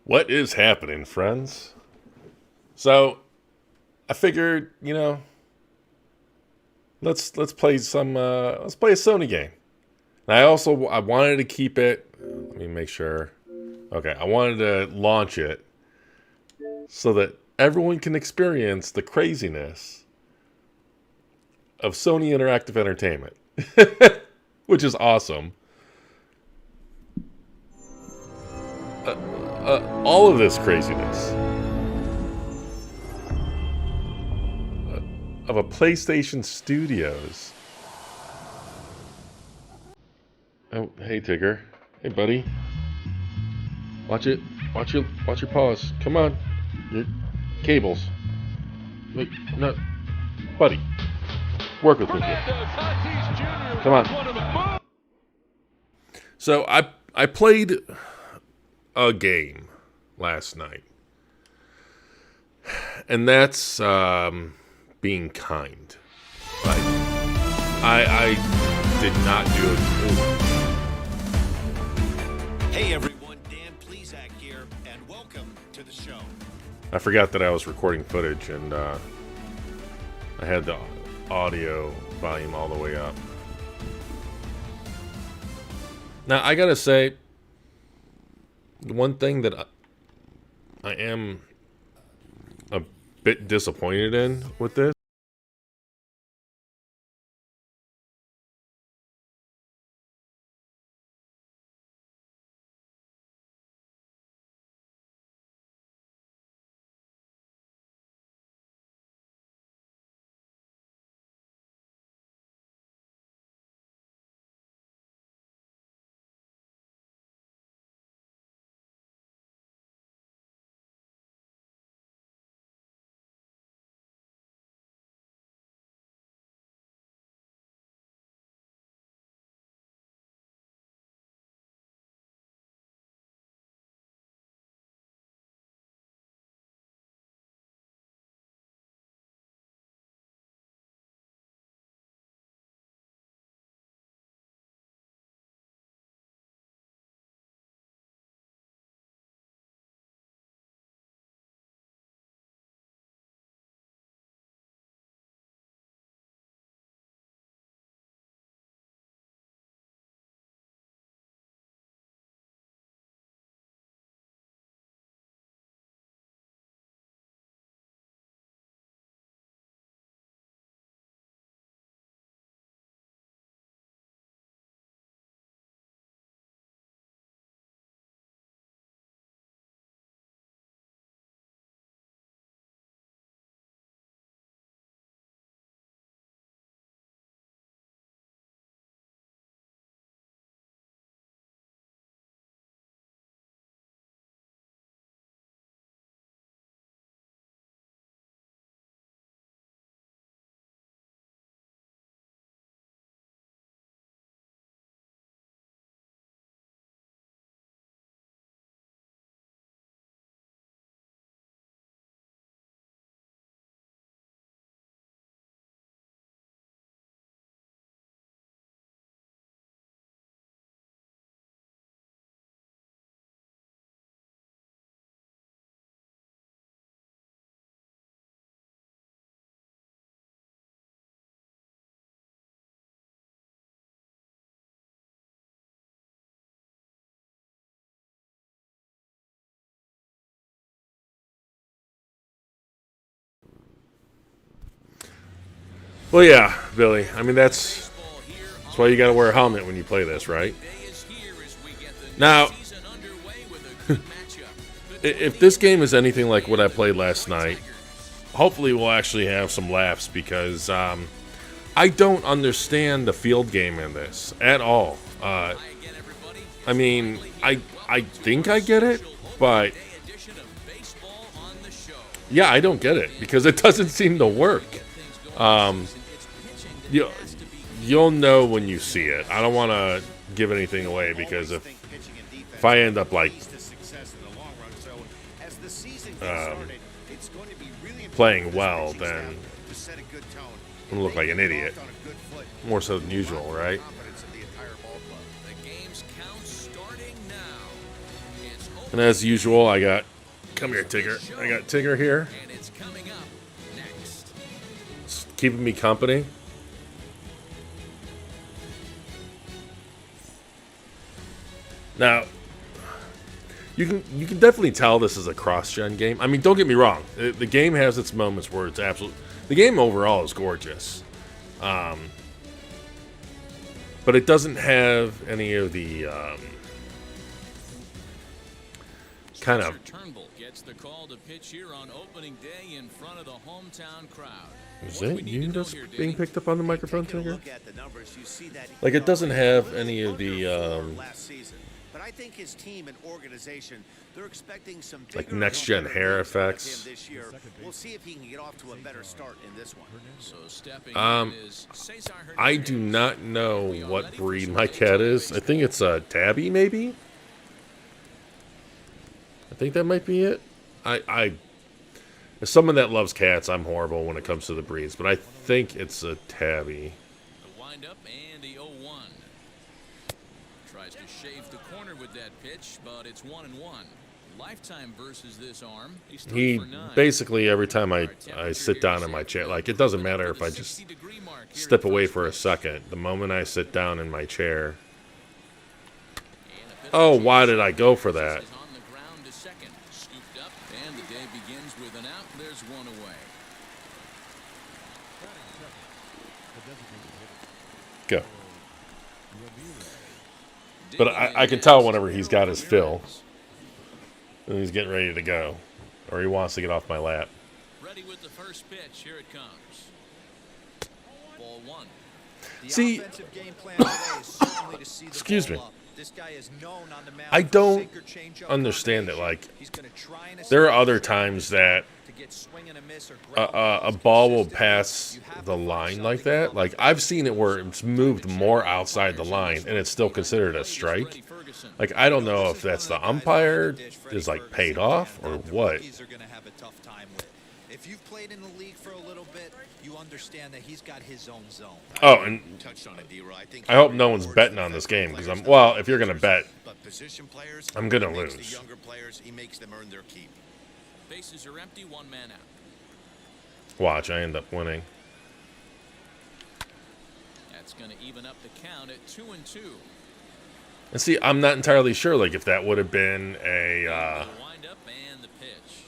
What is happening, friends? So, I figured, let's play let's play a Sony game. And I wanted to keep it. Let me make sure. Okay, I wanted to launch it so that everyone can experience the craziness of Sony Interactive Entertainment, which is awesome. All of this craziness of a PlayStation Studios. Oh, hey Tigger. Hey buddy. Watch it. Watch your paws. Come on. Your cables. Wait, no. Buddy. Work with me here. Come on. So I played a game last night. And that's being kind. Like I did not do it. Hey everyone, Dan Plesac here, and welcome to the show. I forgot that I was recording footage, and I had the audio volume all the way up. Now, I gotta say, the one thing that I am a bit disappointed in with this Well, yeah, Billy. I mean, that's why you got to wear a helmet when you play this, right? Now, if this game is anything like what I played last night, hopefully we'll actually have some laughs because I don't understand the field game in this at all. I mean, I think I get it, but yeah, I don't get it because it doesn't seem to work. You, you'll know when you see it. I don't want to give anything away because if I end up like playing well, then I'm gonna look like an idiot, more so than usual, right? And as usual, I got... Come here, Tigger. I got Tigger here. And it's coming up next. It's keeping me company. Now, you can definitely tell this is a cross-gen game. I mean, don't get me wrong. The game has its moments where it's absolute... The game overall is gorgeous. But it doesn't have any of the... kind of... Turnbull gets the call to pitch here on opening day in front of the hometown crowd. Is What do that we need you to know that's here, being Danny? picked up on the microphone, Taking a Tigger? look at the numbers, you see that he Like, it doesn't got have a little any of the, under last season. But I think his team and organization, they're expecting some like, bigger next-gen and better hair things out of effects. him this year. We'll see if he can get off to a better start in this one. So stepping in is Cesar I do Hernandez. not know what breed my cat is. I think it's a tabby, maybe? I think that might be it. As someone that loves cats, I'm horrible when it comes to the breeds, but I think it's a tabby. The windup and the 0-1. Tries to shave the corner with that pitch, but it's 1-1. Lifetime versus this arm. He's 3 He for 9. basically, every time I sit down in my chair, like, it doesn't matter if I just step away for a second. The moment I sit down in my chair, oh, why did I go for that? Is on the ground to second. Scooped up, and the day begins with an out. There's one away. Go. But I can tell whenever he's got his fill, and he's getting ready to go, or he wants to get off my lap. Ready with the first pitch. Here it comes. Ball 1. See, offensive game plan today is certainly to see the excuse ball me. up. This guy is known on the mound I for don't sinker changeup understand it. Like, He's gonna try and there are establish other the times that to get swing and a miss or a ground balls ball will consistently. pass You have the to find line something like to that. come Like, up I've with. seen it where it's moved more outside the line, and it's still considered a strike. Like, I don't know if that's the umpire is, like, paid off or what. Rookies are gonna have a tough time with. If you've played in the league for a little bit, you understand that he's got his own zone. Oh, and Touched on it, D-Roy. think I hope no one's betting on this game, because well, if you're going to bet, But position players, I'm gonna he makes lose. The younger players, he makes them earn their keep. Bases are empty. One man out. watch, I end up winning. That's going to even up the count at 2-2. And see, I'm not entirely sure, like, if that would have been a, The windup and the pitch.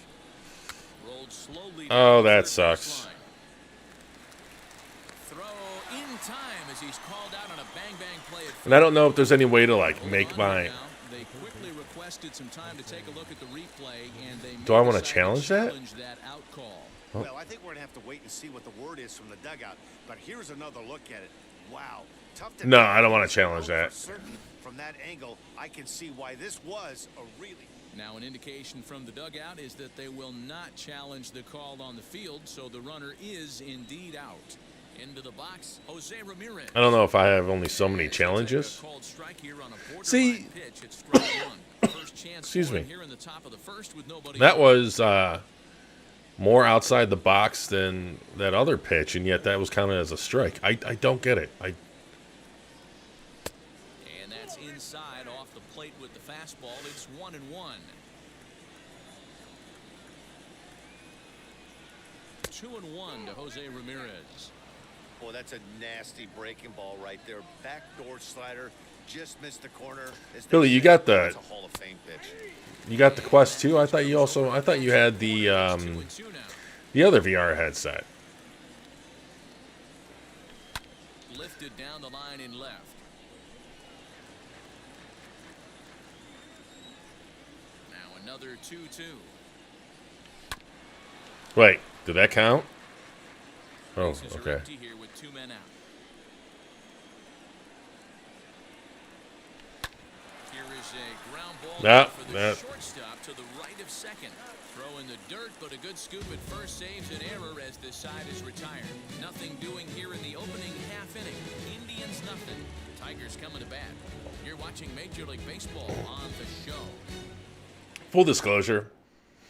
Rolled slowly Oh, down the that third sucks. baseline. Throw in time as he's called out on a bang-bang play at and I don't know if there's any way to, like, make my... They quickly requested some time to take a look at the replay, and they Do I wanna decided to challenge that? challenge that out call. Well, I think we're going to have to wait and see what the word is from the dugout. But here's another look at it. Wow. Tough to No, I don't wanna challenge that. For certain. From that angle, I can see why this was a really... Now, an indication from the dugout is that they will not challenge the call on the field, so the runner is indeed out. Into the box, Jose Ramirez. I don't know if I have only so many challenges. Called strike here on a borderline See- pitch. It's strike one. First chance Excuse for him me. here in the top of the first with nobody That out. was more outside the box than that other pitch, and yet that was counted as a strike. I don't get it. And that's inside off the plate with the fastball. It's 1-1. Two and one to Jose Ramirez. Boy, that's a nasty breaking ball right there. Backdoor slider. Just missed the corner. As they Billy, you say, got the- that's a Hall of Fame pitch. You got the Quest 2? I thought you had the 2-2 now. the other VR headset. Lifted down the line in left. Now another 2-2. Wait, did that count? Oh, Bases are okay. empty here with two men out. Here is a ground ball Yeah, for the that- shortstop to the right of second. Throw in the dirt, but a good scoop at first saves an error as this side is retired. Nothing doing here in the opening half inning. Indians nothing. Tigers coming to bat. You're watching Major League Baseball on the show. Full disclosure,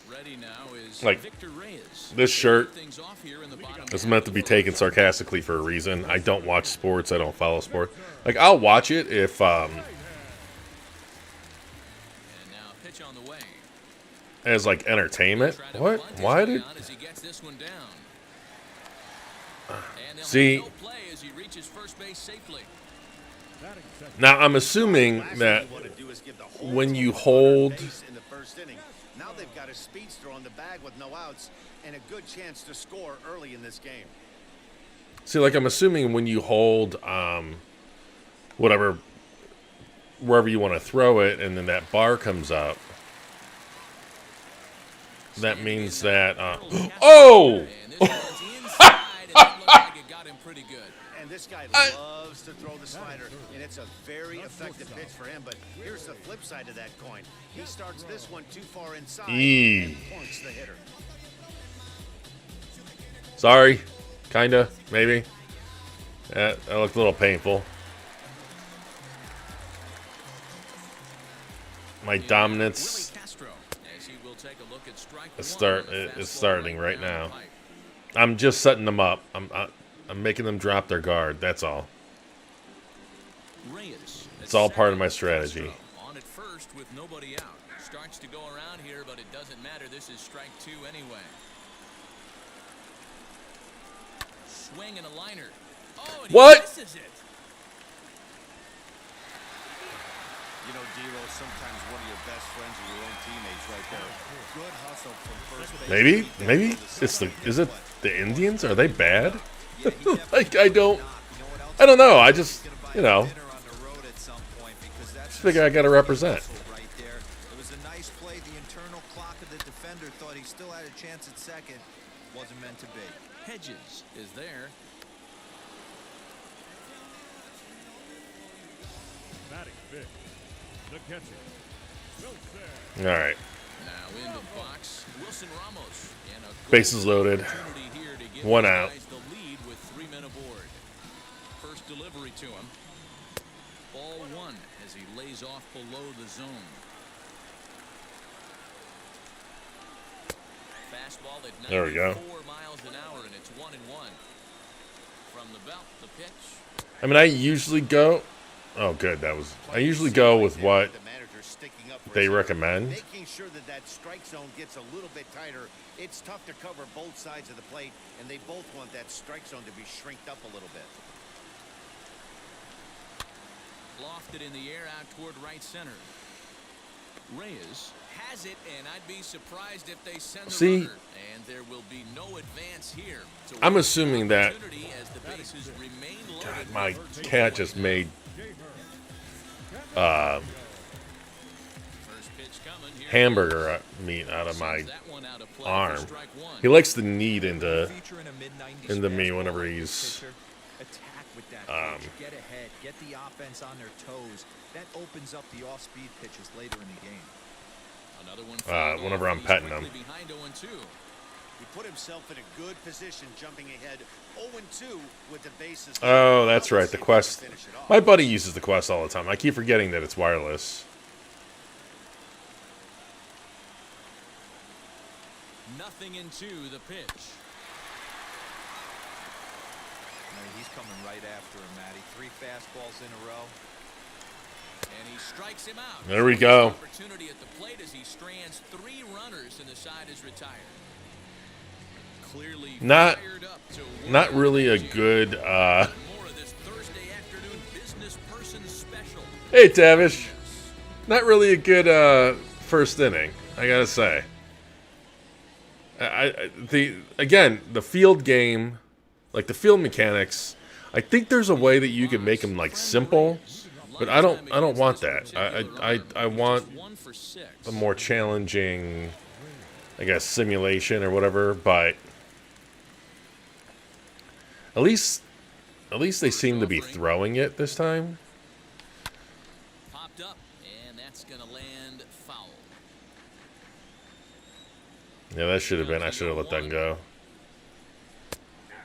Ready now is Like, Victor Reyes. this shirt Things off here in the bottom is half meant to of be the taken sarcastically for a reason. I don't watch sports. I don't follow sports. Like, I'll watch it if And now pitch on the way. as like entertainment. Try to What? bunt his Why way did? out as he gets this one down. And they'll See- have no play as he reaches first base safely. Now I'm assuming Last that thing you wanna do is give the whole when team you a runner hold- on base in the first inning. Now they've got a speedster on the bag with no outs and a good chance to score early in this game. See, like I'm assuming when you hold whatever, wherever you want to throw it, and then that bar comes up, that means that oh, And this one's inside, and that looked like it got him pretty good. And this guy loves to throw the slider, and it's a very effective pitch for him. But here's the flip side of that coin. He starts this one too far inside and points the hitter. sorry, kinda, maybe. That looked a little painful. My dominance Willie Castro, as he will take a look at strike is one start on the is fastball starting right down now. the pipe. I'm just setting them up. I'm making them drop their guard. That's all. Reyes, It's all part of second. my strategy. Castro on at first with nobody out. Starts to go around here, but it doesn't matter. This is strike two anyway. Swing and a liner. Oh, and What? he misses it. You know, D-Roll, sometimes one of your best friends are your own teammates right there. Good hustle from first base. Maybe it's the is it the Indians? Are they bad? Like I don't know. I just figure I gotta represent. Right there. It was a nice play. The internal clock of the defender thought he still had a chance at second. Wasn't meant to be. Hedges is there. All right, Now into the box, Wilson Ramos. And a good bases loaded. opportunity here to give One the out. guys the lead with 3 men aboard. First delivery to him. Ball one as he lays off below the zone. Fastball at There we go. 94 miles an hour, and it's 1-1. From the belt, the pitch. I mean, I usually go. Oh, good. I usually go with what The manager's sticking up for they his hitter, recommend. making sure that that strike zone gets a little bit tighter. It's tough to cover both sides of the plate, and they both want that strike zone to be shrinked up a little bit. Lofted in the air out toward right center. Reyes has it, and I'd be surprised if they send the See, runner. And there will be no advance here. So I'm we'll assuming that- opportunity as the bases remain loaded. God, my cat just made First pitch coming here. hamburger meat out of my Sends that one out of play for arm. strike one. He likes to knead into Featuring a mid-90s into me fastball whenever like he's pitcher. Attack with that pitch. Get ahead. Get the offense on their toes. That opens up the off-speed pitches later in the game. Another one whenever I'm he's petting him. quickly behind 0-2. He put himself in a good position, jumping ahead 0-2 with the bases. Oh, that's right. The Let's see if he can Quest. finish it off. My buddy uses the Quest all the time. I keep forgetting that it's wireless. Nothing into the pitch. He's coming right after him, Matty. 3 fastballs in a row. And he strikes him out. There we go. Opportunity at the plate as he strands 3 runners and the side is retired. Clearly Not- fired up to Not work really a here. good. More of this Thursday afternoon business person special. Hey, Tavish. Not really a good first inning. I gotta say. The field game, like the field mechanics. I think there's a way that you can make them like simple, but I don't want that. I want One for 6. a more challenging, I guess, simulation or whatever. But at least they seem to be throwing it this time. Popped up, and that's going to land foul. Yeah, that should have been. I should have let that go.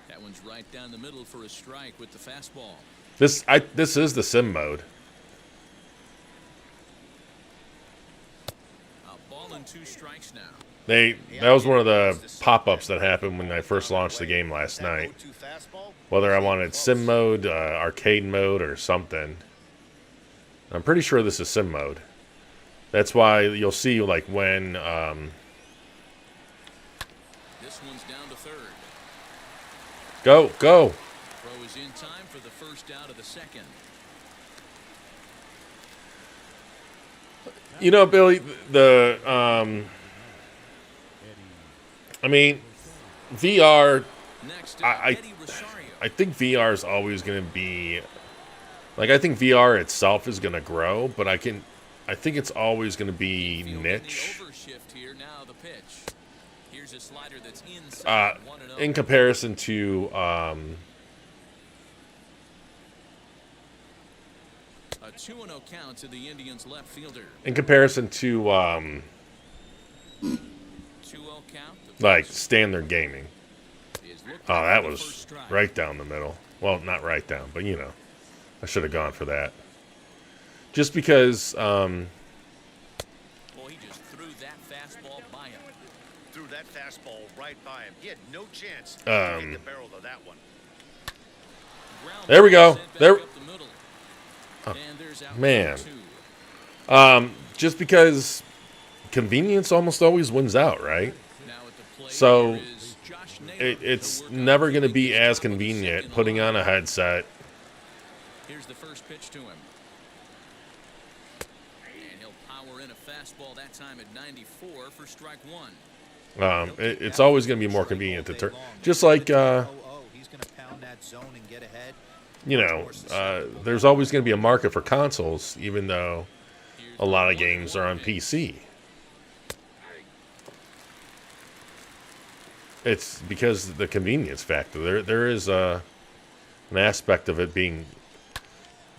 That one's right down the middle for a strike with the fastball. This is the sim mode. A ball and 2 strikes now. That was one of the pop-ups that happened when I first launched the game last night. Whether I wanted sim mode, arcade mode, or something. I'm pretty sure this is sim mode. That's why you'll see, like, when This one's down to third. go. Throw is in time for the first out of the second. You know, Billy, the I mean, VR. Next I Eddie Rosario. I think VR is always going to be, like, I think VR itself is going to grow, but I think it's always going to be niche. Overshift here, now the pitch. Here's a slider that's inside, 1-0. In comparison to A 2-0 count to the Indians left fielder. 2-0 count. like standard gaming. Is looked Oh, at that for the was first strike. right down the middle. Well, not right down, but you know, I should have gone for that. Just because, Well, he just threw that fastball by him. Threw that fastball right by him. He had no chance to make the barrel of that one. Ground There we ball go. sent back There- up the middle. And there's out man. number 2. just because convenience almost always wins out, right? Now at the plate So, here is Josh Naylor It's to work on never going to keeping be this as top of the convenient second putting on alive. a headset. Here's the first pitch to him. And he'll power in a fastball that time at 94 for strike one. It's always going to be more convenient to turn. Just like, He's going to pound that zone and get ahead. you know, there's always going to be a market for consoles, even though a lot of games are on PC. It's because of the convenience factor. There is an aspect of it being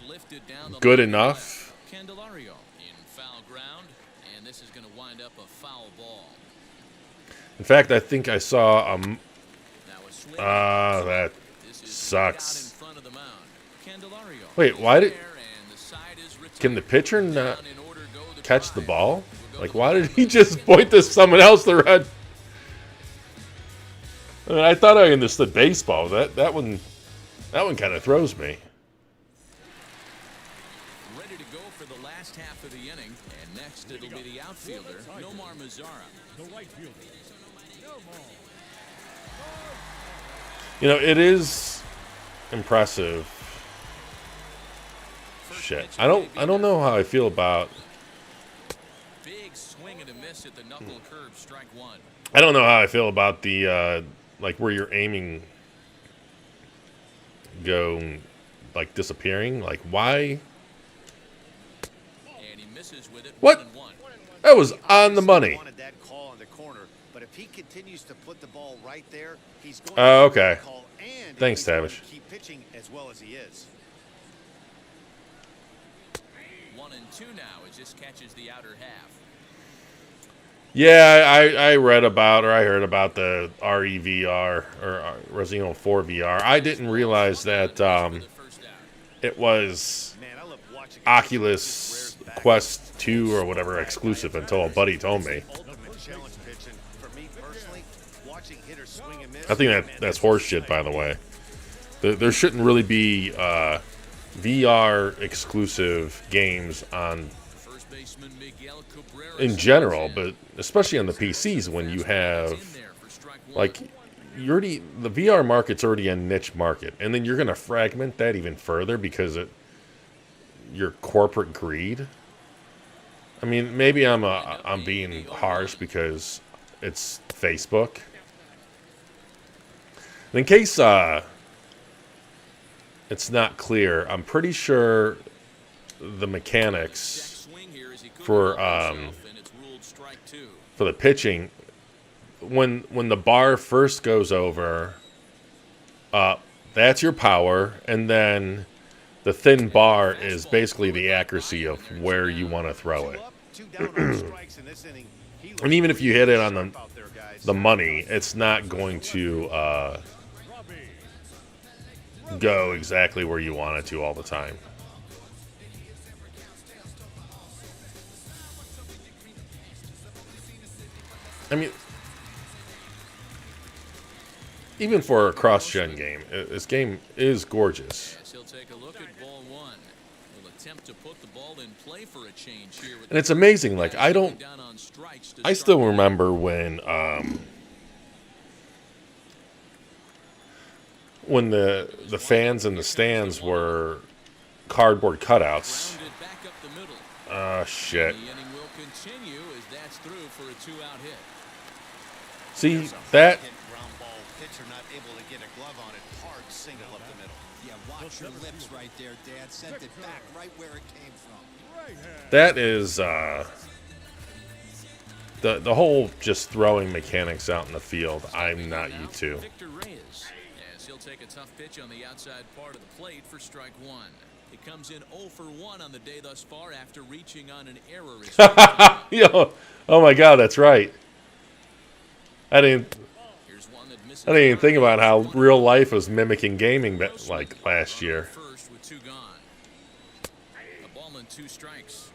Lifted down the good line enough. left. Candelario in foul ground, and this is going to wind up a foul ball. In fact, I think I saw Now a swing. that This is sucks. out in front of the mound. Candelario Wait, why did- there, and the side is Can the retired. pitcher not Down in order go the catch the Tribe. ball? Will go Like, the why did Tribe. he just point to someone else to run? I mean, I thought I understood baseball. That one kind of throws me. Ready to go for the last half of the inning, and next it'll be the outfielder, Nomar Mazara. You know, it is impressive. Shit, I don't know how I feel about. Big swing and a miss at the knuckle curve, strike one. I don't know how I feel about the like where you're aiming go like disappearing. Like, why? And he misses with it. What? 1-1. That was on the money. Wanted that call on the corner, but if he continues to put the ball right there, he's going Oh, to get okay. that call, and Thanks, he's going Tavish. to keep pitching as well as he is. 1-2 now as this catches the outer half. Yeah, I read about, or I heard about the REVR or Resident Evil 4 VR. I didn't realize that For the first out. it was Man, I love watching Oculus Quest 2 or whatever exclusive until a buddy told me. ultimate challenge pitching. For me personally, watching hitters swing and miss. I think that's horse shit, by the way. There shouldn't really be VR exclusive games on First baseman Miguel Cabrera in general, but especially on the PCs when you have in there for strike one. like the VR market's already a niche market, and then you're going to fragment that even further because your corporate greed. I mean, maybe I'm being harsh because it's Facebook. And in case it's not clear, I'm pretty sure the mechanics Swing here as he couldn't for help himself, and it's ruled strike two. for the pitching, when the bar first goes over, that's your power, and then the thin bar is basically the accuracy of where you want to throw it. Two down on strikes in this inning. He looks And even if you hit it on sharp out there, guys. the money, it's not going to go exactly where you want it to all the time. I mean, even for a cross-gen game, this game is gorgeous. Yes, he'll take a look at ball one. Well, a attempt to put the ball in play for a change here. And it's amazing. Like, I still remember when the fans in the stands were cardboard cutouts. Shit. See, that... Ground ball, pitcher not able to get a glove on it. Hard single up the middle. Yeah, watch your lips right there, Dad. Sent it back right where it came from. That is, the whole just throwing mechanics out in the field, I'm not used to. Victor Reyes, as he'll take a tough pitch on the outside part of the plate for strike one. It comes in 0 for 1 on the day thus far after reaching on an error. Yo, oh my God, that's right. I didn't even think about how real life was mimicking gaming like last year. First with 2 gone. A ball and 2 strikes.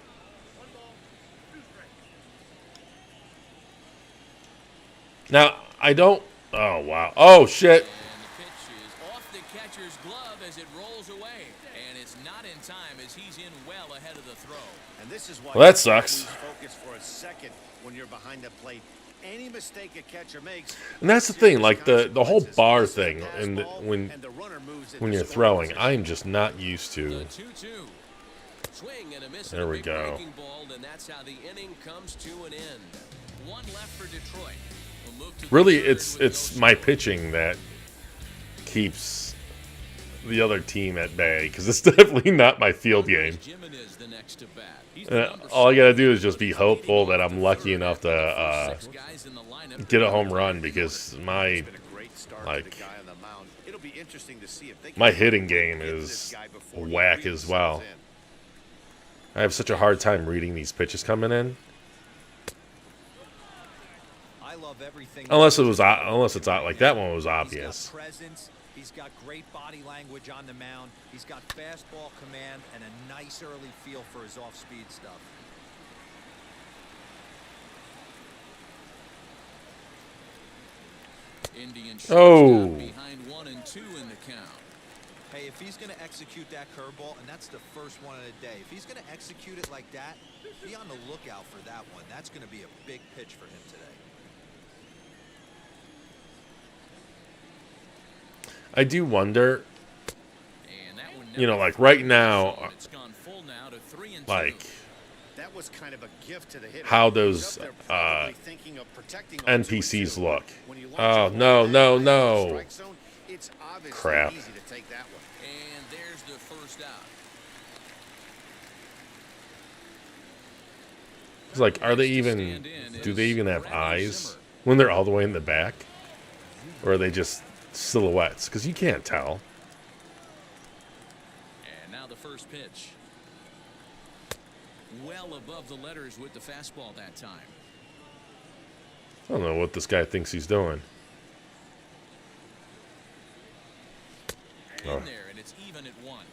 Now, I don't... Oh, wow. Oh, shit. And the pitch is off the catcher's glove as it rolls away. And it's not in time as he's in well ahead of the throw. And this is why Well, that sucks. Focus for a second when you're behind the plate. Any mistake a catcher makes, And that's the thing, like the whole bar thing, and when you're throwing, I'm just not used The to. 2-2. Swing and a miss. There and a we big go. breaking ball, and that's how the inning comes to an end. 1 left for Detroit. We'll move to the Really, third with it's no my score. pitching that keeps the other team at bay, because it's definitely not my field game. Jimenez the next to bat. He's the number All I 6. gotta do is just be hopeful that I'm lucky enough to 6 guys in the lineup. get a home run, because my It's been a great start for like the guy on the mound. It'll be interesting to see if they can my hitting game get to this is guy before he whack really as well. settles in. I have such a hard time reading these pitches coming in, I love everything. unless it's like that one was He's obvious. got presence. He's got great body language on the mound. He's got fastball command and a nice early feel for his off-speed stuff. Indian Oh. behind 1 and 2 in the count. Hey, if he's going to execute that curveball, and that's the first one of the day, if he's going to execute it like that, be on the lookout for that one. That's going to be a big pitch for him today. I do wonder, And that one you know, never like right now, It's gone full now to 3 and 2. like That was kind of a gift to the hitter. how He's those up there probably thinking of protecting on 2 and 2. NPCs look. When you launch Oh, a ball no, back no, behind the no. strike zone, it's obviously Crap. easy to take that one. And there's the first out. It's like, are they even? Do they even have eyes when they're all the way in the back, or are they just silhouettes? Because you can't tell. And now the first pitch. Well above the letters with the fastball that time. I don't know what this guy thinks he's doing. In Oh. there, and it's even at 1.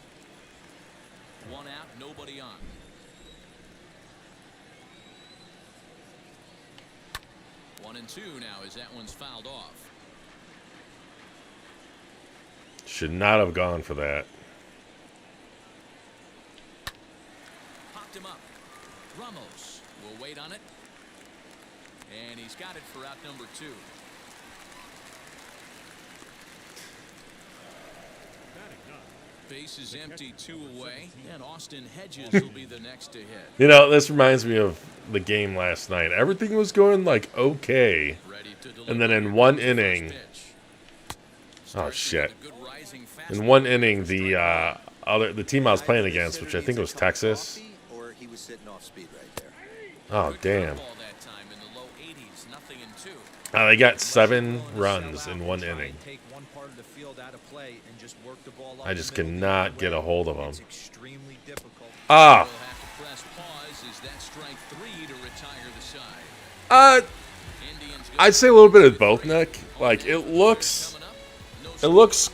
1 out, nobody on. One and 2 now as that one's fouled off. Should not have gone for that. Popped him up. Ramos will wait on it. And he's got it for out number 2. Base is empty, 2 away. And Austin Hedges will be the next to hit. You know, this reminds me of the game last night. Everything was going like okay, Ready to and then deliver in one the first inning, pitch. oh Starts shit! with a good rising In fastball. one inning, the team I was playing against, which I think was Texas. Or he was sitting off speed right there. Oh Good damn! curveball that time in the low 80s, nothing in 2. They got 7 runs in one inning. Take one part of the field out of play and just work the ball up I the just middle the cannot other get a way. hold of It's him. extremely difficult. Ah, We'll have to press pause as that strike 3 to retire the side. Indians go I'd say a little bit of both, Nick. Like it looks coming up. No It looks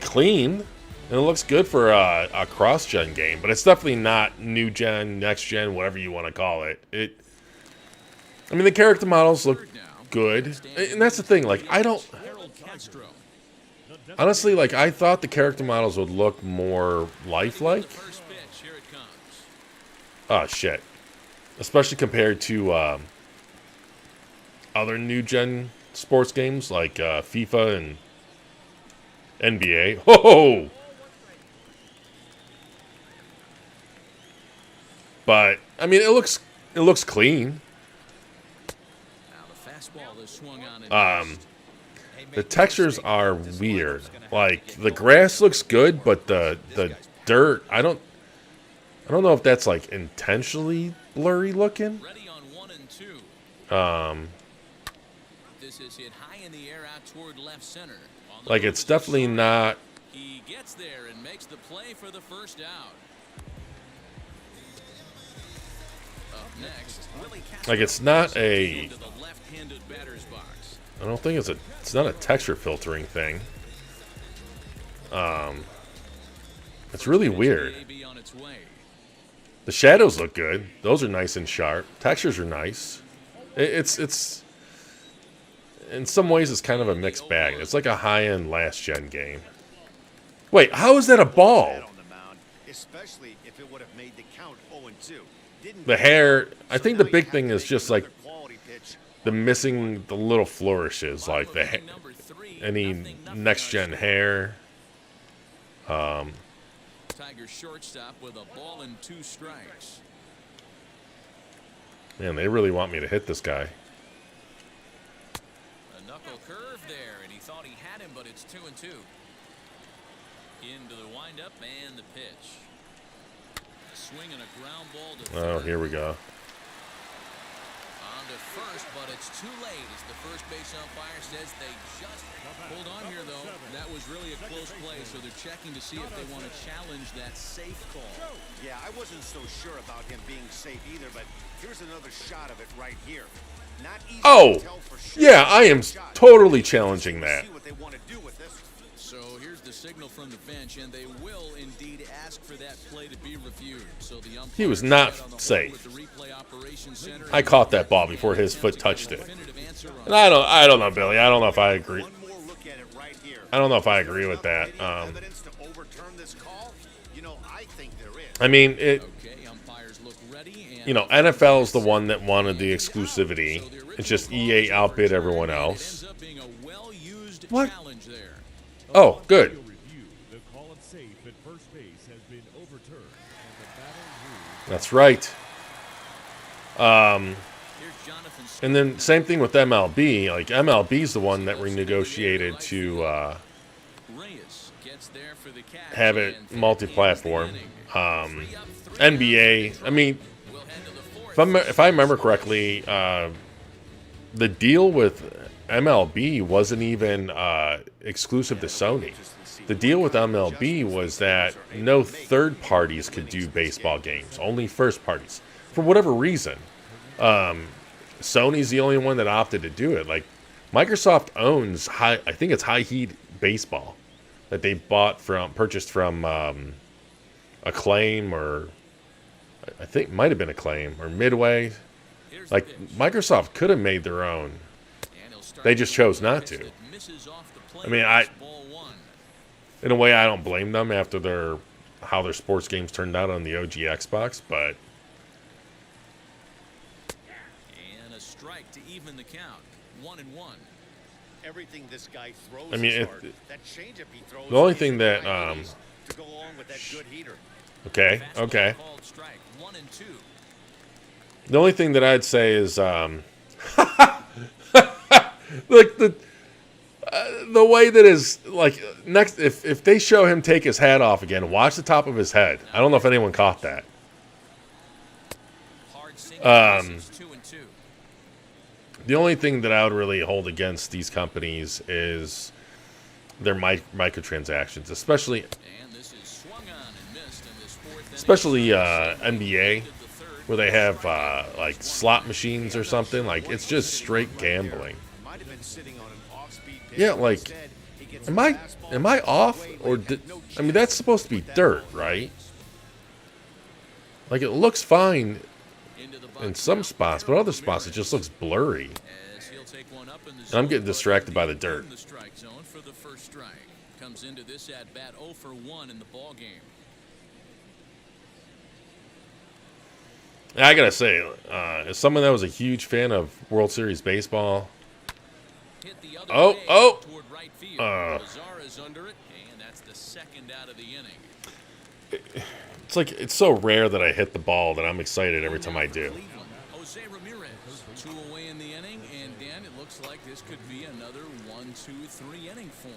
clean, and it looks good for a cross-gen game, but it's definitely not new gen, next gen, whatever you want to call it. I mean, the character models look good, and that's the thing. Like, Harold Castro. honestly, like I thought the character models would look more lifelike. The first pitch, here it comes. Oh, shit. Especially compared to other new-gen sports games like FIFA and NBA. Whoa! But, I mean, it looks clean. Now the fastball is swung on and missed. The textures are weird. Like, the grass looks good, but the dirt, I don't know if that's like intentionally blurry looking. Ready on 1 and 2. This is hit high in the air out toward left center. Like, it's definitely not. He gets there and makes the play for the first out. Up next, Willie Castro Like, it's not a. into the left-handed batter's box. I don't think it's not a texture filtering thing. It's really weird. Maybe on its way. The shadows look good. Those are nice and sharp. Textures are nice. It's in some ways it's kind of a mixed bag. It's like a high-end last-gen game. Wait, how is that a ball? On the mound, especially if it would have made the count 0-2. Didn't The hair, I so think now the you big have thing to is make just like another quality pitch. the missing the little flourishes, like the Number 3, any nothing next-gen hair. Tiger shortstop with a ball and 2 strikes. Man, they really want me to hit this guy. A knuckle curve there, and he thought he had him, but it's 2-2. Into the windup and the pitch. A swing and a ground ball to Oh, third. here we go. On to first, but it's too late as the first base umpire says they just hold on here, though. That was really a close play, so they're checking to see if they want to challenge that safe call. Yeah, I wasn't so sure about him being safe either, but here's another shot of it right here. Not easy Oh, to tell for sure. yeah, I am totally challenging that. See what they want to do with this. So here's the signal from the bench, and they will indeed ask for that play to be reviewed. So the umpire He was not on the horn safe. with the replay operations center. I caught that ball before his foot touched it. And I don't know, Billy. I don't know if I agree. One more look at it right here. I don't know if I agree with that. Evidence to overturn this call? You know, I think there is. I mean, it. Okay, umpires look ready, and You know, NFL is the one that wanted the exclusivity. It's just EA outbid everyone else. ends up being a well-used What? challenge there. Oh, good. The call it safe at first base has been overturned, and the batter That's right. Here's Jonathan And then same thing with MLB. Like MLB's the one that renegotiated to Reyes gets there for the catch have it and multi-platform. ends the inning. NBA. I mean, We'll head to the fourth. if I remember correctly, the deal with MLB wasn't even exclusive to Sony. The deal with MLB was that no third parties could do baseball games, only first parties. For whatever reason, Sony's the only one that opted to do it. Like Microsoft owns I think it's High Heat Baseball that they purchased from Acclaim, or I think it might have been Acclaim or Midway. Here's the Like pitch. Microsoft could have made their own. And he'll start They just chose with a not pitch to. that misses off the plate. I mean, It's ball 1. In a way, I don't blame them after how their sports games turned out on the OG Xbox, but And a strike to even the count. 1-1. Everything this guy throws I mean, is it- hard. That changeup he throws the only is thing that, priorities to go along with that good heater. okay. Fastball called strike. 1-2. The only thing that I'd say is, like the way that is like next. If they show him take his hat off again, watch the top of his head. I don't know if anyone caught that. Hard single misses. 2-2. The only thing that I would really hold against these companies is their microtransactions, especially And this is swung on and missed in this fourth inning. especially NBA, where they have like slot machines or something. Like it's just straight gambling. Might have been sitting on an off-speed pitch, Yeah, but like, instead, he gets am a I fastball off, way or late, no I mean that's supposed to be with that dirt, ball. right? Like it looks fine Into the in box some now. spots, but other spots it just looks blurry. As he'll take one up in the And I'm getting zone, distracted by the but dirt. in the strike zone for the first strike. Comes into this at bat 0 for 1 in the ball game. I gotta say, as someone that was a huge fan of World Series baseball, Hit the other Oh, way oh. toward right field. Lazara's under it, and that's the second out of the inning. it's like it's so rare that I hit the ball that I'm excited every time I do. Cleveland, Jose Ramirez, 2 away in the inning, and Dan, it looks like this could be another 1, 2, 3 inning form.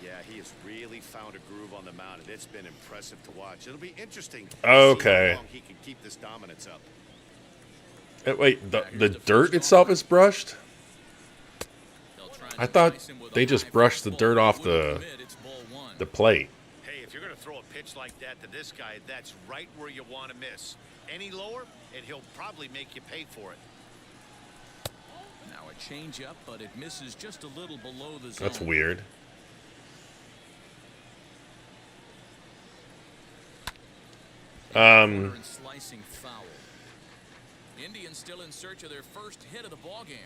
Yeah, he has really found a groove on the mound, and it's been impressive to watch. It'll be interesting to Okay. see how long he can keep this dominance up. Wait, the dirt itself is brushed? They'll try and I thought entice him with a they just high brushed the fastball, dirt but off wouldn't the commit. It's ball 1. plate. Hey, if you're going to throw a pitch like that to this guy, that's right where you want to miss. Any lower, and he'll probably make you pay for it. Now a changeup, but it misses just a little below the zone. That's weird. And slicing foul. Indians still in search of their first hit of the ball game,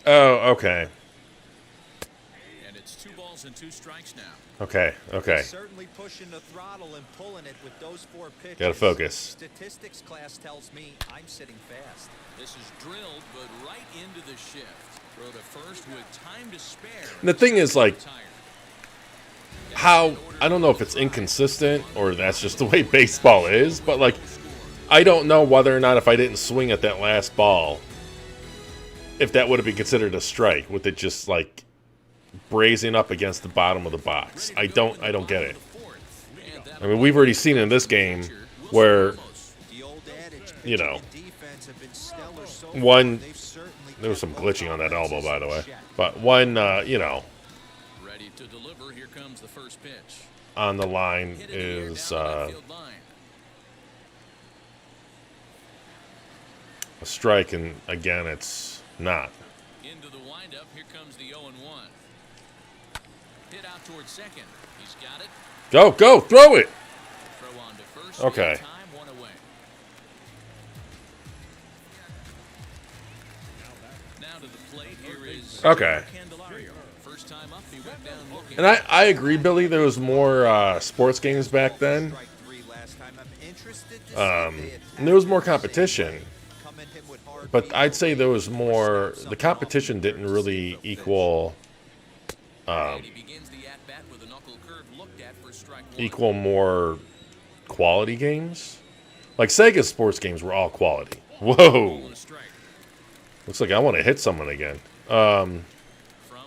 Oh, okay. and it's 2 balls and 2 strikes now. Okay, okay. Certainly pushing the throttle and pulling it with those 4 pitches. Gotta focus. Statistics class tells me I'm sitting fast. This is drilled, but right into the shift. Throw to first with time to spare. And the thing is, like, Retired. how, I don't know if it's inconsistent or that's just the way baseball is, but, like, I don't know whether or not if I didn't swing at that last ball, if that would have been considered a strike with it just, like, brazing up against the bottom of the box. I don't get it. I mean, we've already seen in this game where, The old adage, you know, pitching and defense have been stellar so one, far. They've certainly there was some kept both glitching on that elbow, by the way, offenses in check. but one, you know, Ready to deliver. Here comes the first pitch. on the line Hit in the air is down the left field line. a strike, and again, it's not. Into the windup. Here comes the 0-1. Hit out towards second. He's got it. Go, throw it! Throw on to first. Okay. In time, 1 away. Now to the plate. Here is Okay. Candelario. First time up, he went down looking. And I agree, Billy, there was more sports games back then. Strike 3 last time. I'm interested to see if they attack And there was more the same competition. way. Come at him with hard But beat. I'd say there was more, the competition didn't really equal And he begins the at-bat with a knuckle curve looked at for strike 1. equal more quality games. Like Sega's sports games were all quality. Whoa. Ball and a strike. Looks like I want to hit someone again. From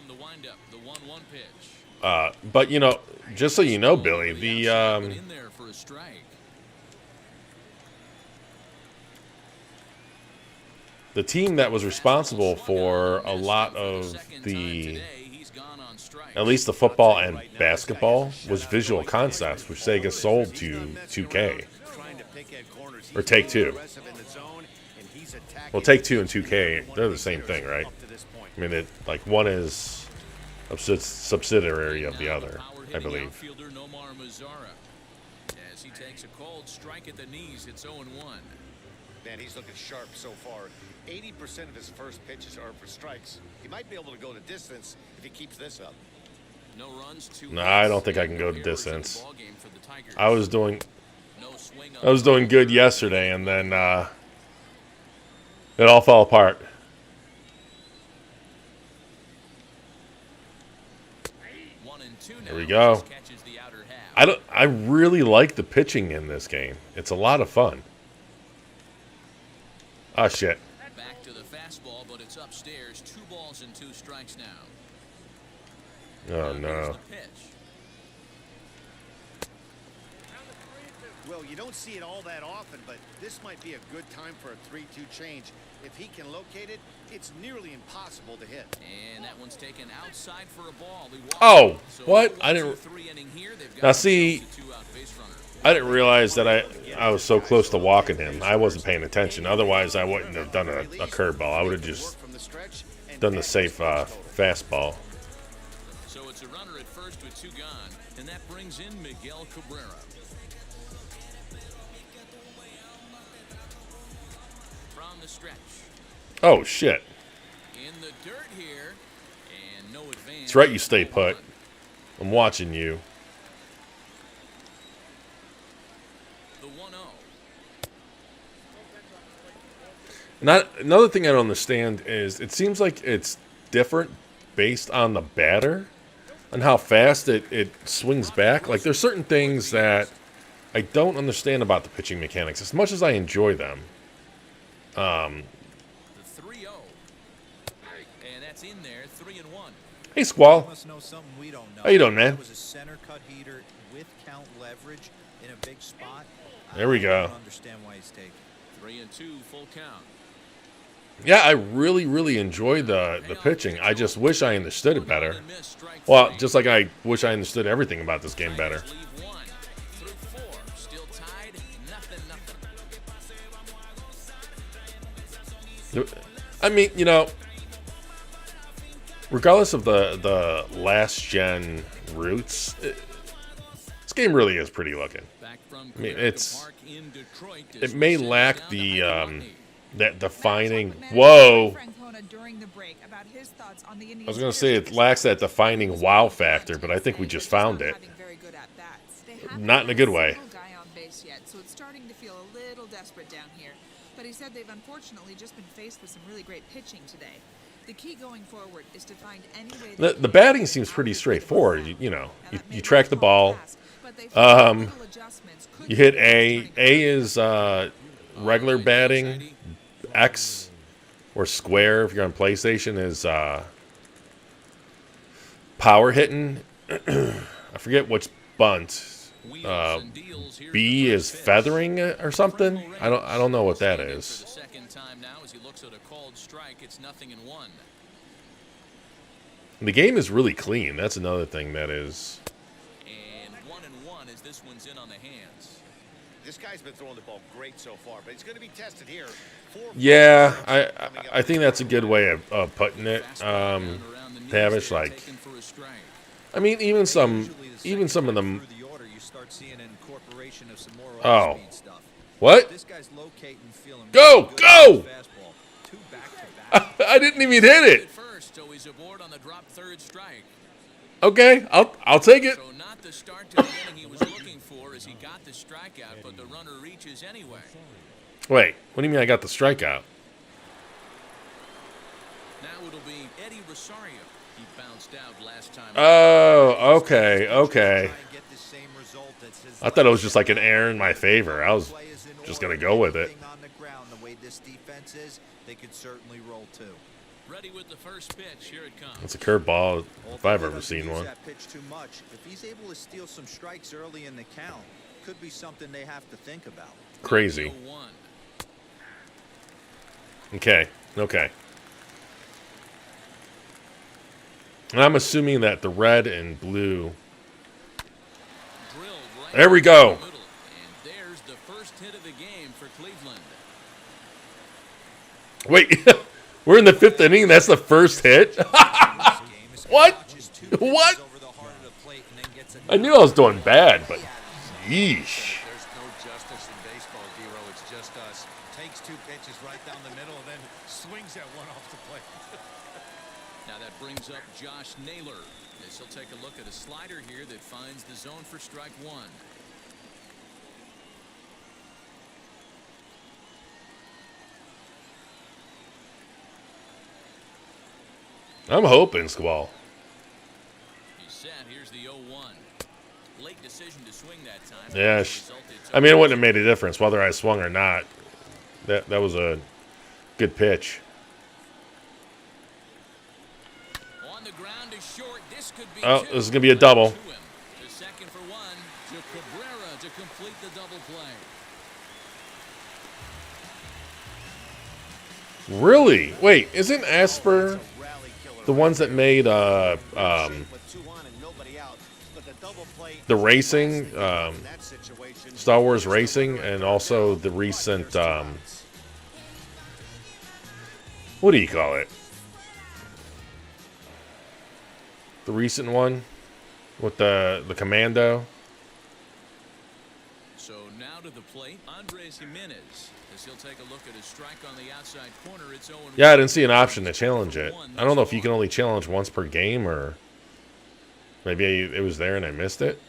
the windup, the 1-1 pitch. But you know, just so you know, Billy, Outside, the but in there for a strike. the team that was responsible for a lot of the, at least the football and basketball, was Visual Concepts, which Sega sold to 2K. Or Take-Two. Well, Take-Two and 2K, they're the same thing, right? I mean, like one is a subsidiary of the other, I believe. Outfielder Nomar Mazara. As he takes a cold strike at the knees, it's 0-1. Man, he's looking sharp so far. 80% of his first pitches are for strikes. He might be able to go the distance if he keeps this up. No runs, 2 Nah, I hits, don't think I and can no go the errors in distance. ball game for the Tigers. I was doing No swing on good yesterday, and then it all fell apart. There we go. Catches the outer half. I really like the pitching in this game. It's a lot of fun. Oh shit. Back to the fastball, but it's upstairs. 2 balls and 2 strikes now. Oh Here's no. the pitch. Well, you don't see it all that often, but this might be a good time for a 3-2 change. If he can locate it, it's nearly impossible to hit. And that one's taken outside for a ball. He walks Oh, it. So what? a I didn't- 1-2-3 inning here. They've got Now see, themselves a 2-out base runner. I didn't realize that I was so close to walking him. I wasn't paying attention. Otherwise, I wouldn't have done a curveball. I would have just done the safe fastball. So it's a runner at first with 2 gone, and that brings in Miguel Cabrera. From the stretch. Oh shit. In the dirt here, and no advance. That's right, you stay put. I'm watching you. The 1-0. Another thing I don't understand is it seems like it's different based on the batter and how fast it swings back. Like there's certain things that I don't understand about the pitching mechanics as much as I enjoy them. The 3-0. And that's in there, 3-1. Hey, Squall. Must know something we don't know. How you doing, man? That was a center cut heater with count leverage in a big spot. There we go. I don't understand why he's taking. 3-2, full count. Yeah, I really, really enjoy the pitching. I just wish I understood it better. Well, just like I wish I understood everything about this game better. Tigers leave 1 through 4. Still tied, nothing. I mean, you know, regardless of the last gen roots, this game really is pretty looking. I mean, it may lack the that defining. Whoa! I was gonna say it lacks that defining wow factor, but I think we just found it. Not in a good way. So it's starting to feel a little desperate down here. But he said they've unfortunately just been faced with some really great pitching today. The key going forward is to find any way. The batting seems pretty straightforward. You know, you track the ball. You hit A. A is regular batting. X or square, if you're on PlayStation, is power hitting. I forget which bunt. B is feathering it or something. I don't know what that is. Second time now as he looks at a called strike, it's 0-1. The game is really clean. That's another thing that is. And 1-1 as this one's in on the hands. This guy's been throwing the ball great so far, but he's going to be tested here. Yeah, I think that's a good way of putting it. Tavish, like, I mean, even some of them. Oh, what? Go! I didn't even hit it. Okay, I'll take it. So not the start to the inning he was looking for as he got the strikeout, but the runner reaches anyway. Wait, what do you mean I got the strikeout? Now it'll be Eddie Rosario. He bounced out last time. Oh, okay. I thought it was just like an error in my favor. I was just gonna go with it. The way this defense is, they could certainly roll too. Ready with the first pitch. Here it comes. It's a curveball if I've ever seen one. That pitch too much. If he's able to steal some strikes early in the count, could be something they have to think about. Crazy. Okay. And I'm assuming that the red and blue. There we go. And there's the first hit of the game for Cleveland. Wait, we're in the 5th inning. That's the first hit. What? I knew I was doing bad, but yeesh. There's no justice in baseball, Dero. It's just us. Takes 2 pitches right down the middle and then swings at one off the plate. Now that brings up Josh Naylor. As he'll take a look at a slider here that finds the zone for strike 1. I'm hoping, Squall. He's set. Here's the 0-1. Late decision to swing that time. Yeah, I mean, it wouldn't have made a difference whether I swung or not. That was a good pitch. On the ground is short. This could be Oh, this is gonna be a double. The second for 1 to Cabrera to complete the double play. Really? Wait, isn't Asper the ones that made the racing, Star Wars Racing, and also the recent what do you call it? The recent one with the Commando. So now to the plate, Andres Jimenez. As he'll take a look at a strike on the outside corner. It's 0-1. Yeah, I didn't see an option to challenge it. I don't know if you can only challenge once per game, or maybe it was there and I missed it.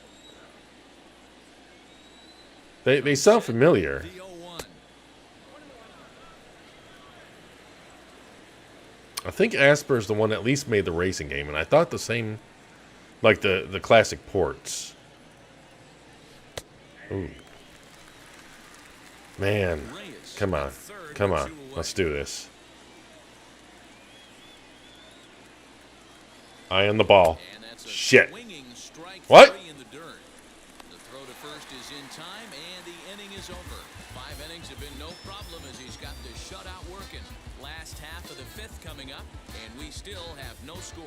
They sound familiar. The 0-1. I think Asper's the one that at least made the racing game, and I thought the same, like the classic ports. Ooh. Man, come on, come on, let's do this. Eye on the ball. Shit. What? The throw to first is in time, and the inning is over. 5 innings have been no problem as he's got the shutout working. Last half of the 5th coming up, and we still have no score.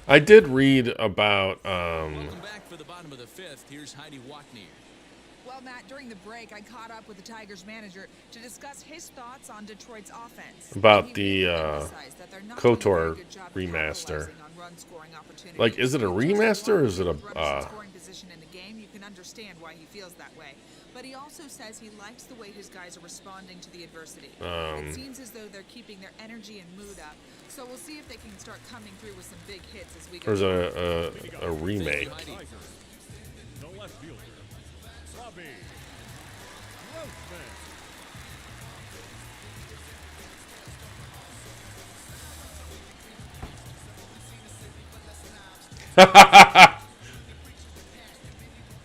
I did read about Welcome back for the bottom of the 5th. Here's Heidi Wackney. Well, Matt, during the break, I caught up with the Tigers manager to discuss his thoughts on Detroit's offense. about the KOTOR remaster. Like, is it a remaster or is it a scoring position in the game? You can understand why he feels that way. But he also says he likes the way his guys are responding to the adversity. It seems as though they're keeping their energy and mood up. So we'll see if they can start coming through with some big hits as we go. there's a remake? The left fielder, Robbie Grossman.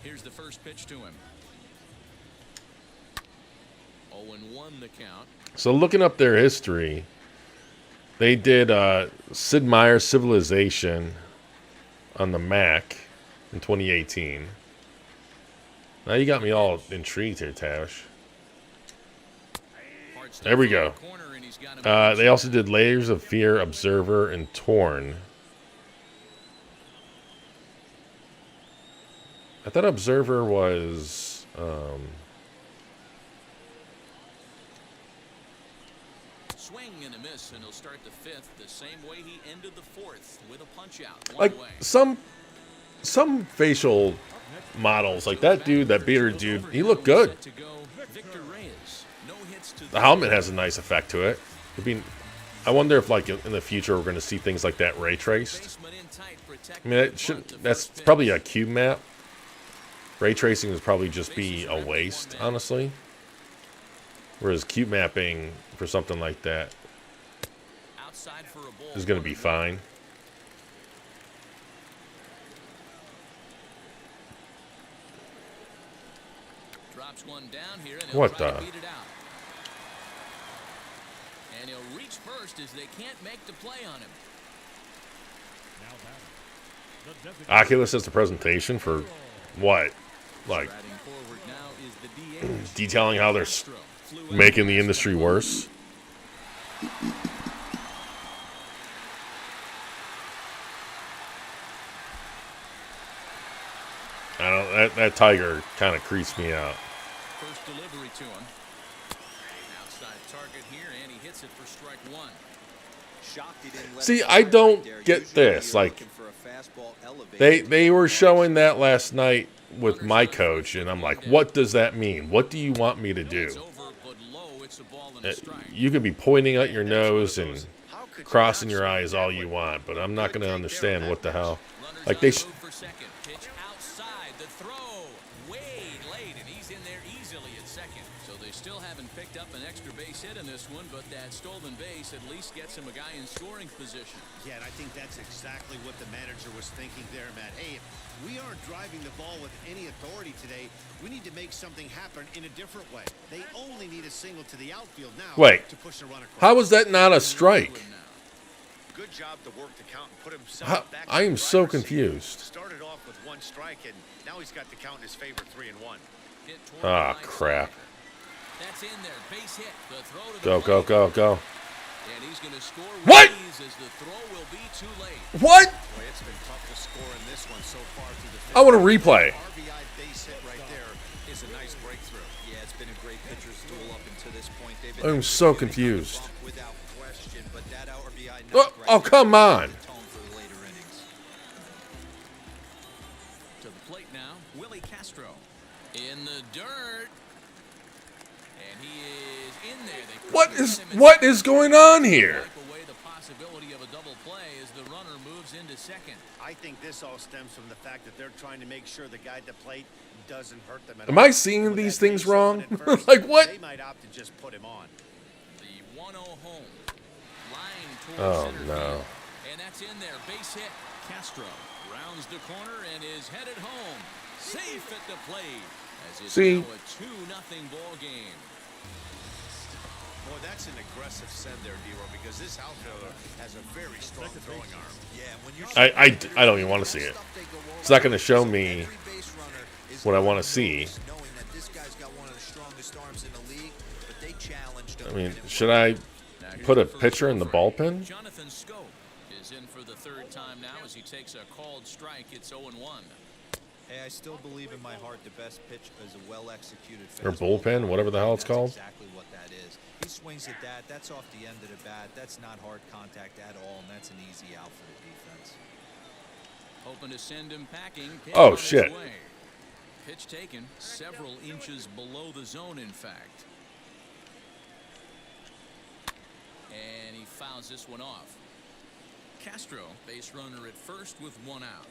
Here's the first pitch to him. 0-1 the count. So looking up their history, they did Sid Meier's Civilization on the Mac in 2018. Now you got me all intrigued here, Tash. There we go. They also did Layers of Fear, Observer, and Torn. I thought Observer was Swing and a miss, and he'll start the 5th the same way he ended the 4th with a punch out. like some facial models, like that dude, that bearded dude, he looked good. The helmet has a nice effect to it. I wonder if, like, in the future we're going to see things like that ray traced. I mean, that's probably a cube map. Ray tracing would probably just be a waste, honestly. Whereas cube mapping for something like that is going to be fine. Drops one down here, and he'll What try the? to beat it out. And he'll reach first as they can't make the play on him. Now batting, the designated Oculus has the presentation for what? Like, Riding forward now is the DH. detailing how they're Castro flew out making the to industry second. worse. I don't. That tiger kind of creeps me out. First delivery to him. Outside target here, and he hits it for strike 1. Shocked he didn't let See, it I fly don't right there. get Usually this. you're Like, looking for a fastball elevated. they were showing that last night with my coach, and I'm like, what does that mean? What do you want me to It's do? over, but low. It's a ball and a strike. You could be pointing at your nose and crossing your eyes all you want, but I'm not going to understand what the hell. Runners Like, on they the move for second. Pitch outside. The throw way late, and he's in there easily at second. So they still haven't picked up an extra base hit in this one, but that stolen base at least gets him a guy in scoring position. Yeah, and I think that's exactly what the manager was thinking there, Matt. Hey, if we aren't driving the ball with any authority today, we need to make something happen in a different way. They only need a single to the outfield now Wait. to push a run across. How is that not a strike? Good job to work the count and put himself How- back. I in am the so driver's seat. confused. Started off with 1 strike, and now he's got the count in his favor, 3-1. Hit toward Ah, the right crap. side. That's in there. Base hit. The throw to the Go, plate. go, go, go. And he's going to score What? with ease as the throw will be too late. What? Boy, it's been tough to score in this one so far through the I want a replay. RBI base hit right there is a nice breakthrough. Yeah, it's been a great pitcher's duel up until this point. They've I'm been so getting confused. the bump without question, but that RBI knock Oh, right oh, there come on. set the tone for the later innings. To the plate now, Willie Castro. In the dirt. And he is in there. They What is going on here? Wipe away the possibility of a double play as the runner moves into second. I think this all stems from the fact that they're trying to make sure the guy at the plate doesn't hurt them at Am all. I seeing With these that things base hit wrong? at first, Like, what? They might opt to just put him on. The 1-0 home. Line towards Oh, center no. field. And that's in there. Base hit. Castro rounds the corner and is headed home. Safe at the plate. As it's See? now a 2-0 ball game. Boy, that's an aggressive send there, D-Row, because this outfielder has a very strong throwing arm. Yeah, when you're I don't even want to see it. It's not going to show me what I want to see. knowing that this guy's got one of the strongest arms in the league, but they challenged him. I mean, and it should I Now here's put a the first pitcher in the over. bullpen? Jonathan Scope is in for the third time now as he takes a called strike. It's 0-1. Hey, I still believe in my heart the best pitch is a well-executed Or fastball. bullpen, whatever the hell it's That's called. exactly what that is. He swings at that. That's off the end of the bat. That's not hard contact at all, and that's an easy out for the defense. Hoping to send him packing. Pitch Oh, on its shit. way. Pitch taken several inches below the zone, in fact. And he fouls this one off. Castro, base runner at first with one out.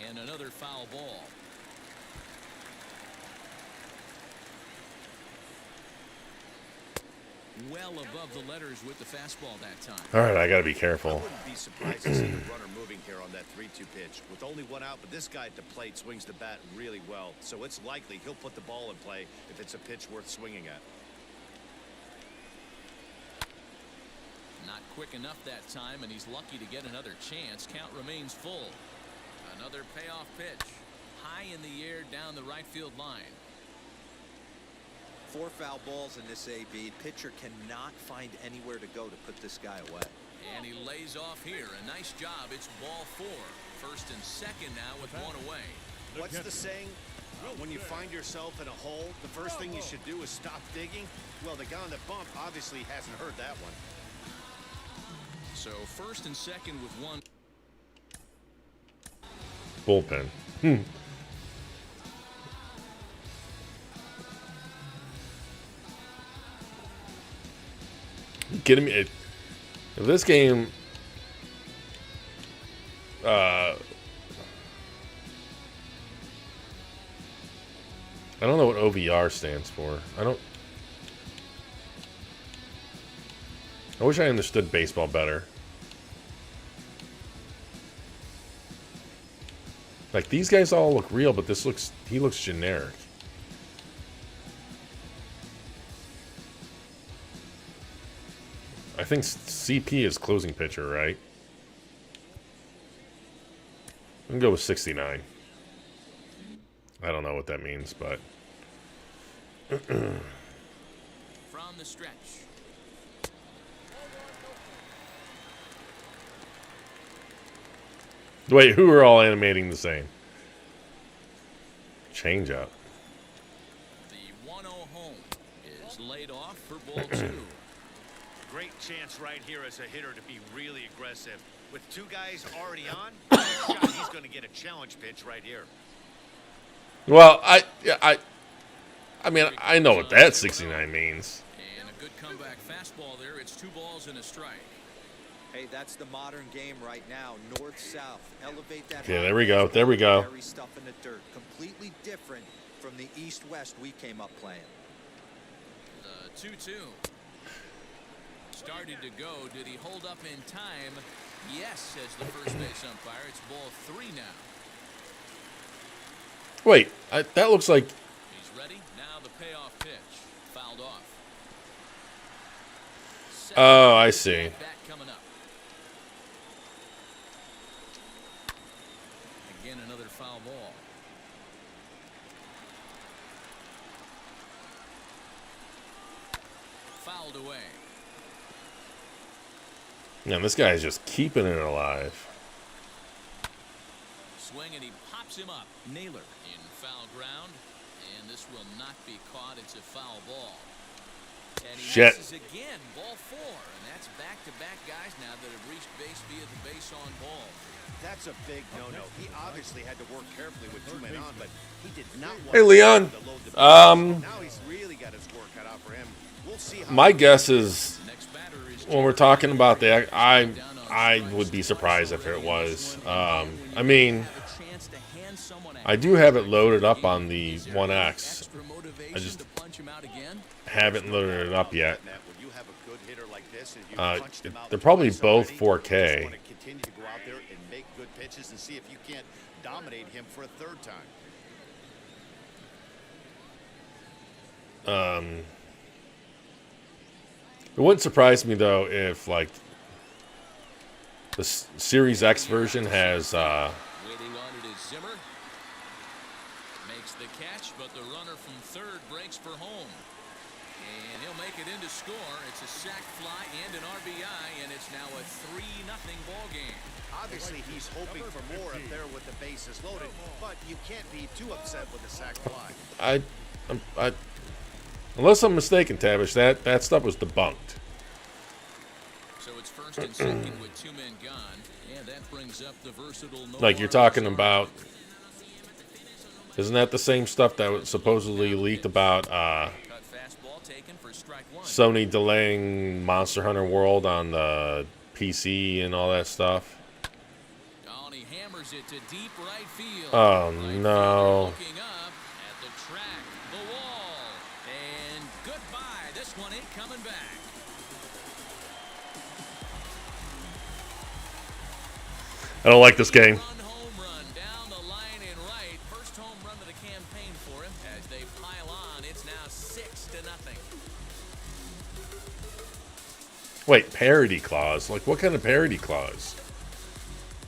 And another foul ball. Well above the letters with the fastball that time. All right, I got to be I careful. wouldn't be surprised to see the runner moving here on that 3-2 pitch. With only one out, but this guy at the plate swings the bat really well, so it's likely he'll put the ball in play if it's a pitch worth swinging at. Not quick enough that time, and he's lucky to get another chance. Count remains full. Another payoff pitch. High in the air down the right field line. 4 foul balls in this AB. Pitcher cannot find anywhere to go to put this guy away. And he lays off here. A nice job. It's ball 4. First and second now with one away. What's the saying? When you find yourself in a hole, the first thing you should do is stop digging. Well, the guy on the bump obviously hasn't heard that one. So first and second with one. Bullpen. Kidding me? If this game, I don't know what OVR stands for. I wish I understood baseball better. Like, these guys all look real, but he looks generic. I think CP is closing pitcher, right? I'm gonna go with 69. I don't know what that means, but From the stretch. wait, who are all animating the same? Change up. The 1-0 home is laid off for ball 2. Great chance right here as a hitter to be really aggressive. With 2 guys already on, he's going to get a challenge pitch right here. Well, I mean, I know what that 69 means. And a good comeback fastball there. It's 2 balls and a strike. Hey, that's the modern game right now. North-south. Elevate that. Yeah, there we go. There we go. Bury stuff in the dirt. Completely different from the east-west we came up playing. The 2-2. Started to go. Did he hold up in time? Yes, says the first base umpire. It's ball 3 now. Wait, that looks like. He's ready. Now the payoff pitch. Fouled off. Oh, I see. Back coming up. Again, another foul ball. Fouled away. Man, this guy is just keeping it alive. Swing and he pops him up. Naylor in foul ground. And this will not be caught. It's a foul ball. And he Shit. misses again. Ball 4. And that's back-to-back guys now that have reached base via the base on ball. That's a big no-no. He obviously had to work carefully with 2 men on, but he did not want Hey, Leon. to load the bases. Now he's really got his work cut out for him. We'll see how My guess is Next batter is when we're talking about that, I would be surprised if it was. I mean, have a chance to hand someone I do have it loaded up on the 1X. extra motivation I just to punch him out again. haven't loaded it up yet. Matt, when you have a listen, you punched him out they're probably twice both already. 4K. You just want to continue to go out there and make good pitches and see if you can't dominate him for a third time. It wouldn't surprise me though if like the Series X version has Waiting on it is Zimmer. Makes the catch, but the runner from third breaks for home. And he'll make it into score. It's a sac fly and an RBI, and it's now a 3-0 ball game. Obviously, he's hoping for more up there with the bases loaded, but you can't be too upset with a sac fly. Unless I'm mistaken, Tavish, that stuff was debunked. So it's first and second with 2 men gone, and that brings up the versatile. Like you're talking about, isn't that the same stuff that was supposedly leaked about Cut fastball taken for strike one. Sony delaying Monster Hunter World on the PC and all that stuff? Oh, and he hammers it to deep right field. Oh, Right no. fielder looking up at the track, the wall, and goodbye. This one ain't coming back. I don't like this game. Run home run down the line and right. First home run of the campaign for him. As they pile on, it's now 6-0. Wait, parody clause? Like what kind of parody clause?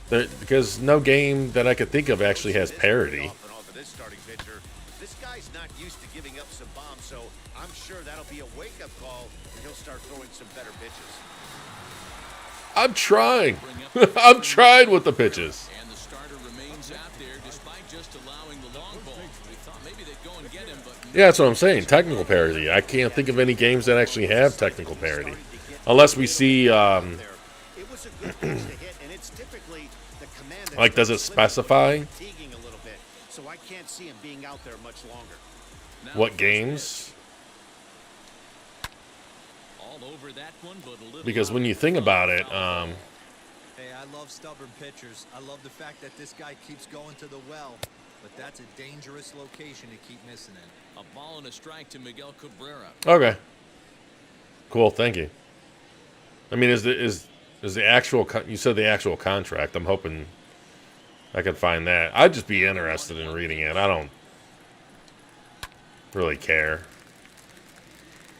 Because no game that I could think of actually has parody. Off and off of this starting pitcher. This guy's not used to giving up some bombs, so I'm sure that'll be a wake-up call, and he'll start throwing some better pitches. I'm trying. I'm trying with the pitches. And the starter remains out there despite just allowing the long ball. We thought maybe they'd go and get him, but Yeah, that's what I'm saying. Technical parody. I can't think of any games that actually have technical parody. Unless we see, It was a good pitch to hit, and it's typically the command that's like, does it specify fatiguing a little bit, so I can't see him being out there much longer. now what first games? pitch. All over that one, but a little Because out when you think about it, Hey, I love stubborn pitchers. I love the fact that this guy keeps going to the well, but that's a dangerous location to keep missing it. a ball and a strike to Miguel Cabrera. okay. Cool, thank you. I mean, is the actual, you said the actual contract. I'm hoping I could find that. I'd just be interested in reading it. I don't really care.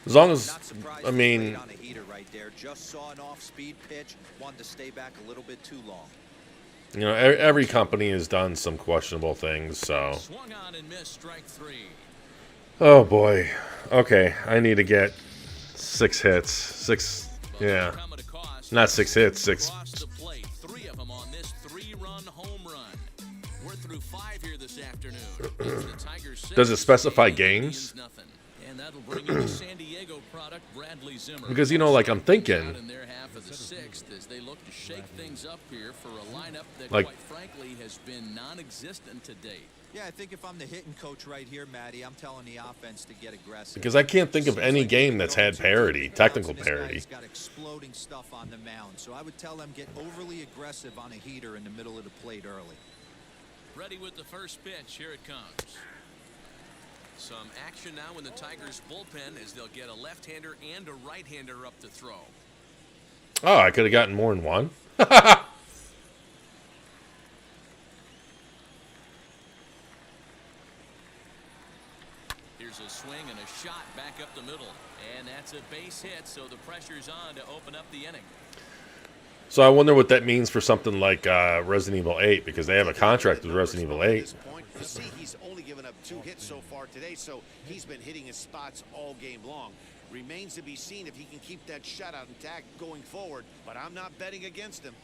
As long as, Not surprised I he mean, played on a heater right there. Just saw an off-speed pitch, wanted to stay back a little bit too long. you know, every company has done some questionable things, so. Swung on and missed, strike 3. Oh boy. Okay, I need to get 6 hits. But Yeah. come at a cost. Not 6 hits, 6. Across the plate, 3 of them on this 3-run home run. We're through 5 here this afternoon. It's the Tigers 6, Does it specify and the games? Indians nothing. And that'll bring in the San Diego product, Bradley Zimmer. Because, you know, like, I'm thinking, Out in their half of the 6th as they look to shake things up here for a lineup that, Like- quite frankly, has been non-existent to date. Yeah, I think if I'm the hitting coach right here, Matty, I'm telling the offense to get aggressive. because I can't think of Seems any like game they're that's going had too parody, deep in technical outs, and parody. This guy's got exploding stuff on the mound, so I would tell them get overly aggressive on a heater in the middle of the plate early. Ready with the first pitch. Here it comes. Some action now in the Tigers bullpen as they'll get a left-hander and a right-hander up to throw. Oh, I could have gotten more than one. Here's a swing and a shot back up the middle. And that's a base hit, so the pressure's on to open up the inning. So I wonder what that means for something like Resident Evil 8, because they have a contract with Resident Evil 8. You see, he's only given up 2 hits so far today, so he's been hitting his spots all game long. Remains to be seen if he can keep that shutout intact going forward, but I'm not betting against him.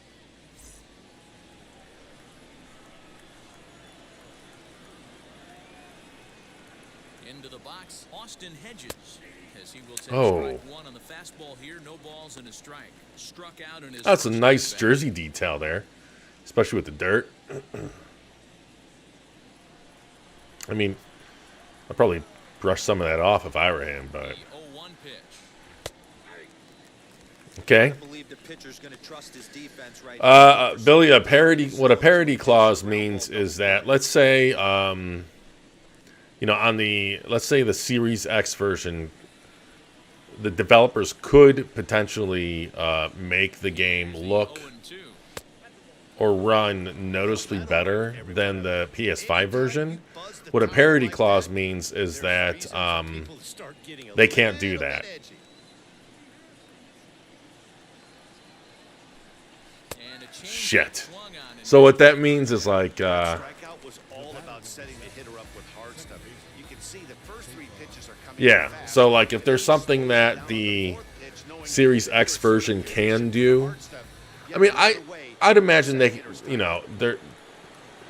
Into the box, Austin Hedges. As he will take Oh. strike 1 on the fastball here. No balls and a strike. Struck out in his That's a first nice at-bat. jersey detail there, especially with the dirt. I mean, I'd probably brush some of that off if I were him, but The 0-1 pitch. okay. I believe the pitcher's going to trust his defense right Billy, a parody. What a parody clause means is that, let's say, you know, on the, let's say the Series X version, the developers could potentially make the game look or run noticeably better than the PS5 version. What a parity clause means is that they can't do that. Shit. So what that means is like, Strikeout was all about setting the hitter up with hard stuff. You can see the first 3 pitches are coming yeah. fast. So like, if there's something that the Series X version can do, I mean, I'd imagine they, you know,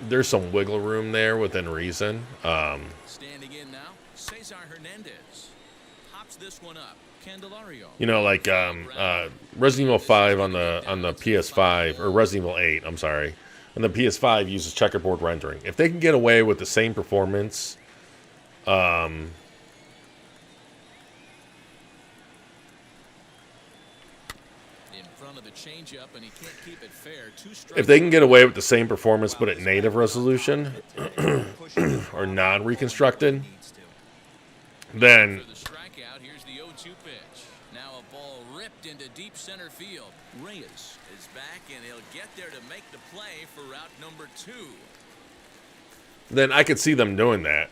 there's some wiggle room there within reason. Standing in now, Cesar Hernandez pops this one up. Candelario. You know, like Resident Evil 5 on the PS5, or Resident Evil 8, I'm sorry, on the PS5 uses checkerboard rendering. If they can get away with the same performance, In front of the changeup, and he can't keep it fair. 2 strikes. if they can get away with the same performance but at native resolution or non-reconstructed, then For the strikeout, here's the 0-2 pitch. Now a ball ripped into deep center field. Reyes is back, and he'll get there to make the play for route number 2. I could see them doing that.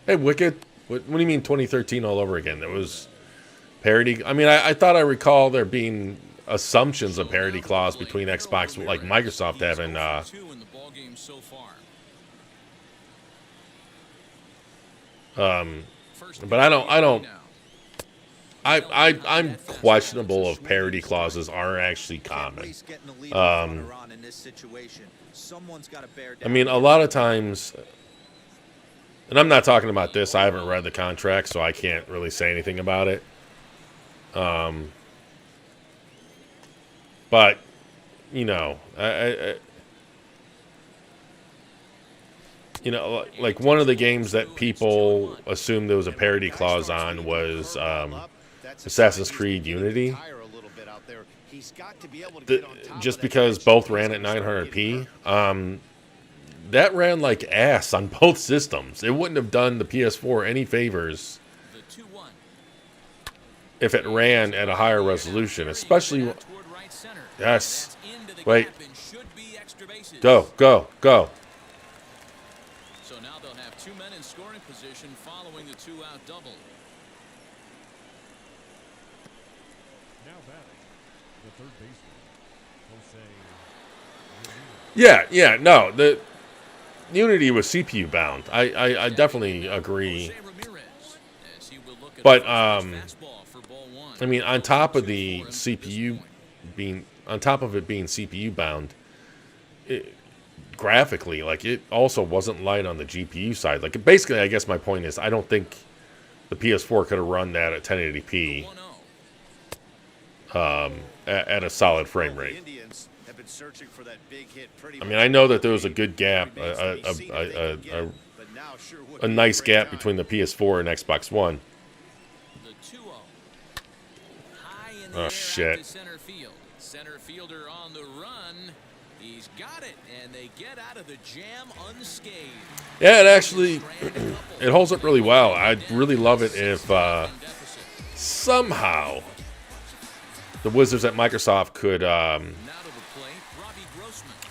Hey, Wicked, what do you mean 2013 all over again? There was parity. I mean, I thought I recall there being assumptions of parity clause between Xbox, like Microsoft having. 2 in the ball game so far. But I don't. I'm questionable if parity clauses are actually common. I mean, a lot of times, and I'm not talking about this. I haven't read the contract, so I can't really say anything about it. But you know, you know, like one of the games that people assumed there was a parity clause on was Assassin's Creed Unity. Just because both ran at 900p, that ran like ass on both systems. It wouldn't have done the PS4 any favors if it ran at a higher resolution, especially. Yes. Wait. Go, go, go. So now they'll have 2 men in scoring position following the 2-out double. Now batting, the third baseman, Jose. Yeah, no. The Unity was CPU bound. I definitely agree. But I mean, on top of the CPU being on top of it being CPU bound, graphically, like it also wasn't light on the GPU side. Like basically, I guess my point is, I don't think the PS4 could have run that at 1080p at a solid frame rate. I mean, I know that there was a good gap, a nice gap between the PS4 and Xbox One. Oh shit. Center fielder on the run. He's got it, and they get out of the jam unscathed. Yeah, it actually it holds up really well. I'd really love it if somehow the wizards at Microsoft could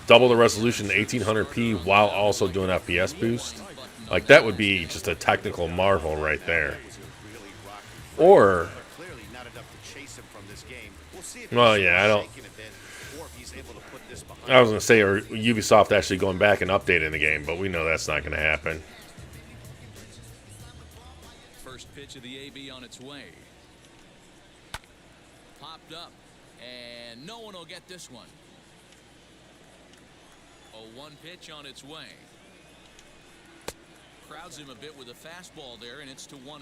double the resolution to 1800p while also doing FPS boost. Like that would be just a technical marvel right there. Or, well, yeah, I was going to say, or Ubisoft actually going back and updating the game, but we know that's not going to happen. First pitch of the AB on its way. Popped up, and no one will get this one. A 1 pitch on its way. Crowds him a bit with a fastball there, and it's to 1-1.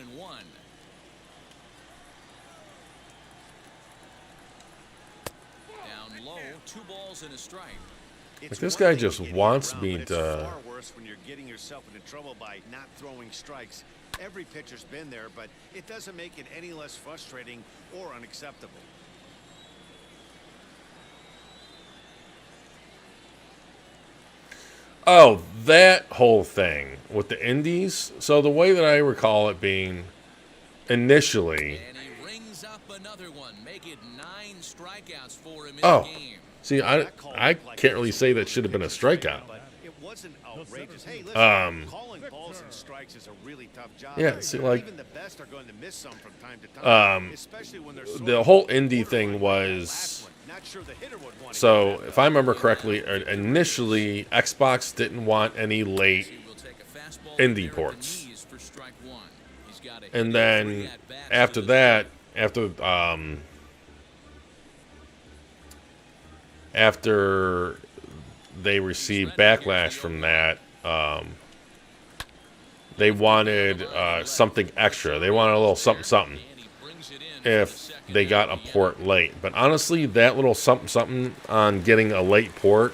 Down low, 2 balls and a strike. Like this guy just wants me to. Far worse when you're getting yourself into trouble by not throwing strikes. Every pitcher's been there, but it doesn't make it any less frustrating or unacceptable. Oh, that whole thing with the indies. So the way that I recall it being, initially. And he rings up another one. Make it 9 strikeouts for him in Oh, the game. see, I can't really say that should have been a strikeout. But it wasn't outrageous. Hey, listen, calling balls and strikes is a really tough job. Yeah, see, like, even the best are going to miss some from time to time, especially when they're the whole indie thing was, not sure the hitter would want to so get that if I remember correctly, initially Xbox didn't want any late We'll take a fastball indie there at the ports. knees for strike 1. He's got a And hit then every at-bat after to that, after they received backlash from that, they wanted something extra. They wanted a little something something and he brings it in if for the second they got a port late. But honestly, that little something something on getting a late port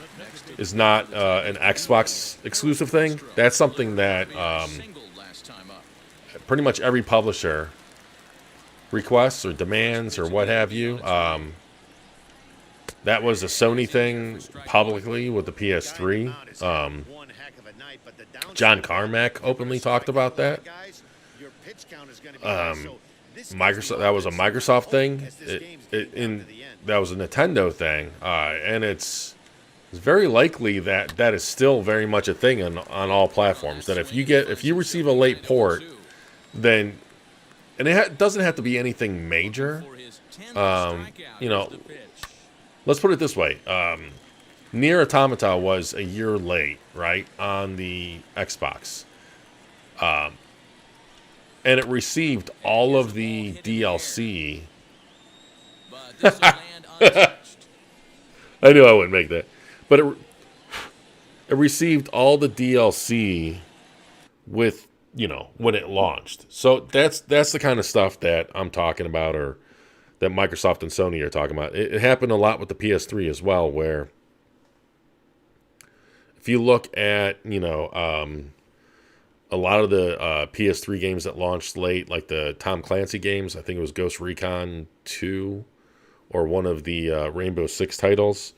is not an Xbox exclusive thing. That's something that single last time up. pretty much every publisher requests or demands or what have you. That was a Sony thing publicly with the PS3. John Carmack openly talked about that. Microsoft, that was a Microsoft thing. That was a Nintendo thing, and it's very likely that that is still very much a thing on all platforms. That if you receive a late port, then, and it doesn't have to be anything major. For his 10th strikeout, You know, here's the pitch. let's put it this way. Nier Automata was a year late, right, on the Xbox. And it received all of the DLC. But this will land untouched. I knew I wouldn't make that. But it received all the DLC with, when it launched. So that's the kind of stuff that I'm talking about, or that Microsoft and Sony are talking about. It happened a lot with the PS3 as well, where if you look at, a lot of the PS3 games that launched late, like the Tom Clancy games, I think it was Ghost Recon 2 or one of the Rainbow Six titles.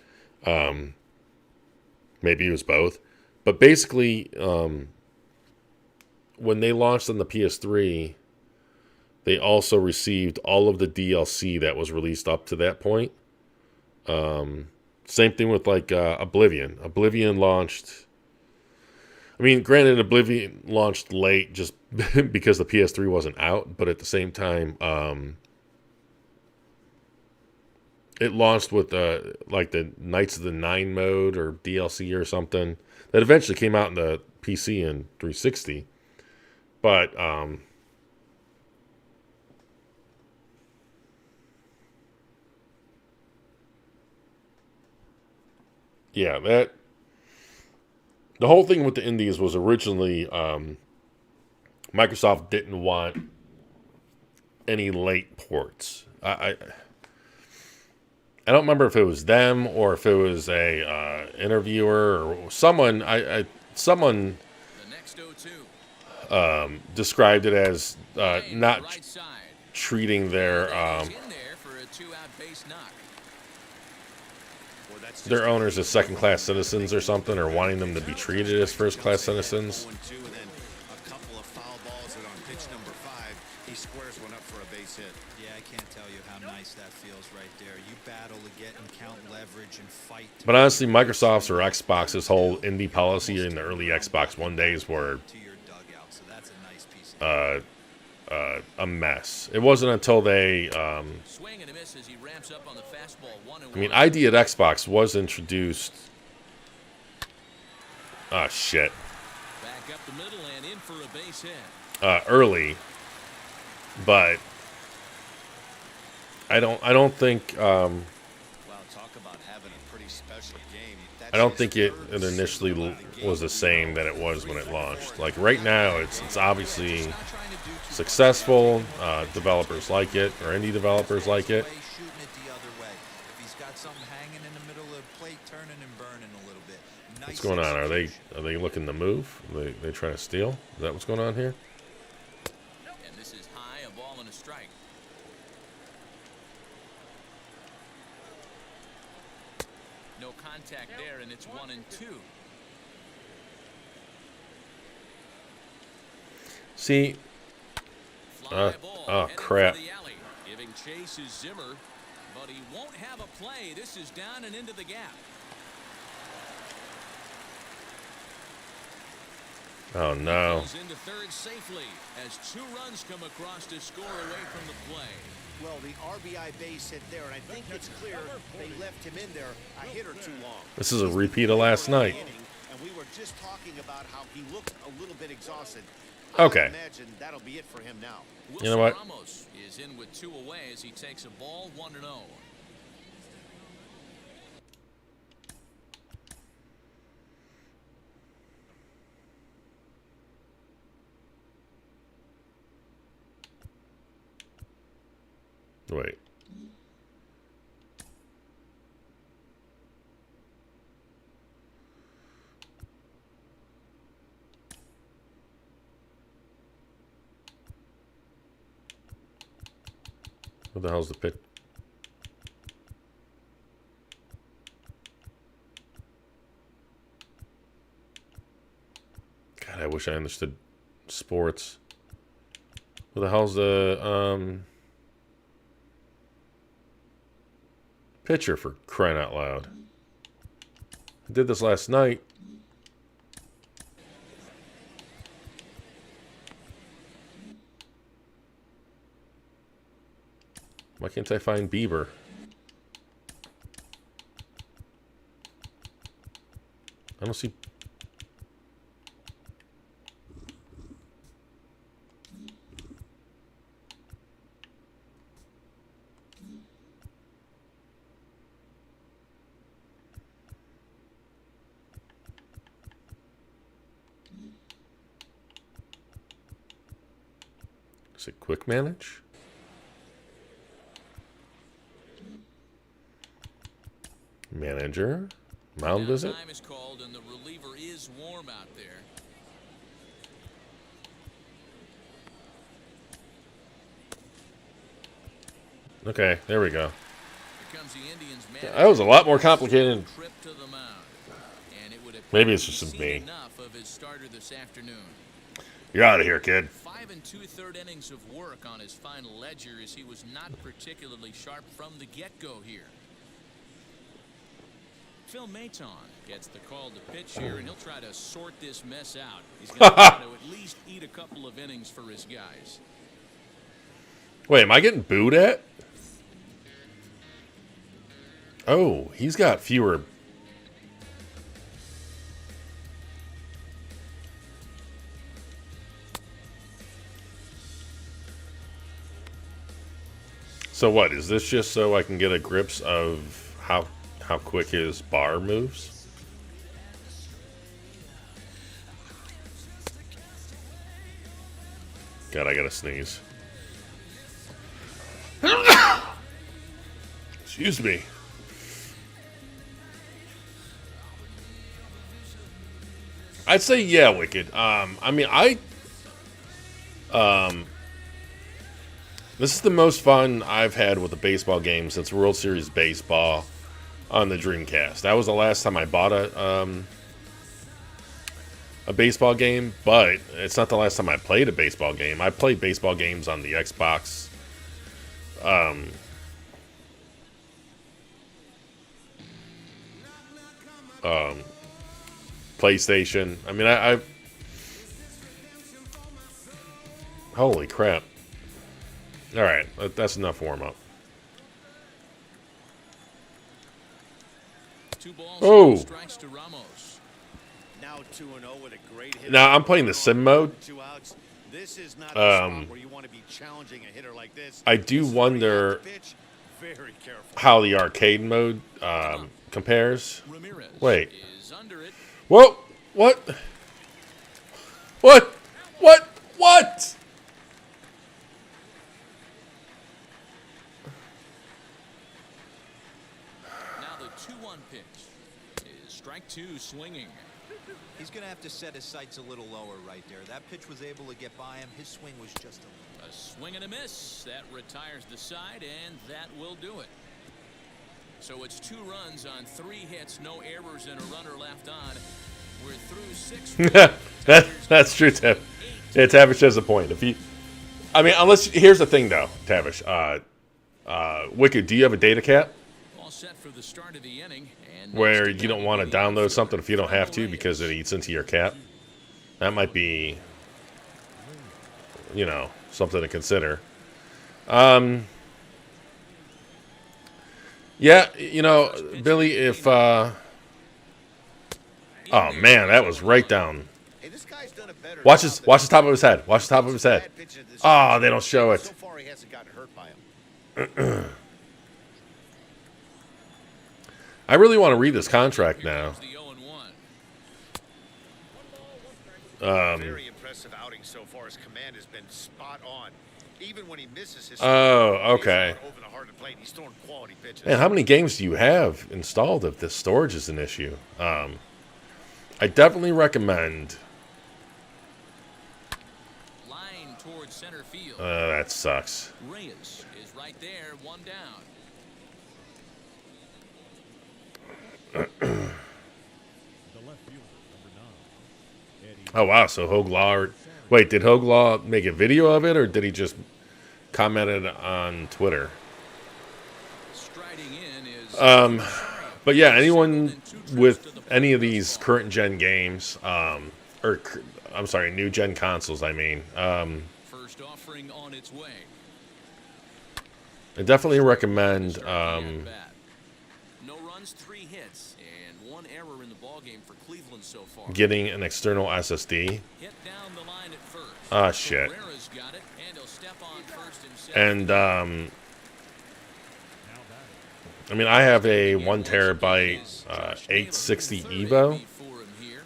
Maybe it was both. But basically, when they launched on the PS3, they also received all of the DLC that was released up to that point. Same thing with like Oblivion. Oblivion launched... I mean, granted, Oblivion launched late just because the PS3 wasn't out, but at the same time, it launched with like the Knights of the Nine mode or DLC or something that eventually came out in the PC and 360. But yeah, the whole thing with the indies was originally Microsoft didn't want any late ports. I don't remember if it was them or if it was a interviewer or someone. Someone The next 0-2. described it as Hey, not right side. treating their He's in there for a 2-out base knock. their owners as second-class citizens or something, or wanting them to be treated as first-class citizens. 1-2, and then a couple of foul balls, and on pitch number 5, he squares one up for a base hit. Yeah, I can't tell you how nice that feels right there. You battle to get and count leverage and fight. But honestly, Microsoft's or Xbox's whole indie policy in the early Xbox One days were To your dugout, so that's a nice piece of a mess. It wasn't until they... Swing and a miss as he ramps up on the fastball. 1-1. I mean, ID at Xbox was introduced... Oh, shit. Back up the middle and in for a base hit. Early. But... I don't think... Wow, talk about having a pretty special game. I don't think it initially was the same that it was when it launched. Like, right now, it's obviously successful. Developers like it, or indie developers like it. shooting it the other way. If he's got something hanging in the middle of the plate, turning and burning a little bit. Nice What's going on? Are execution. they looking to move? They trying to steal? Is that what's going on here? And this is high, a ball and a strike. No contact there, and it's 1-2. See, Fly Fly ball oh, heading crap. for the alley. Giving chase is Zimmer, but he won't have a play. This is down and into the gap. Oh, no. Goes into third safely as 2 runs come across to score away from the play. Well, the RBI base hit there, and I think it's clear they left him in there a hit or two long. This is a repeat of last night. And we were just talking about how he looked a little bit exhausted. Okay. I imagine that'll be it for him now. Wilson You know what? Ramos is in with 2 away as he takes a ball 1-0. Wait. What the hell's the pitch? God, I wish I understood sports. What the hell's the pitcher, for crying out loud? I did this last night. Why can't I find Bieber? I don't see. Is it quick manage? Manager, mound visit. Time is called and the reliever is warm out there. Okay, there we go. Here comes the Indians That was a lot more complicated. trip to the mound. And it would have Maybe it's just me. enough of his starter this afternoon. You're out of here, kid. 5 2/3 innings of work on his final ledger as he was not particularly sharp from the get-go here. Phil Maton gets the call to pitch here, and he'll try to sort this mess out. He's going to try to at least eat a couple of innings for his guys. Wait, am I getting booed at? Oh, he's got fewer. So what, is this just so I can get a grips of how quick his bar moves? God, I gotta sneeze. Excuse me. I'd say yeah, Wicked. I mean, this is the most fun I've had with a baseball game since World Series Baseball on the Dreamcast. That was the last time I bought a baseball game, but it's not the last time I played a baseball game. I played baseball games on the Xbox. PlayStation. I mean, I holy crap. All right, that's enough warm up. 2 balls, Oh. 2 strikes to Ramos. Now 2-0 with a great hit. Now I'm playing the sim mode. 2 outs. This is not the spot where you want to be challenging a hitter like this. I do This is where you wonder have to pitch very careful. how the arcade mode compares. Ramirez Wait. is under it. Whoa! What? What? What? What? Now the 2-1 pitch is strike 2 swinging. He's going to have to set his sights a little lower right there. That pitch was able to get by him. His swing was just A swing and a miss. That retires the side, and that will do it. So it's 2 runs on 3 hits, no errors, and a runner left on. We're through 6. That's true, Tim. Yeah, Tavish has a point. I mean, unless here's the thing though, Tavish. Wicked, do you have a data cap All set for the start of the inning, and where you don't want to download something if you don't have to because it eats into your cap? That might be, you know, something to consider. Yeah, you know, Billy, if oh man, that was right down. Hey, this guy's done a better Watch job the top of his head. Watch the top of his head. bad pitches this Oh, season. they don't show it. So far, he hasn't gotten hurt by him. I really want to read this contract now. the 0-1. Very impressive outing so far. His command has been spot on. Even when he misses his Oh, okay. over the heart of the plate, he's throwing quality pitches. Man, how many games do you have installed if this storage is an issue? I definitely recommend. Line towards center field. That sucks. Reyes is right there, one down. The left fielder, number 9, Eddie. Oh wow, so Hoglaw. Wait, did Hoglaw make a video of it, or did he just comment it on Twitter? Striding in is But yeah, anyone with any of these current gen games, or I'm sorry, new gen consoles, I mean, first offering on its way. I definitely recommend No runs, 3 hits, and 1 error in the ballgame for Cleveland so far. getting an external SSD. Hit down the line at first. Ah, shit. Cabrera's got it, and he'll step on first himself. And Now batting. I mean, I have a 1 terabyte 860 Evo.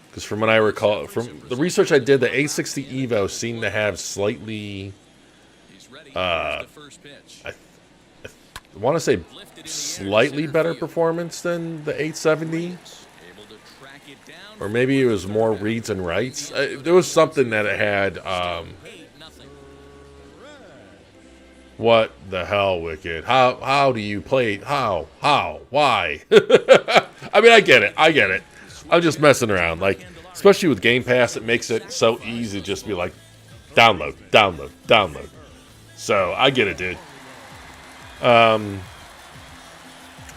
Because from what I recall, from the research I did, the 860 Evo seemed to have slightly, He's ready. uh, Here's the first pitch. I want to say slightly better performance than the 870. Able to track it down. Or maybe it was more reads and writes. There was something that it had. 8-0. What the hell, Wicked? How do you play? How? Why? I mean, I get it. I'm just messing around. Like, especially with Game Pass, it makes it so easy to just be like, download. So, I get it, dude. I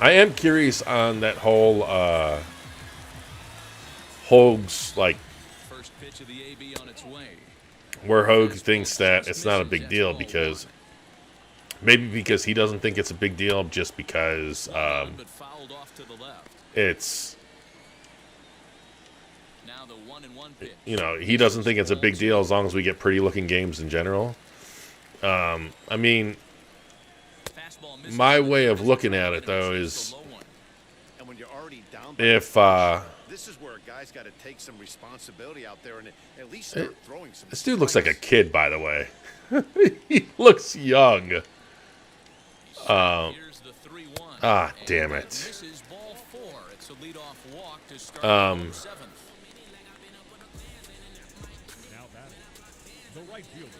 am curious on that whole, Hoag's, like, First pitch of the AB on its way. where Hoag thinks that it's not a big deal because maybe because he doesn't think it's a big deal just because But fouled off to the left. it's, Now the 1-1 pitch. you know, he doesn't think it's a big deal as long as we get pretty looking games in general. I mean, Fastball misses my with way the of looking at it though is And when you're already down by if this is where a guy's got to take some responsibility out there and at least start throwing some. this dude looks like a kid, by the way. He looks young. Here's the 3-1. Ah, And damn that it. misses ball 4. It's a leadoff walk to start the 7th. Now batting. The right fielder.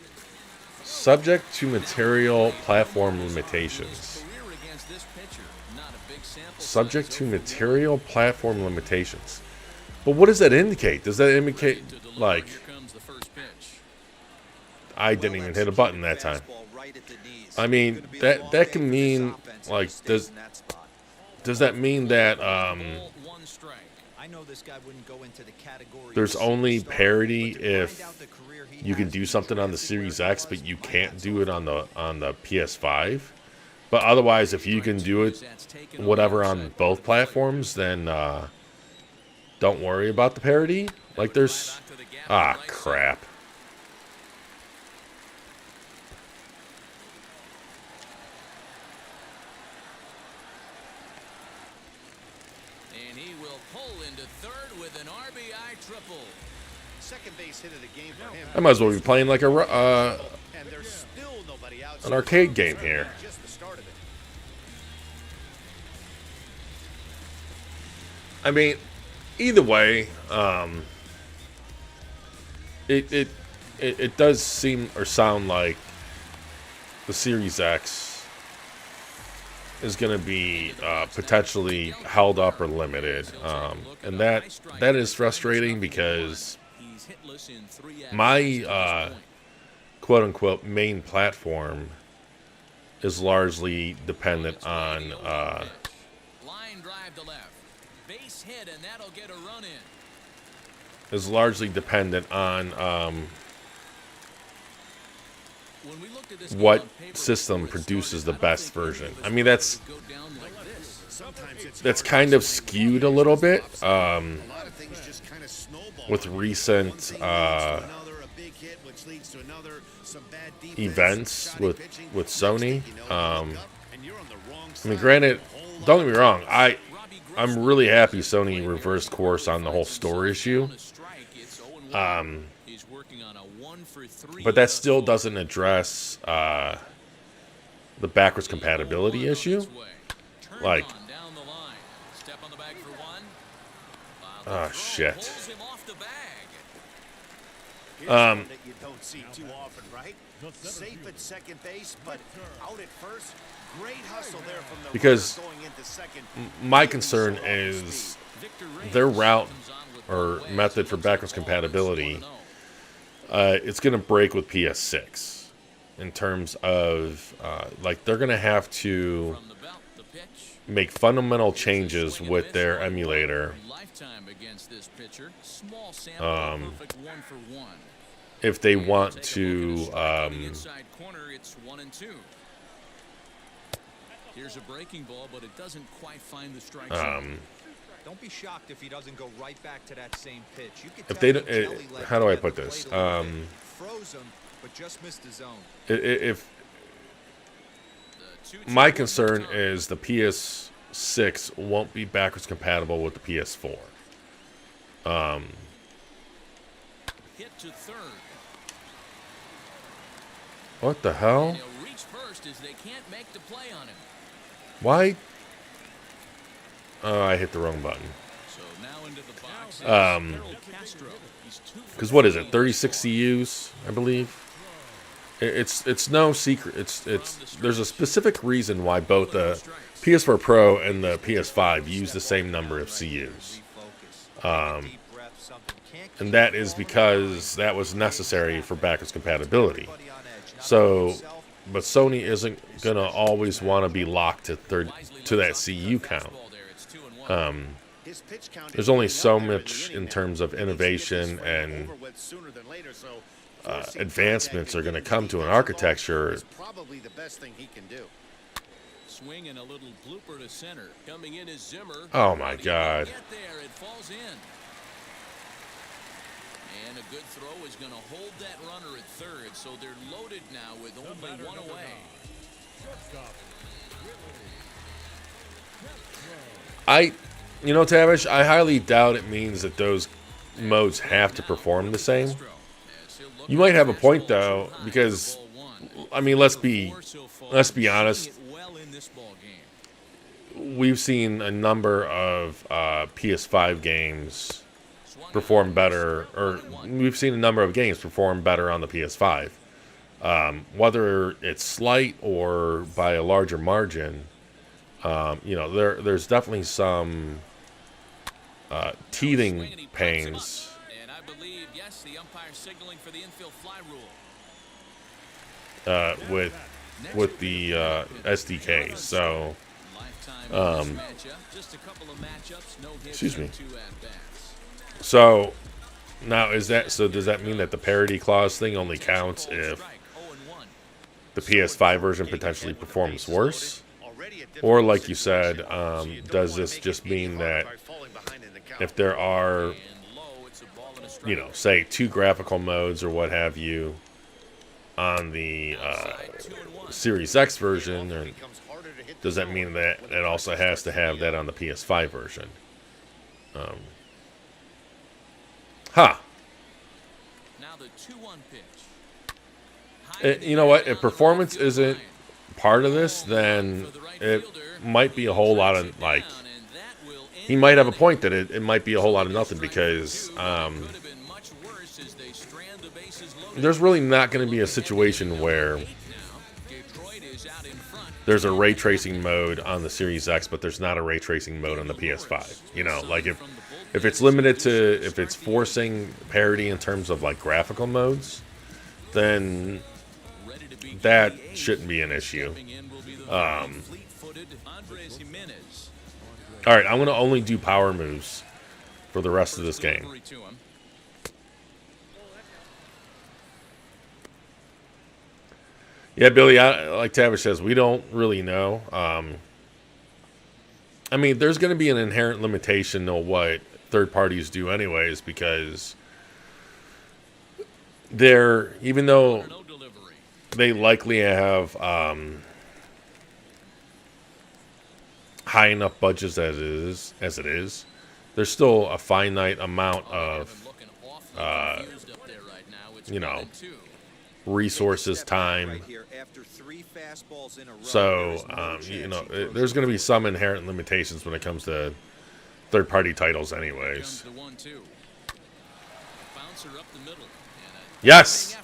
Subject to material platform limitations. Career against this pitcher. Not a big sample Subject size to overall. material platform limitations. But what does that indicate? Does that indicate, To deliver. like, Here comes the first pitch. I didn't even hit a button that time? I mean, that can mean, like, does that mean that Ball, 1 strike. I know this guy wouldn't go into the category there's of only superstar, parity but to grind if out the career he you can has do with something on the fantasy Series where it X, but was, you my can't hat's do it off. on the PS5? But otherwise, if you can do it whatever on both platforms, then don't worry about the parity. Like there's crap. And he will pull into third with an RBI triple. Second base hit of the game for him. I might as well be playing like And there's still nobody out. an arcade game here. Just the start of it. I mean, either way, it does seem or sound like the Series X is going to be potentially held up or limited, and that is frustrating because He's hitless in 3 at-bats my at this point. quote unquote main platform is largely dependent on Line drive to left. Base hit, and that'll get a run in. When we looked at this what game on paper, system before it produces the started, I don't best think any version. of us I mean, thought that's it would go down like this. Sometimes it's that's hard kind to of explain skewed a why little this bit is offside. A lot of things just kind of snowball with on you. recent One thing leads to another, a big hit, which leads to another, some bad defense, events shoddy with pitching. with Next Sony. thing you know, you look up and you're on the wrong I mean, side granted, of a whole don't lot get me wrong. Robbie I'm Grossman really happy is Sony playing reversed here. course on the whole Finds store himself issue. down a strike. It's 0-1. He's working on a 1-for-3 But that thus still far. doesn't address the backwards compatibility Well on issue. its way. Turned Like- on down the line. Step on the bag for one. Ah, The throw shit. pulls him off the bag. Here's one that you don't see too often, right? Safe at second base, but out at first. Great hustle there from the Because runner going into second. My concern is Victor Reyes their route comes on with or one way, method so for looks backwards like all compatibility. is 1-0. It's going to break with PS6 in terms of like they're going to have to From the belt, the pitch. make fundamental changes with their emulator Lifetime against this pitcher. Small sample, perfect 1-for-1. if they want Take a to look at a strike on the inside corner. It's 1-2. Here's a breaking ball, but it doesn't quite find the strike zone. Don't be shocked if he doesn't go right back to that same pitch. You could If tell they he don't- jelly-legged how do I at put the this? plate a little bit. Froze him, but just missed the zone. if The 2-2 my one concern more time. is the PS6 won't be backwards compatible with the PS4. Hit to third. What the hell? And he'll reach first as they can't make the play on him. Why? Oh, I hit the wrong button. So now into the box. Um, Castro. He's 2 for Because what is it? 3 36 thus far. CUs, I believe. It's no secret. There's a specific reason why both the PS4 Pro and the PS5 use the same number of CUs, and that is because that was necessary for backwards compatibility. So, but Sony isn't gonna always want to be locked to that CU count. His pitch count There's is only going so up there in much the in inning terms of now. He needs to get this innovation frame and over with sooner than later, so forcing advancements contact are going to and come to an getting architecture. is probably the best thing he can do. Swing and a little blooper to center. Coming in is Zimmer. Oh my But he won't God. Get there. It falls in. And a good throw is going to hold that runner at third, so they're loaded now with only one away. Tavish, I highly doubt it means that those modes have to perform the same. You might have a point though, because I mean, let's be honest. We've seen a number of PS5 games perform better, or we've seen a number of games perform better on the PS5. Whether it's slight or by a larger margin, there's definitely some teething pains. And I believe, yes, the umpire signaling for the infield fly rule. With the SDK. So, Lifetime matchup, just a couple of matchups, no hits, excuse me. 2 at-bats. So now does that mean that the parity clause thing only counts if the PS5 version potentially performs worse? Or like you said, does this just mean that if there are, say 2 graphical modes or what have you on the Series X version, or does that mean that it also has to have that on the PS5 version? Now the 2-1 pitch. You know what? If performance isn't part of this, then it might be a whole lot of, like, he might have a point that it might be a whole lot of nothing, because there's really not going to be a situation where there's a ray tracing mode on the Series X, but there's not a ray tracing mode on the PS5. Like if it's limited to, if it's forcing parity in terms of like graphical modes, then that shouldn't be an issue. All right, I'm going to only do power moves for the rest of this game. Yeah, Billy, like Tavish says, we don't really know. I mean, there's going to be an inherent limitation to what third parties do anyways, because they're, even though they likely have high enough budgets as it is, there's still a finite amount of, you know, resources, time. So, you know, there's going to be some inherent limitations when it comes to third-party titles anyways. Yes!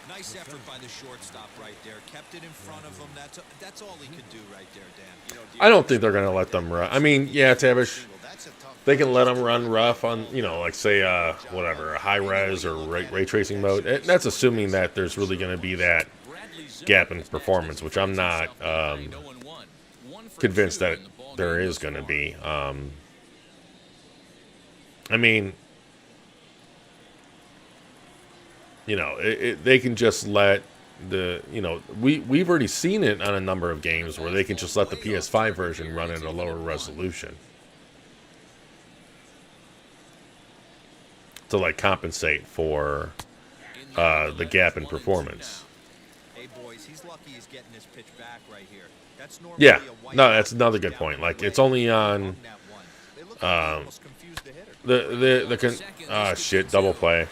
Nice effort by the shortstop right there. Kept it in front of him. That's all he could do right there, Dan. You know, I don't think they're going to let them run. I mean, yeah, Tavish, they can let them run rough on, you know, like say, whatever, a high res or ray tracing mode. That's assuming that there's really going to be that gap in performance, which I'm not convinced that there is going to be. I mean, you know, they can just let the, you know, we've already seen it on a number of games where they can just let the PS5 version run at a lower resolution to like compensate for the gap in performance. Hey boys, he's lucky he's getting this pitch back right here. That's normally Yeah, no, that's another good point. Like it's only on shit, double play.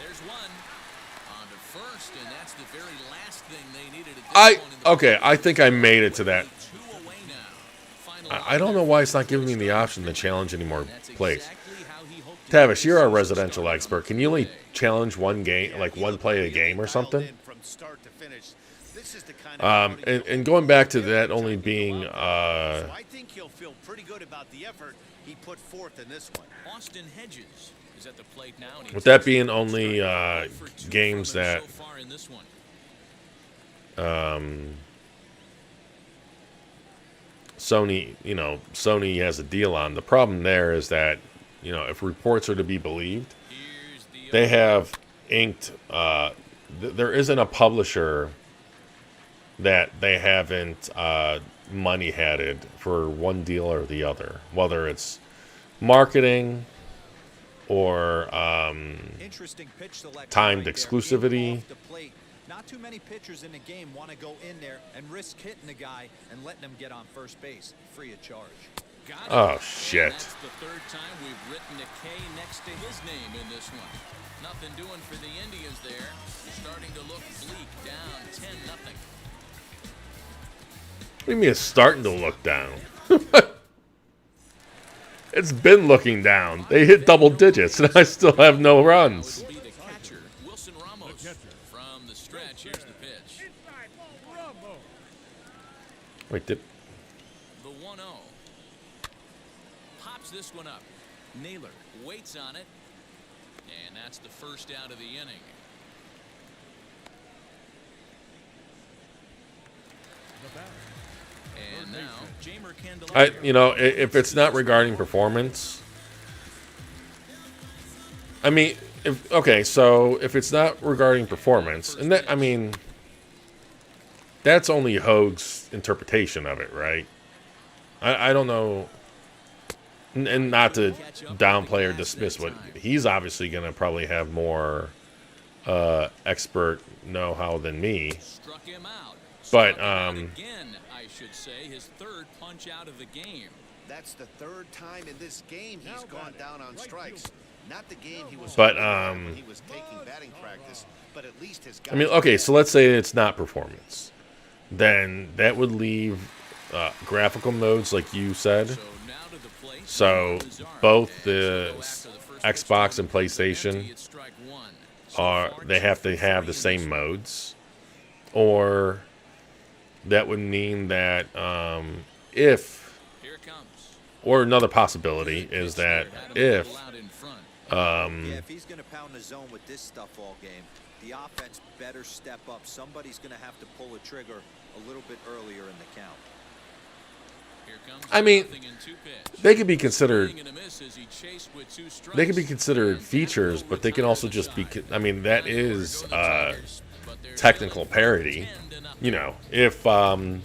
I think I made it to that. I don't know why it's not giving me the option to challenge any more plays. Tavish, you're our residential expert. Can you only challenge one game, like one play a game or something? And going back to that only being I think he'll feel pretty good about the effort he put forth in this one. Austin Hedges is at the plate now. With that being only games that Sony has a deal on. The problem there is that, you know, if reports are to be believed, they have inked. There isn't a publisher that they haven't money hatted for one deal or the other, whether it's marketing or timed exclusivity. Not too many pitchers in the game want to go in there and risk hitting the guy and letting him get on first base free of charge. Oh shit! That's the third time we've written a K next to his name in this one. Nothing doing for the Indians there. Starting to look bleak, down 10-0. What do you mean it's starting to look down? It's been looking down. They hit double digits, and I still have no runs. From the stretch, here's the pitch. Wait, did... The 1-0. Pops this one up. Naylor waits on it. And that's the first out of the inning. And now, Jamer Candelario. you know, if it's not regarding performance, I mean, so if it's not regarding performance, and that, I mean, that's only Hoag's interpretation of it, right? I don't know, and not to downplay or dismiss what he's obviously going to probably have more expert know-how than me, Struck him out. but Struck him out again, I should say, his third punch out of the game. That's the third time in this game he's gone down on strikes. Not the game he was But, when he was taking batting practice, but at least his I mean, okay, so let's say it's not performance. Then that would leave graphical modes, like you said. So now to the plate. So both the Xbox and PlayStation they have to have the same modes, or that would mean that Here it comes. or another possibility is that if Yeah, if he's going to pound the zone with this stuff all game, the offense better step up. Somebody's going to have to pull a trigger a little bit earlier in the count. I mean, they could be considered. They could be considered features, but they can also just be. I mean, that is technical parity. You know, if So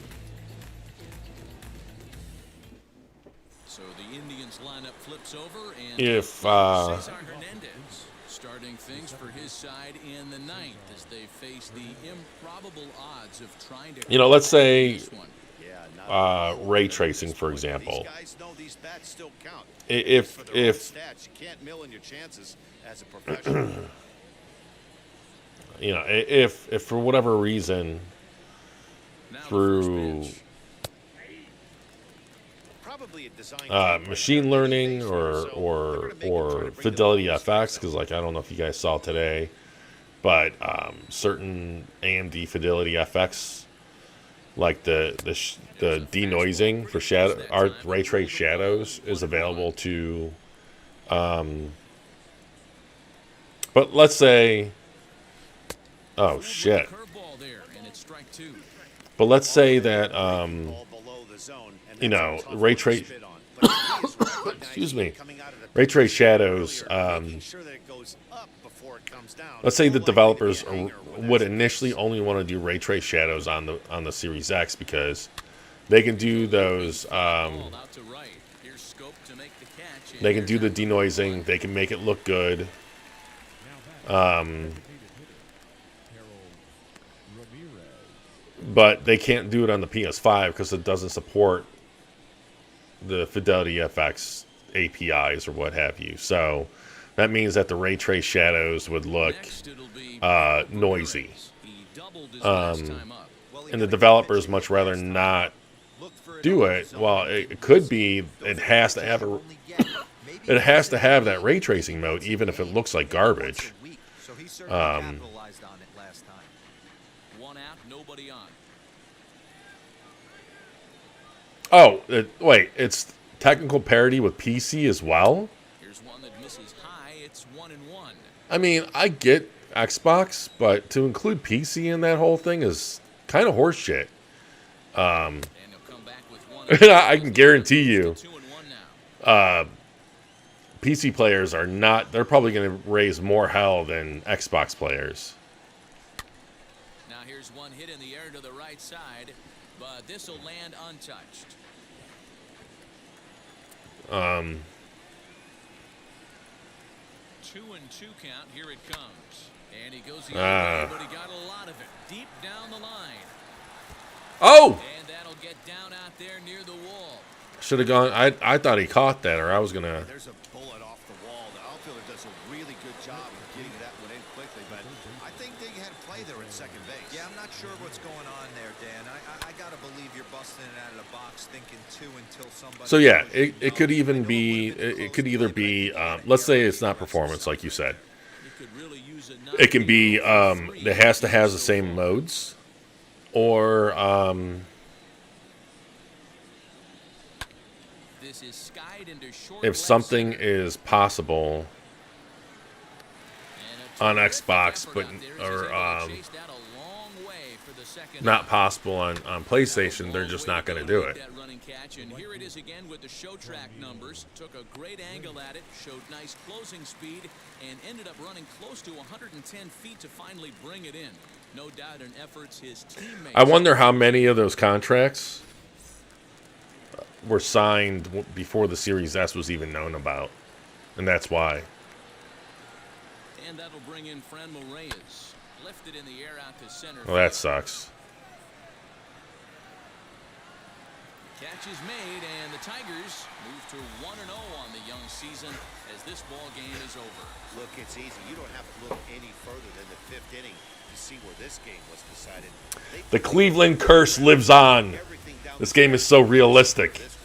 the Indians lineup flips over and if Cesar Hernandez starting things for his side in the ninth as they face the improbable odds of trying to, you know, let's say this one. ray tracing, for example. These guys know these bats still count. If For their own if stats, you can't mill in your chances as a professional. you know, if for whatever reason Now the through first pitch. Probably a design machine learning or Fidelity FX, because like I don't know if you guys saw today, but certain AMD Fidelity FX, like the denoising for shadow our ray trace shadows is available to. But let's say, oh shit. Curveball there, and it's strike two. But let's say that ball below the zone, and you that's know, a tough ray one to trace. spit on. But he is recognizing Excuse me. coming out of the Ray trace shadows. making sure that it goes up before it comes down. Let's say the More likely to developers be a hanger when would that's- initially only want to do ray trace shadows on the Series X because they can do those. Ball out to right. Here's scope to make the catch. They can do the denoising. They can make it look good. But they can't do it on the PS5 because it doesn't support the Fidelity FX APIs or what have you. So that means that the ray trace shadows would look Next, it'll be noisy. He doubled his last time up. And the developers much rather not do it. Well, it could be it has to have that ray tracing mode, even if it looks like garbage. So he certainly capitalized on it last time. One out, nobody on. Oh, wait, it's technical parity with PC as well? Here's one that misses high. It's 1-1. I mean, I get Xbox, but to include PC in that whole thing is kind of horseshit. And he'll come back with one. I can guarantee you, 2-1 now. PC players are not, they're probably going to raise more hell than Xbox players. Now here's one hit in the air to the right side, but this will land untouched. 2-2 count. Here it comes. And he goes the other way, but he got a lot of it. Deep down the line. Oh! And that'll get down out there near the wall. Should have gone, I thought he caught that, or I was going to. There's a bullet off the wall. The outfielder does a really good job of getting that one in quickly, but I think they had a play there at second base. Yeah, I'm not sure what's going on there, Dan. I gotta believe you're busting it out of the box, thinking two until somebody. So yeah, it could even be, it could either be, let's say it's not performance, like you said. You could really use a It can be, it has to have the same modes, or, This is skied into short if left something center. is possible And a on terrific Xbox, effort but out there as or he's able to chase that a long way for the second not out. possible on PlayStation, they're just not going to do it. That running catch, and here it is again with the show track numbers. Took a great angle at it, showed nice closing speed, and ended up running close to 110 feet to finally bring it in. No doubt in efforts his teammates. I wonder how many of those contracts were signed before the Series S was even known about, and that's why. And that'll bring in Franmil Reyes. Lifted in the air out to center. Well, that field. sucks. Catch is made, and the Tigers move to 1-0 on the young season as this ball game is over. Look, it's easy. You don't have to look any further than the fifth inning to see where this game was decided. The Cleveland curse lives on. Everything down This game is so realistic. this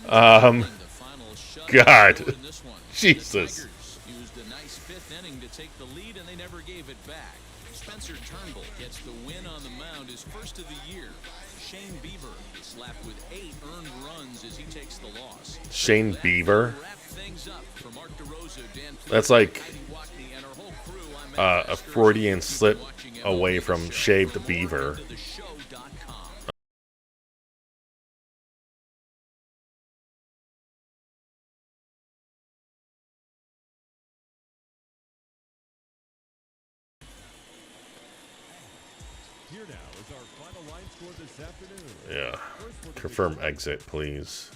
way. 10 the final shut God. in this one. Jesus. The Tigers used a nice fifth inning to take the lead, and they never gave it back. Spencer Turnbull gets the win on the mound, his first of the year. Shane Bieber slapped with 8 earned runs as he takes the loss. Shane Beaver. Wrap things things up for Mark DeRosa, Dan That's like Heidi Watney, and our whole crew. I'm a Freudian slip away from shaved beaver. Here now is our final line score this afternoon. Yeah. Confirm exit, please.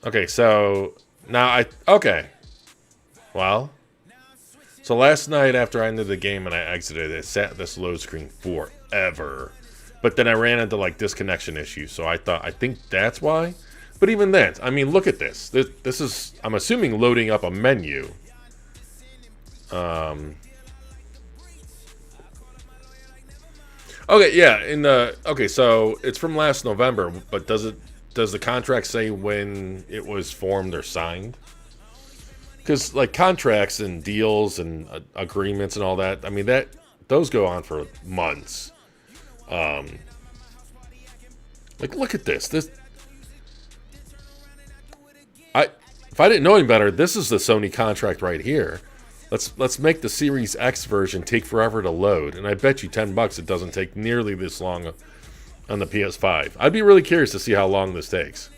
Okay, so now okay. Well, so last night after I ended the game and I exited, it sat this load screen forever. But then I ran into like disconnection issues, so I think that's why. But even then, I mean, look at this. This is, I'm assuming, loading up a menu. Okay, yeah. Okay, so it's from last November, but does the contract say when it was formed or signed? Because like contracts and deals and agreements and all that, I mean those go on for months. Like look at this. If I didn't know any better, this is the Sony contract right here. Let's make the Series X version take forever to load, and I bet you $10 it doesn't take nearly this long on the PS5. I'd be really curious to see how long this takes.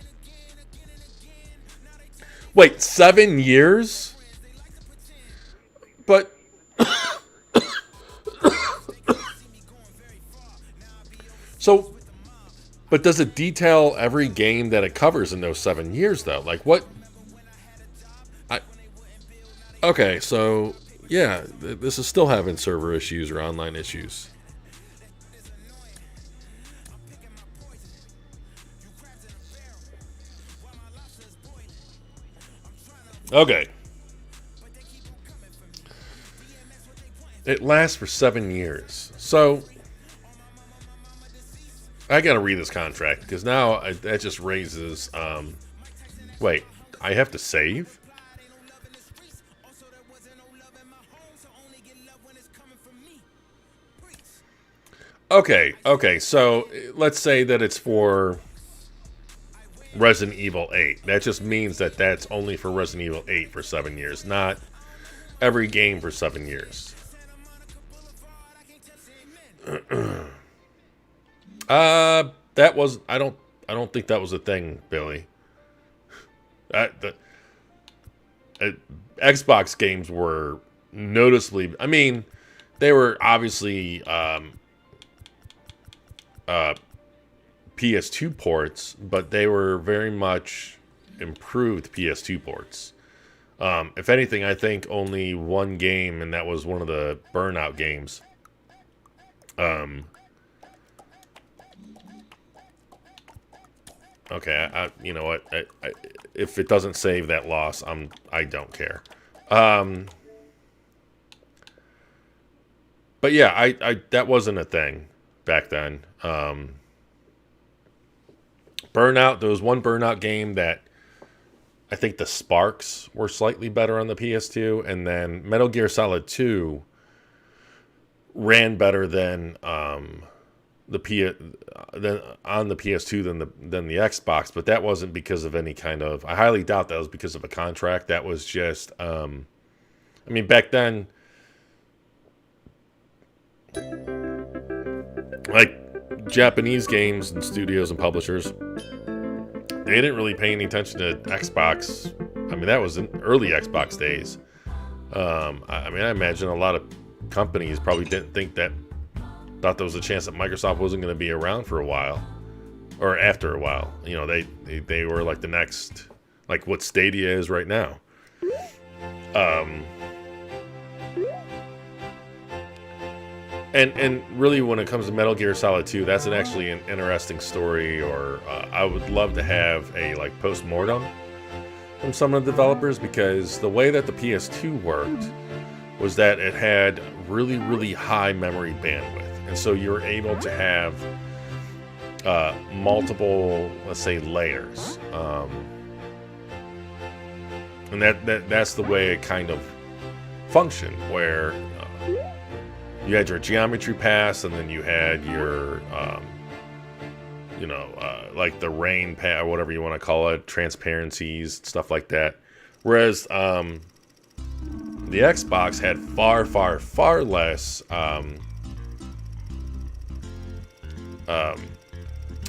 Wait, 7 years? But so, but does it detail every game that it covers in those 7 years though? Like what? Okay, so yeah, this is still having server issues or online issues. Okay. It lasts for 7 years. So I gotta read this contract because now that just raises wait, I have to save? Okay, so let's say that it's for Resident Evil 8. That just means that that's only for Resident Evil 8 for 7 years, not every game for 7 years. That was I don't think that was a thing, Billy. Xbox games were noticeably, I mean, they were obviously PS2 ports, but they were very much improved PS2 ports. If anything, I think only one game, and that was one of the Burnout games. Okay, you know what? If it doesn't save that loss, I don't care. But yeah, I that wasn't a thing back then. Burnout, there was one Burnout game that I think the sparks were slightly better on the PS2, and then Metal Gear Solid 2 ran better than on the PS2 than the Xbox, but that wasn't because of any kind of, I highly doubt that was because of a contract. That was just I mean, back then, like Japanese games and studios and publishers, they didn't really pay any attention to Xbox. I mean, that was in early Xbox days. I mean, I imagine a lot of companies probably didn't think that, thought there was a chance that Microsoft wasn't going to be around for a while, or after a while. You know, they were like the next, like what Stadia is right now. And really, when it comes to Metal Gear Solid 2, that's actually an interesting story. Or I would love to have a like post-mortem from some of the developers, because the way that the PS2 worked was that it had really, really high memory bandwidth, and so you're able to have multiple, let's say, layers, and that's the way it kind of functioned, where you had your geometry pass, and then you had your you know, like the rain pad or whatever you want to call it, transparencies, stuff like that. Whereas the Xbox had far, far, far less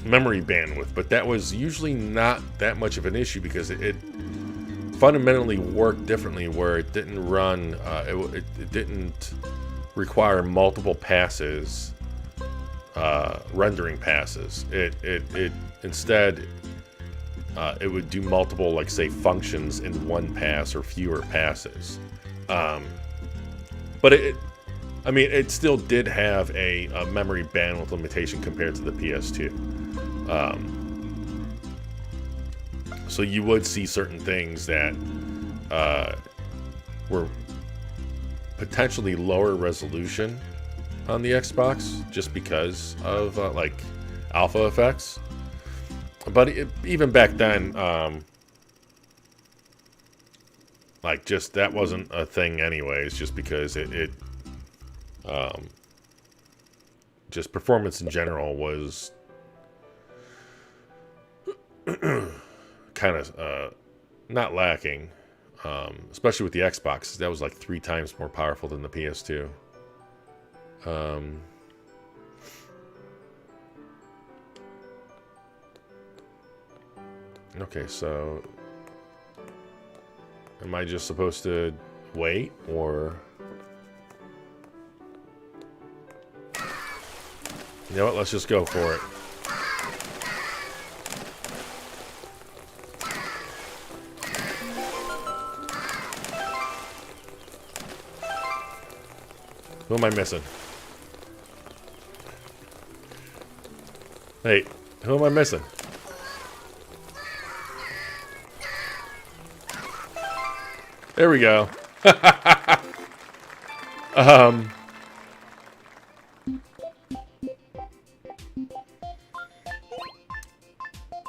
memory bandwidth, but that was usually not that much of an issue because it fundamentally worked differently, where it didn't run, it didn't require multiple passes, rendering passes. It instead, it would do multiple, like say, functions in one pass or fewer passes. But I mean, it still did have a memory bandwidth limitation compared to the PS2. So you would see certain things that were potentially lower resolution on the Xbox just because of like alpha effects. But even back then, like just that wasn't a thing anyways, just because just performance in general was kind of not lacking, especially with the Xbox. That was like 3 times more powerful than the PS2. Okay, so am I just supposed to wait, or you know what? Let's just go for it. Who am I missing? Hey, who am I missing? There we go.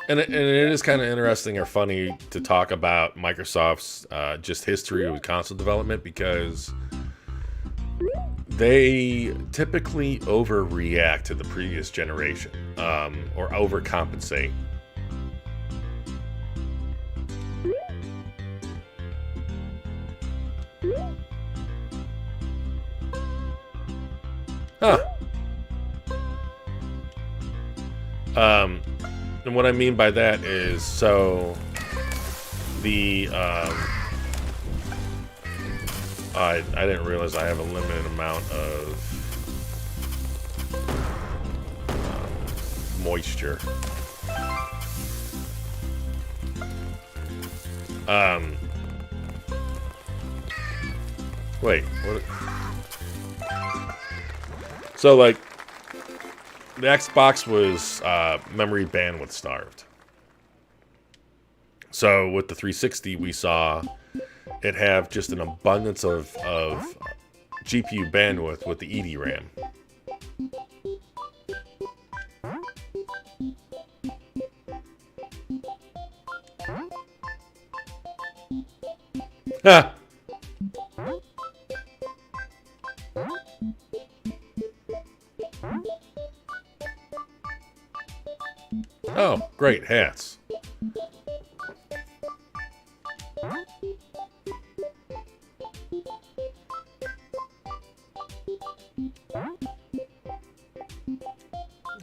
And it is kind of interesting or funny to talk about Microsoft's just history with console development, because they typically overreact to the previous generation, or overcompensate. Huh. And what I mean by that is, so the I didn't realize I have a limited amount of moisture. Wait, what? So like, the Xbox was memory bandwidth starved. So with the 360, we saw it have just an abundance of GPU bandwidth with the EDRAM. Ha! Oh, great, hats.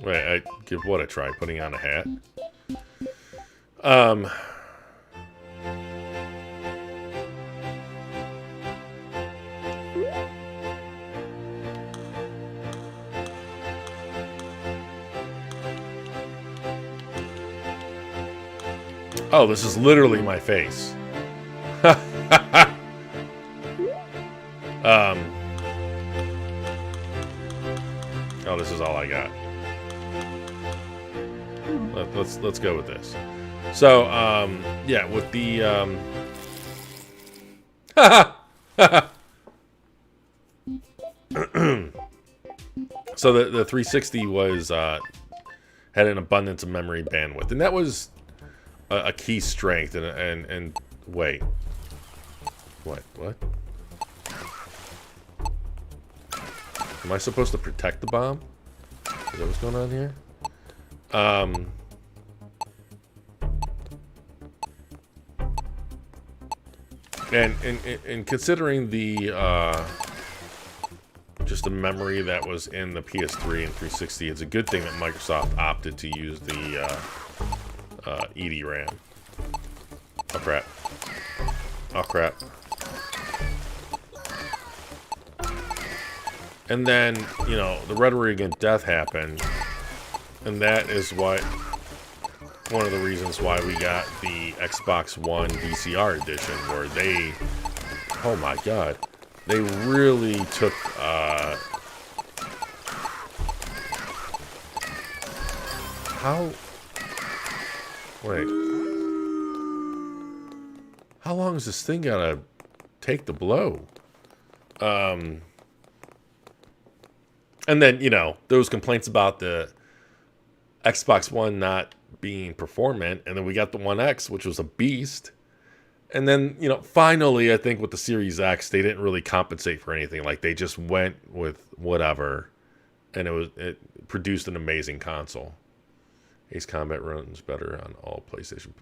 Wait, I give what a try, putting on a hat. Oh, this is literally my face. Oh, this is all I got. Let's go with this. So, yeah, with the so the 360 was had an abundance of memory bandwidth, and that was a key strength. And wait, what? Am I supposed to protect the bomb? Is that what's going on here? And considering the just the memory that was in the PS3 and 360, it's a good thing that Microsoft opted to use the ED-RAM. Oh crap. Oh crap. And then, you know, the Red Ring of Death happened, and that is what one of the reasons why we got the Xbox One VCR edition, where they, oh my god, they really took how long is this thing gotta take the blow? And then, you know, there was complaints about the Xbox One not being performant, and then we got the One X, which was a beast. And then, you know, finally, I think with the Series X, they didn't really compensate for anything. Like, they just went with whatever, and it produced an amazing console. Ace Combat runs better on all PlayStation.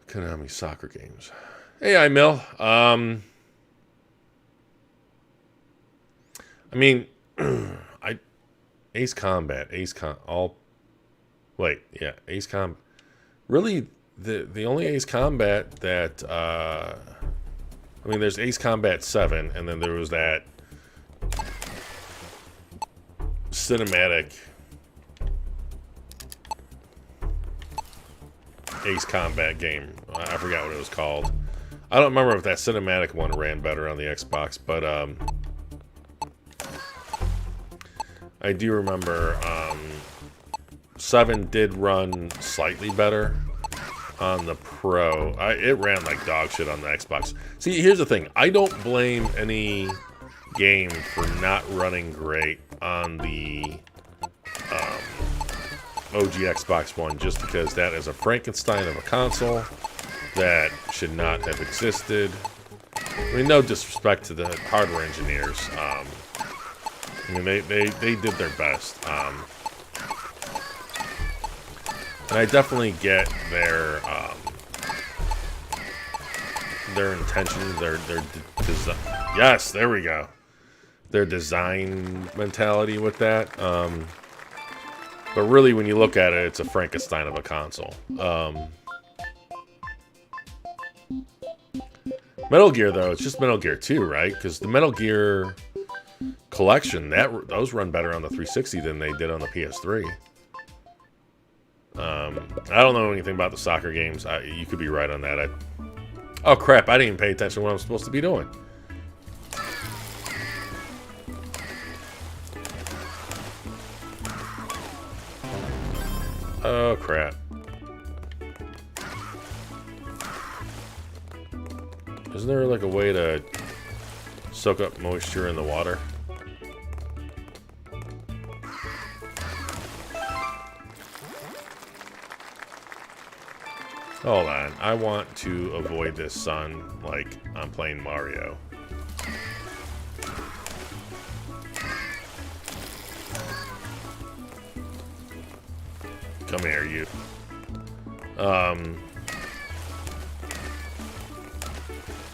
Konami soccer games. Hey, iMill. I mean, Ace Combat, Ace Combat. Really, the only Ace Combat that, I mean, there's Ace Combat 7, and then there was that cinematic Ace Combat game. I forgot what it was called. I don't remember if that cinematic one ran better on the Xbox, but, I do remember 7 did run slightly better on the Pro. It ran like dog shit on the Xbox. See, here's the thing. I don't blame any game for not running great on the OG Xbox One, just because that is a Frankenstein of a console that should not have existed. I mean, no disrespect to the hardware engineers. I mean, they did their best. And I definitely get their intentions, their design. Yes, there we go. Their design mentality with that. But really, when you look at it, it's a Frankenstein of a console. Metal Gear, though, it's just Metal Gear 2, right? Because the Metal Gear collection, those run better on the 360 than they did on the PS3. I don't know anything about the soccer games. You could be right on that. Oh crap, I didn't even pay attention to what I'm supposed to be doing. Oh crap. Isn't there like a way to soak up moisture in the water? Hold on, I want to avoid this sun like I'm playing Mario. Come here, you.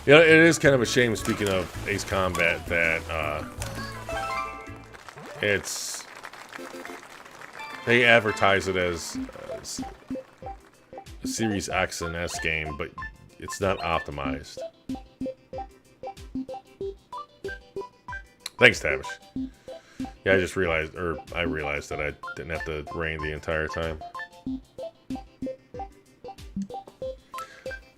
You know, it is kind of a shame, speaking of Ace Combat, that they advertise it as a Series X and S game, but it's not optimized. Thanks, Tavish. Yeah, I realized that I didn't have to rain the entire time.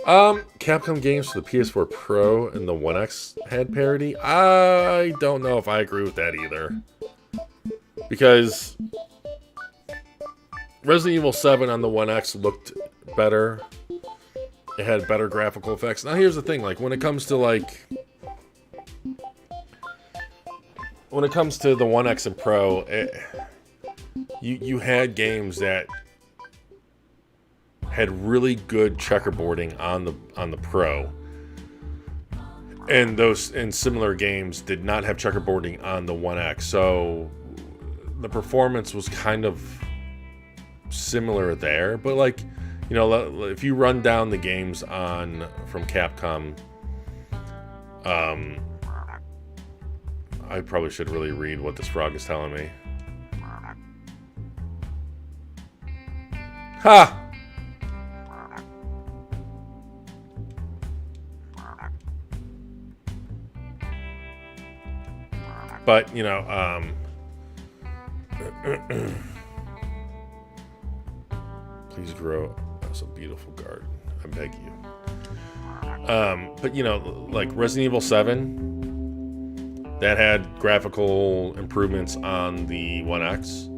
Capcom games for the PS4 Pro and the One X had parity. I don't know if I agree with that either. Because Resident Evil 7 on the One X looked better. It had better graphical effects. Now here's the thing, like when it comes to the One X and Pro, you had games that had really good checkerboarding on the Pro, and similar games did not have checkerboarding on the One X. So the performance was kind of similar there, but like, you know, if you run down the games from Capcom, I probably should really read what this frog is telling me. Ha! But, you know, please grow us a beautiful garden. I beg you. But, you know, like Resident Evil 7, that had graphical improvements on the One X.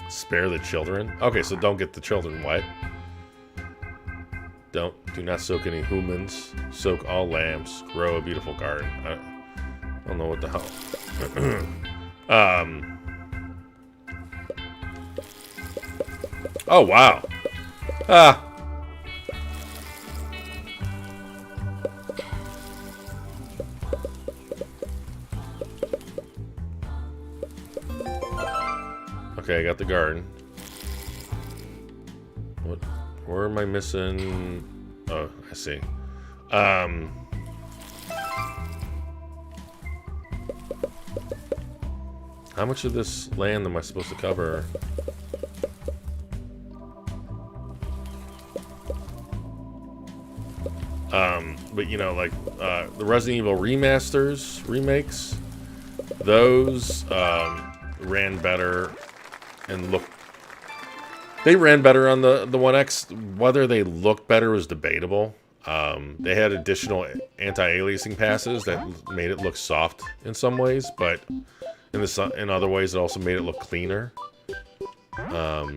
Spare the children. Okay, so don't get the children wet. Do not soak any humans. Soak all lamps. Grow a beautiful garden. I don't know what the hell. Oh wow. Ah. Okay, I got the garden. What? Where am I missing? Oh, I see. How much of this land am I supposed to cover? But you know, like the Resident Evil remakes, those ran better and they ran better on the One X. Whether they looked better was debatable. They had additional anti-aliasing passes that made it look soft in some ways, but in other ways it also made it look cleaner. So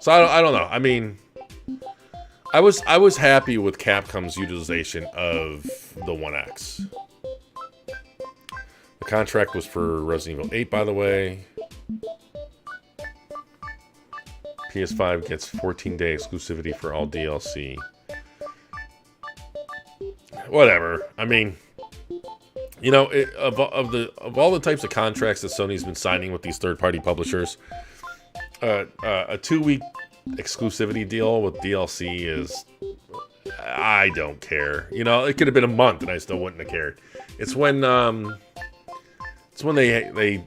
I don't know. I mean, I was happy with Capcom's utilization of the One X. The contract was for Resident Evil 8, by the way. PS5 gets 14-day exclusivity for all DLC. Whatever. I mean, you know, of all the types of contracts that Sony's been signing with these third-party publishers, a 2-week exclusivity deal with DLC is, I don't care. You know, it could have been a month and I still wouldn't have cared. It's when they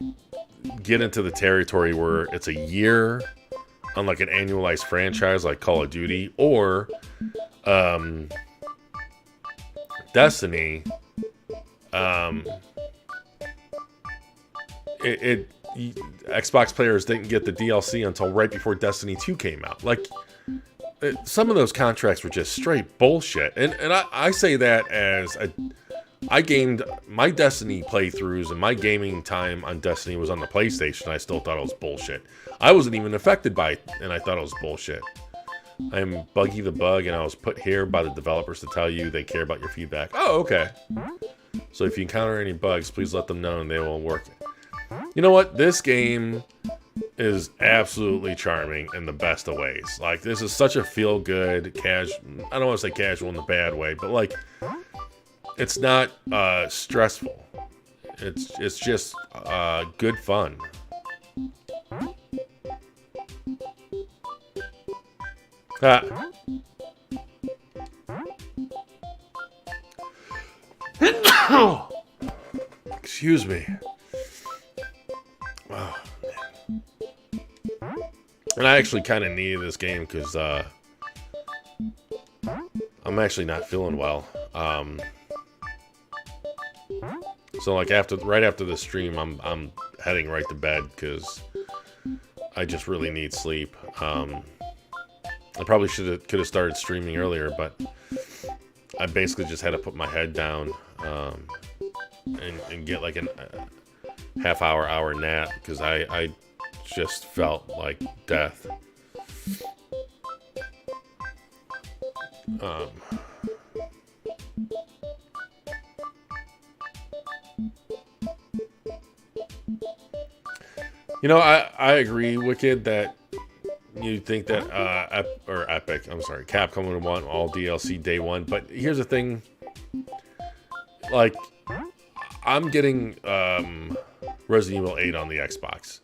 get into the territory where it's a year on like an annualized franchise like Call of Duty or Destiny. Xbox players didn't get the DLC until right before Destiny 2 came out. Like, some of those contracts were just straight bullshit. And I say that as I gamed my Destiny playthroughs, and my gaming time on Destiny was on the PlayStation. I still thought it was bullshit. I wasn't even affected by it, and I thought it was bullshit. I'm Buggy the Bug, and I was put here by the developers to tell you they care about your feedback. Oh, okay. So if you encounter any bugs, please let them know and they will work it. You know what? This game is absolutely charming in the best of ways. Like, this is such a feel-good, casual... I don't want to say casual in the bad way, but, like, it's not stressful. It's just good fun. Excuse me. Oh, man. And I actually kind of needed this game because I'm actually not feeling well. So like right after the stream, I'm heading right to bed because I just really need sleep. I probably could have started streaming earlier, but I basically just had to put my head down and get like a hour nap because I just felt like death. You know, I agree, Wicked, that you think that Capcom would want all DLC day one, but here's the thing, like, I'm getting Resident Evil 8 on the Xbox.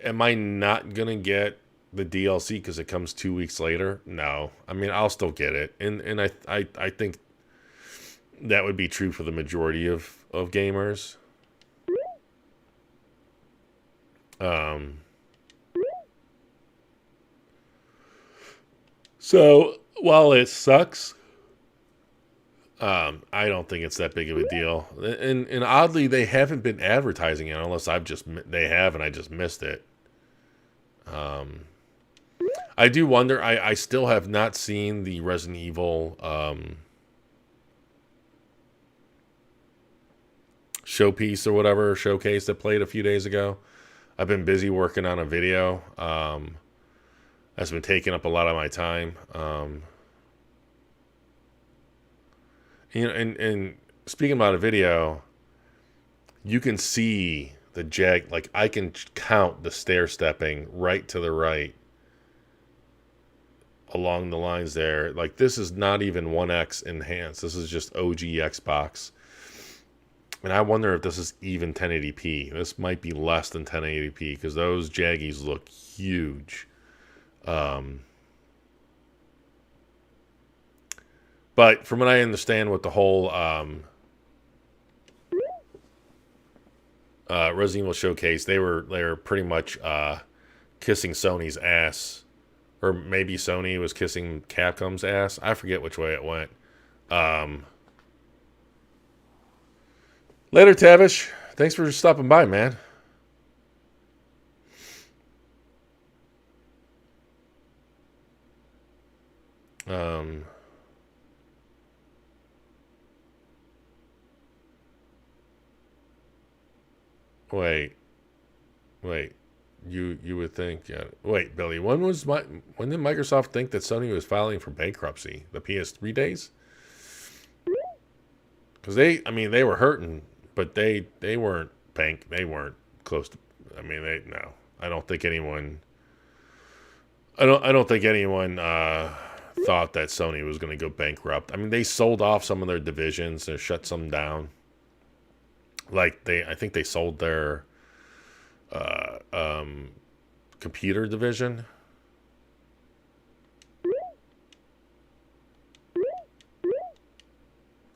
Am I not gonna get the DLC because it comes 2 weeks later? No. I mean, I'll still get it, and I think that would be true for the majority of gamers. So while it sucks, I don't think it's that big of a deal. And oddly, they haven't been advertising it unless they have and I just missed it. I do wonder. I still have not seen the Resident Evil showpiece or whatever showcase that played a few days ago. I've been busy working on a video. That's been taking up a lot of my time. And speaking about a video, you can see the like I can count the stair stepping right to the right along the lines there. Like, this is not even 1X enhanced. This is just OG Xbox. And I wonder if this is even 1080p. This might be less than 1080p because those jaggies look huge. But from what I understand with the whole Resident Evil showcase, they were pretty much kissing Sony's ass. Or maybe Sony was kissing Capcom's ass. I forget which way it went. Later, Tavish. Thanks for stopping by, man. Wait. You would think, yeah. Wait, Billy, when did Microsoft think that Sony was filing for bankruptcy? The PS3 days? Because they were hurting, but they weren't they weren't close to. I mean, no. I don't think anyone thought that Sony was going to go bankrupt. I mean, they sold off some of their divisions, they shut some down. Like I think they sold their computer division.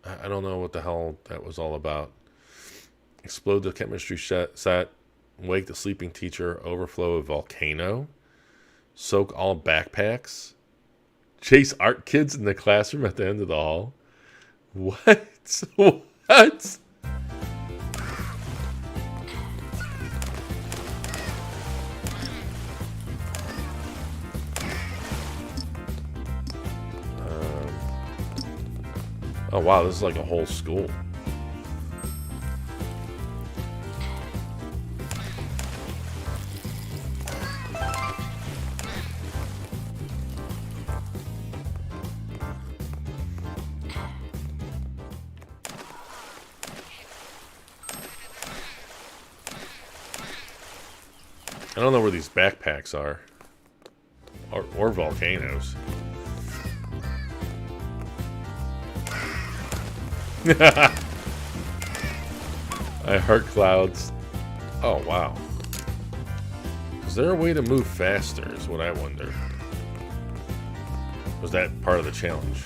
I don't know what the hell that was all about. Explode the chemistry set. Wake the sleeping teacher. Overflow a volcano. Soak all backpacks. Chase art kids in the classroom at the end of the hall. What? What? Oh wow, this is like a whole school. I don't know where these backpacks are. Or volcanoes. I heart clouds. Oh, wow. Is there a way to move faster is what I wonder. Was that part of the challenge?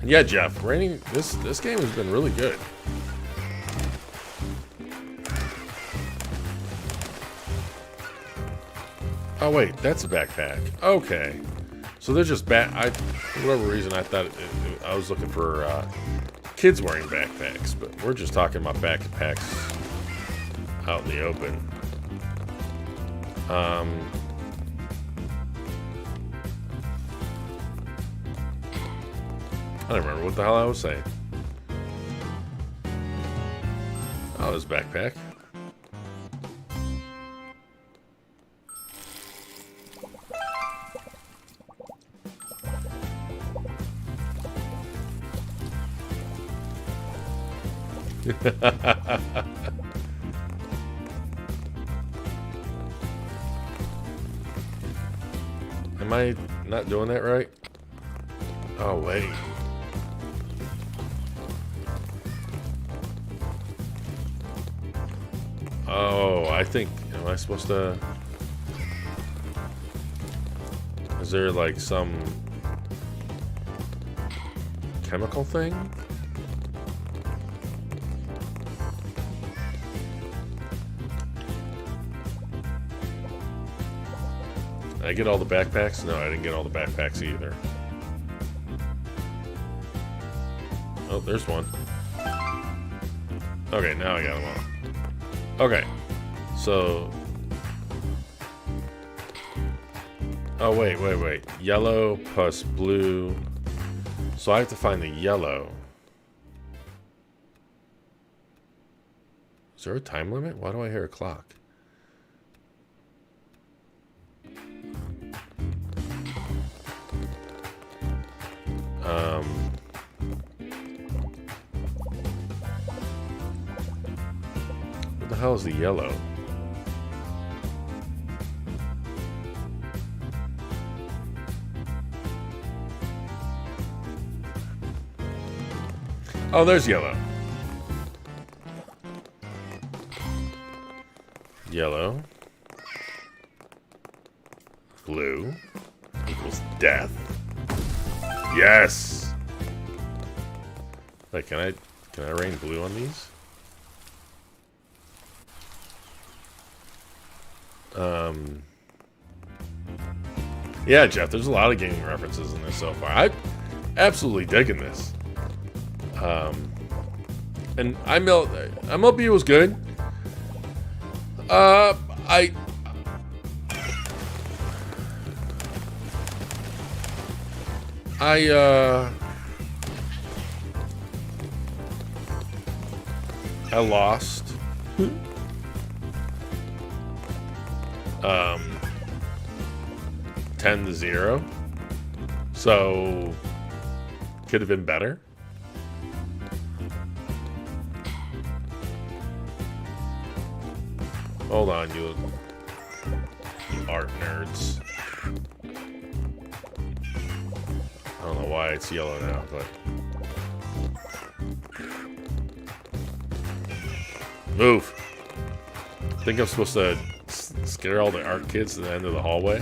Yeah, Jeff. This game has been really good. Oh, wait. That's a backpack. Okay. So they're just for whatever reason, I thought I was looking for kids wearing backpacks, but we're just talking about backpacks out in the open. I don't remember what the hell I was saying. Oh, this backpack. Am I not doing that right? Oh, wait. Oh, I think... Am I supposed to... Is there, like, some... chemical thing? Did I get all the backpacks? No, I didn't get all the backpacks either. Oh, there's one. Okay, now I got them all. Okay, so... Oh, wait. Yellow plus blue. So I have to find the yellow. Is there a time limit? Why do I hear a clock? What the hell is the yellow? Oh, there's yellow. Yellow. Blue equals death. Yes! Wait, can I rain blue on these? Yeah, Jeff, there's a lot of gaming references in this so far. I'm absolutely digging this. And MLB was good. I lost. 10-0. So could have been better. Hold on, you art nerds. I don't know why it's yellow now, but... Move! I think I'm supposed to scare all the art kids to the end of the hallway.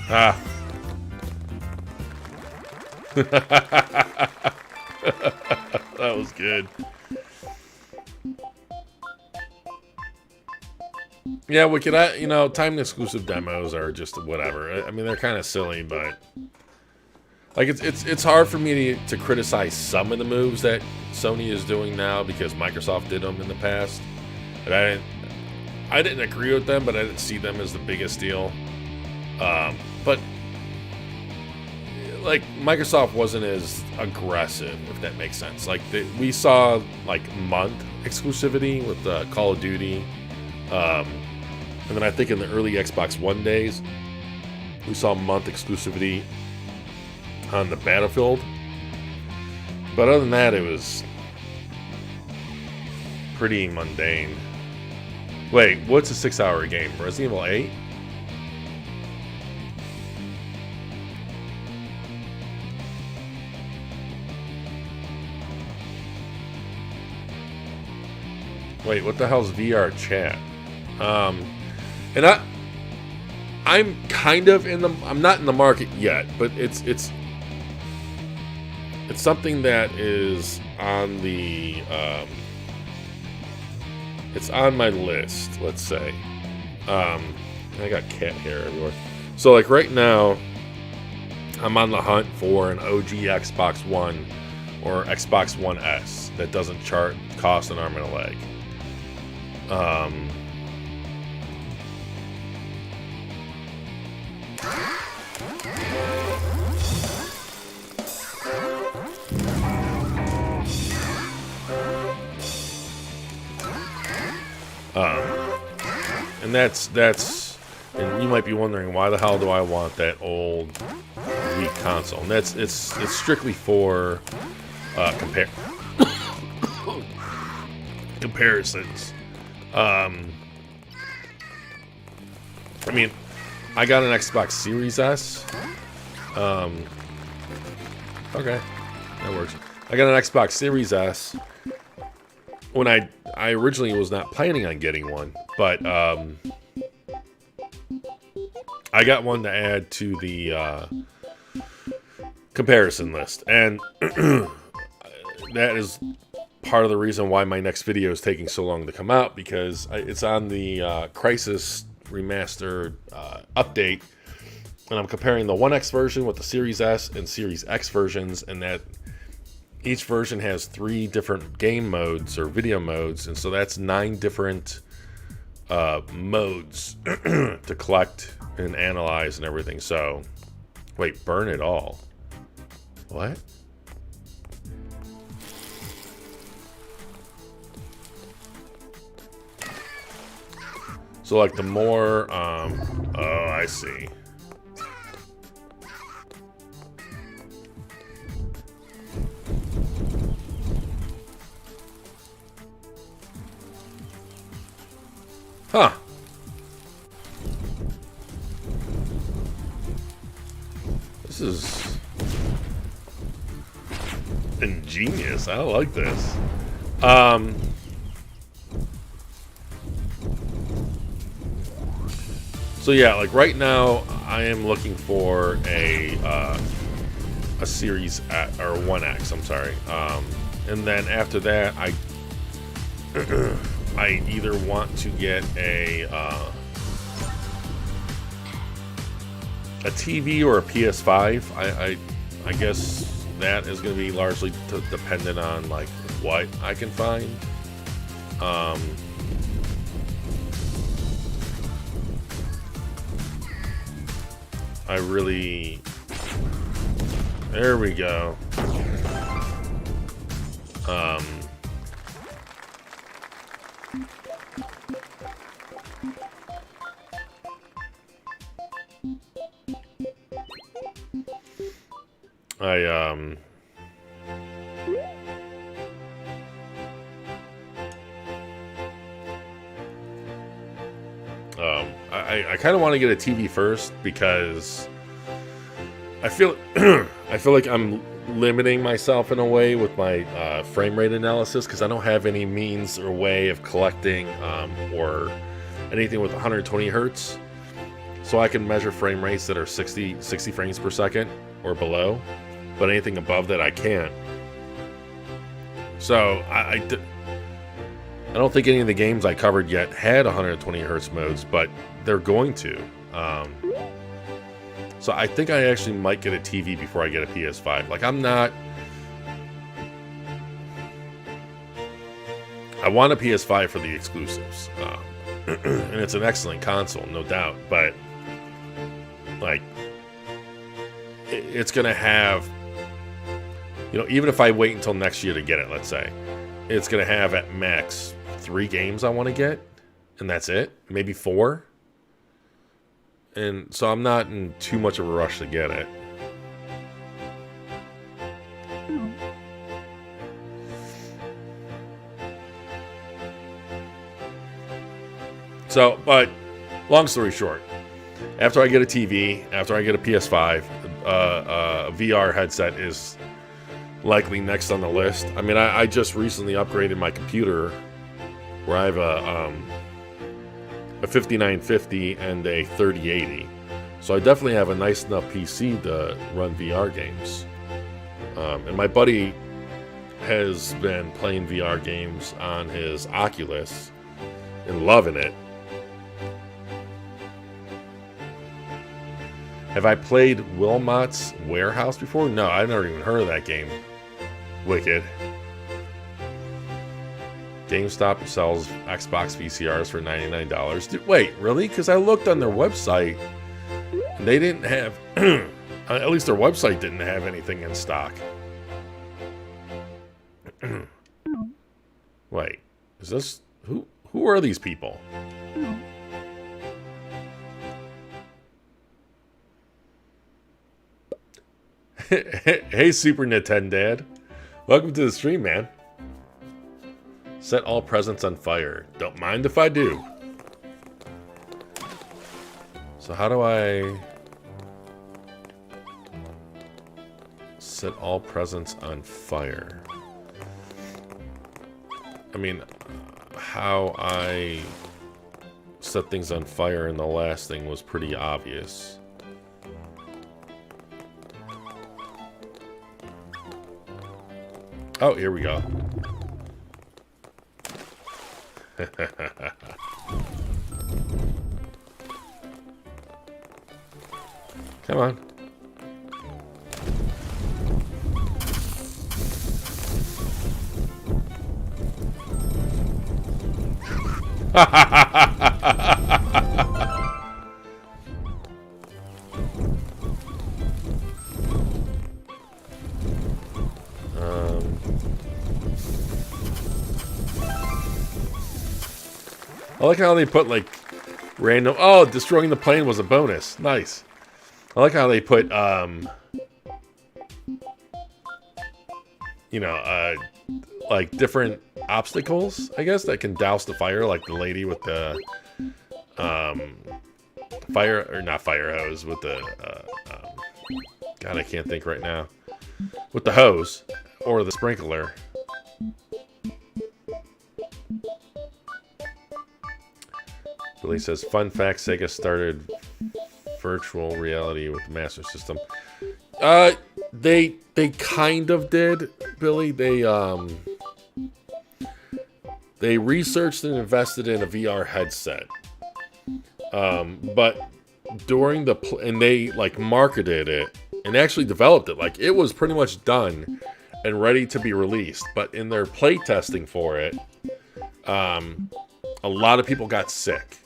Ah! That was good. Yeah, Wicked, timed exclusive demos are just whatever. I mean, they're kind of silly, but like it's hard for me to criticize some of the moves that Sony is doing now because Microsoft did them in the past. And I didn't agree with them, but I didn't see them as the biggest deal. But like Microsoft wasn't as aggressive, if that makes sense. Like we saw like month exclusivity with Call of Duty, and then I think in the early Xbox One days, we saw month exclusivity on the Battlefield. But other than that, it was pretty mundane. Wait, what's a 6-hour game? Resident Evil 8? Wait, what the hell's VR chat? And I'm kind of I'm not in the market yet, but it's something that is on the it's on my list, let's say. I got cat hair everywhere. So like right now, I'm on the hunt for an OG Xbox One or Xbox One S that doesn't cost an arm and a leg. And that's and you might be wondering, why the hell do I want that old weak console? And it's strictly for comparisons. I mean, I got an Xbox Series S. Okay, that works. I got an Xbox Series S when I originally was not planning on getting one, but I got one to add to the comparison list, and that is part of the reason why my next video is taking so long to come out, because it's on the Crisis Remastered update, and I'm comparing the 1X version with the Series S and Series X versions, and that each version has 3 different game modes or video modes, and so that's 9 different modes to collect and analyze and everything. So, wait, burn it all. What? So, like, the more, oh, I see. Huh. This is ingenious. I like this. So yeah, like right now, I am looking for a Series or 1X. I'm sorry. And then after that, I either want to get a TV or a PS5. I guess that is going to be largely dependent on like what I can find. I really... There we go. I kind of want to get a TV first because I feel I feel like I'm limiting myself in a way with my frame rate analysis, because I don't have any means or way of collecting or anything with 120 hertz. So I can measure frame rates that are 60 frames per second or below, but anything above that I can't. So I don't think any of the games I covered yet had 120 hertz modes, but they're going to. So I think I actually might get a TV before I get a PS5. Like, I'm not... I want a PS5 for the exclusives. And it's an excellent console, no doubt. But, like, it's going to have... You know, even if I wait until next year to get it, let's say, it's going to have at max 3 games I want to get. And that's it. Maybe 4. And so I'm not in too much of a rush to get it. So, but long story short, after I get a TV, after I get a PS5, a VR headset is likely next on the list. I mean, I just recently upgraded my computer where I have a 5950 and a 3080, so I definitely have a nice enough PC to run VR games. And my buddy has been playing VR games on his Oculus and loving it. Have I played Wilmot's Warehouse before? No, I've never even heard of that game. Wicked. GameStop sells Xbox VCRs for $99. Dude, wait, really? Because I looked on their website, and they didn't have... at least their website didn't have anything in stock. Wait, is this... Who are these people? Hey, Super Nintendo Dad. Welcome to the stream, man. Set all presents on fire. Don't mind if I do. So how do I set all presents on fire? I mean, how I set things on fire in the last thing was pretty obvious. Oh, here we go. Come on. I like how they put like random. Oh, destroying the plane was a bonus. Nice. I like how they put you know, like different obstacles, I guess, that can douse the fire, like the lady with the fire, or not fire hose, with the God, I can't think right now, with the hose or the sprinkler. Billy says, fun fact, Sega started virtual reality with the Master System. They kind of did, Billy. They researched and invested in a VR headset. But during the and they like marketed it and actually developed it. Like it was pretty much done and ready to be released. But in their play testing for it, a lot of people got sick.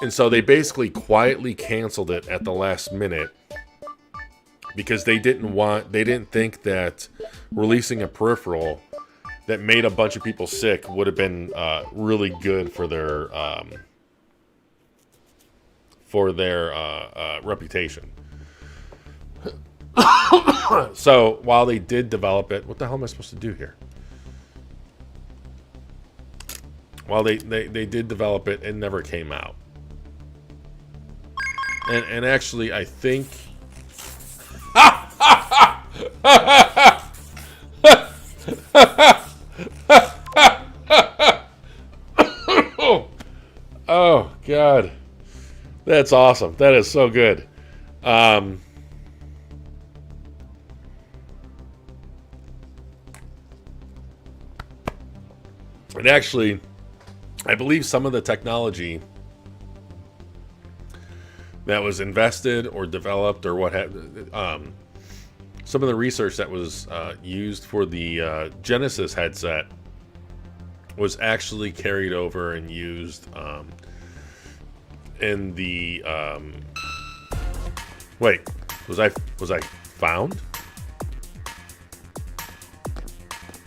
And so they basically quietly canceled it at the last minute because they didn't think that releasing a peripheral that made a bunch of people sick would have been really good for their reputation. So while they did develop it, what the hell am I supposed to do here? While they did develop it, it never came out. And actually, I think... Oh, God. That's awesome. That is so good. And actually, I believe some of the technology that was invested or developed or what have some of the research that was used for the Genesis headset was actually carried over and used in the wait, was I found?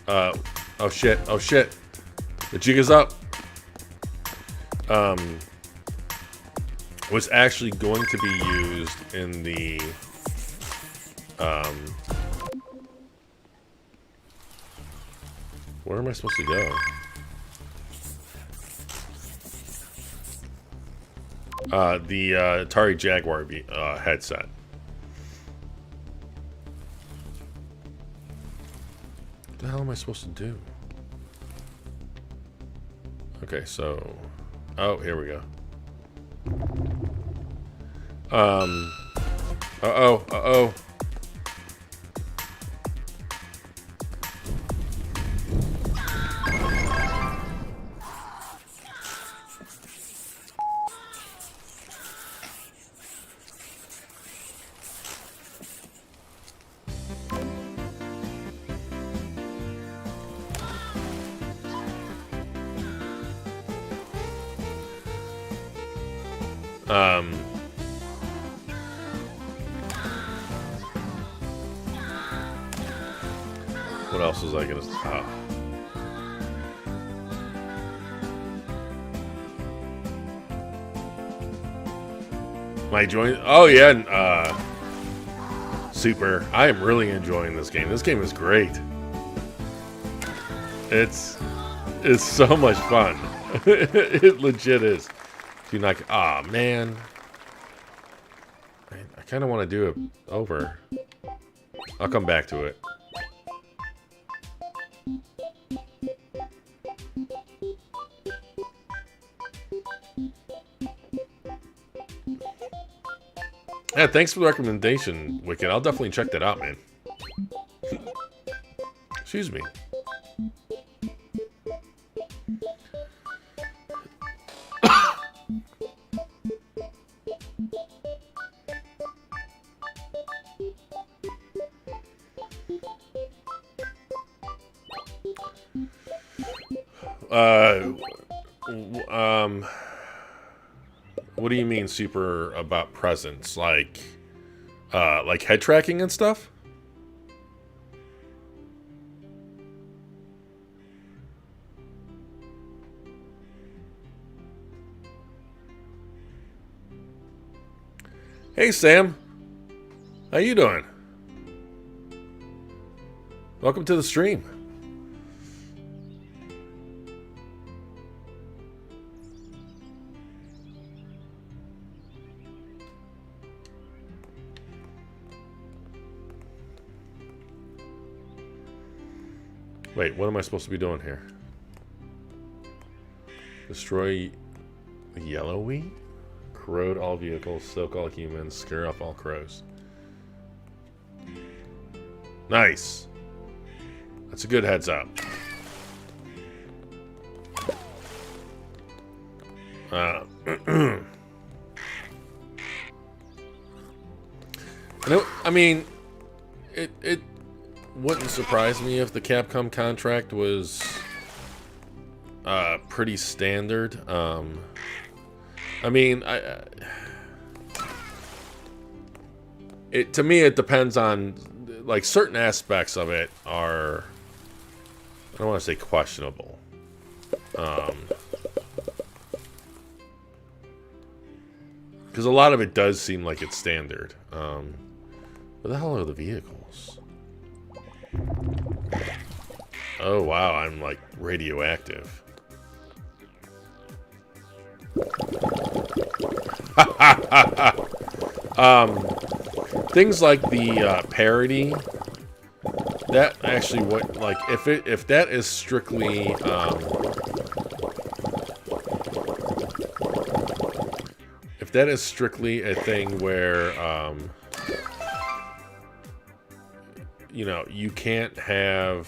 Oh shit, the jig is up. Was actually going to be used in the where am I supposed to go? The Atari Jaguar headset. What the hell am I supposed to do? Okay, so oh, here we go. Uh-oh. What else was I gonna say? Oh. Am I enjoying? Oh yeah, super. I am really enjoying this game. This game is great. It's so much fun. It legit is. Do not. Ah, man. kind of want to do it over. I'll come back to it. Yeah, thanks for the recommendation, Wicked. I'll definitely check that out, man. Excuse me. What do you mean super about presence? Like head tracking and stuff? Hey Sam, how you doing? Welcome to the stream. Wait, what am I supposed to be doing here? Destroy the yellow wheat? Corrode all vehicles, soak all humans, scare off all crows. Nice. That's a good heads up. I mean, it wouldn't surprise me if the Capcom contract was pretty standard. I mean, to me it depends on, like, certain aspects of it are, I don't want to say questionable. Because a lot of it does seem like it's standard. Where the hell are the vehicles? Oh wow, I'm like radioactive. Things like the parody, that actually what, like, if that is strictly if that is strictly a thing where you know, you can't have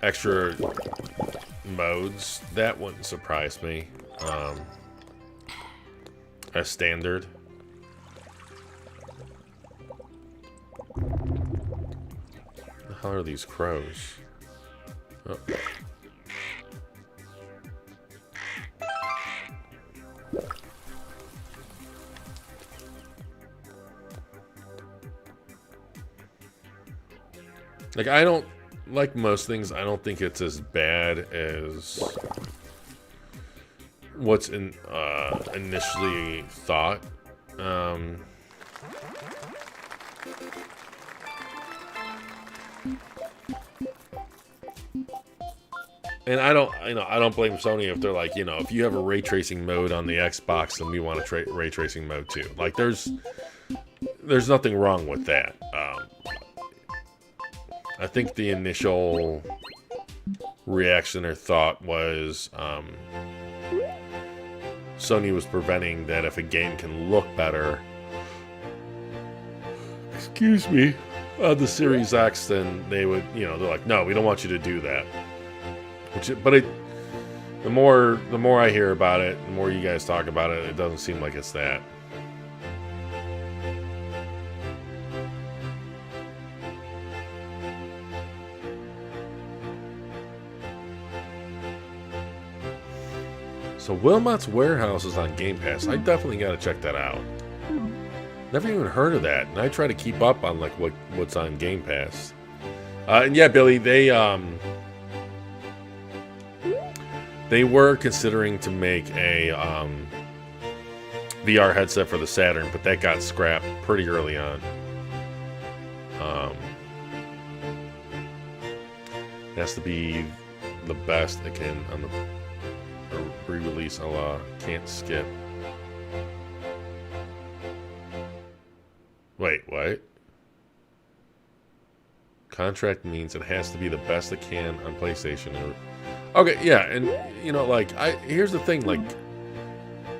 extra modes, that wouldn't surprise me. As standard. The hell are these crows? Oh. Like, I don't, like most things, I don't think it's as bad as what's initially thought. And I don't blame Sony if they're like, you know, if you have a ray tracing mode on the Xbox, then we want a ray tracing mode too. Like, there's nothing wrong with that. I think the initial reaction or thought was Sony was preventing that if a game can look better, excuse me, on the Series X, then they would, you know, they're like, no, we don't want you to do that. The more I hear about it, the more you guys talk about it, it doesn't seem like it's that. So Wilmot's Warehouse is on Game Pass. I definitely got to check that out. Never even heard of that, and I try to keep up on like what's on Game Pass. And yeah, Billy, they were considering to make a VR headset for the Saturn, but that got scrapped pretty early on. It has to be the best it can on the re-release. Can't skip. Wait, what? Contract means it has to be the best it can on PlayStation. Okay, yeah, and you know, like, here's the thing, like,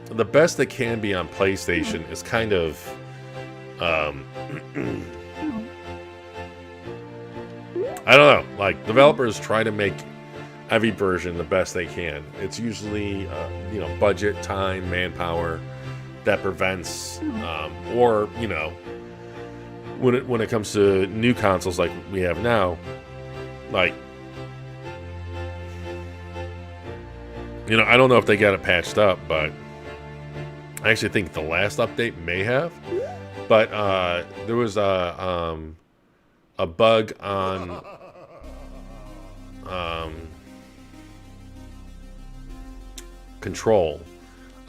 the best that can be on PlayStation is kind of, I don't know, like, developers try to make every version the best they can. It's usually, you know, budget, time, manpower that prevents, or, you know, when it comes to new consoles like we have now, like, you know, I don't know if they got it patched up, but I actually think the last update may have. But there was a bug on Control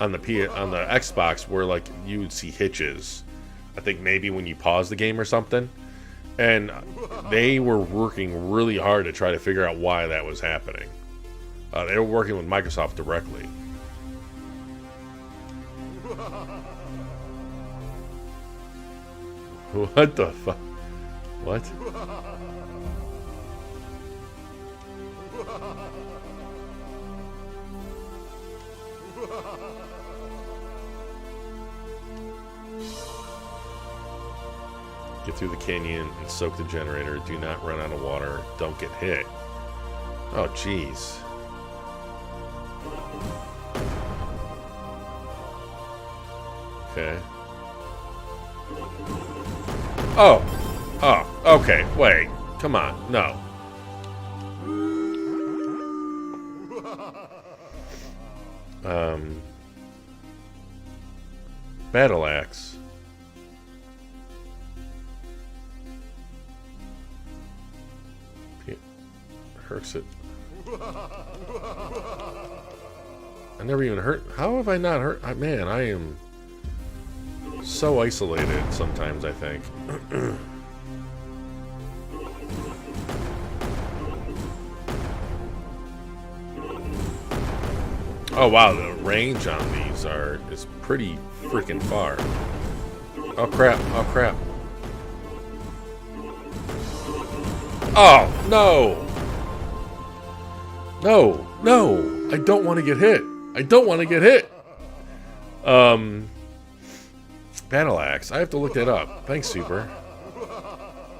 on the Xbox where, like, you would see hitches. I think maybe when you pause the game or something. And they were working really hard to try to figure out why that was happening. They were working with Microsoft directly. What the fuck? What? Get through the canyon and soak the generator. Do not run out of water. Don't get hit. Oh, jeez. Okay. Oh. Oh, okay. Wait. Come on. No. Battle axe. Hurts it. I never even hurt. How have I not hurt? Man, I am so isolated sometimes, I think. Oh wow, the range on these is pretty freaking far. Oh crap, oh crap. Oh, no! No, no! I don't want to get hit. I don't want to get hit! Battle axe. I have to look that up. Thanks, Super.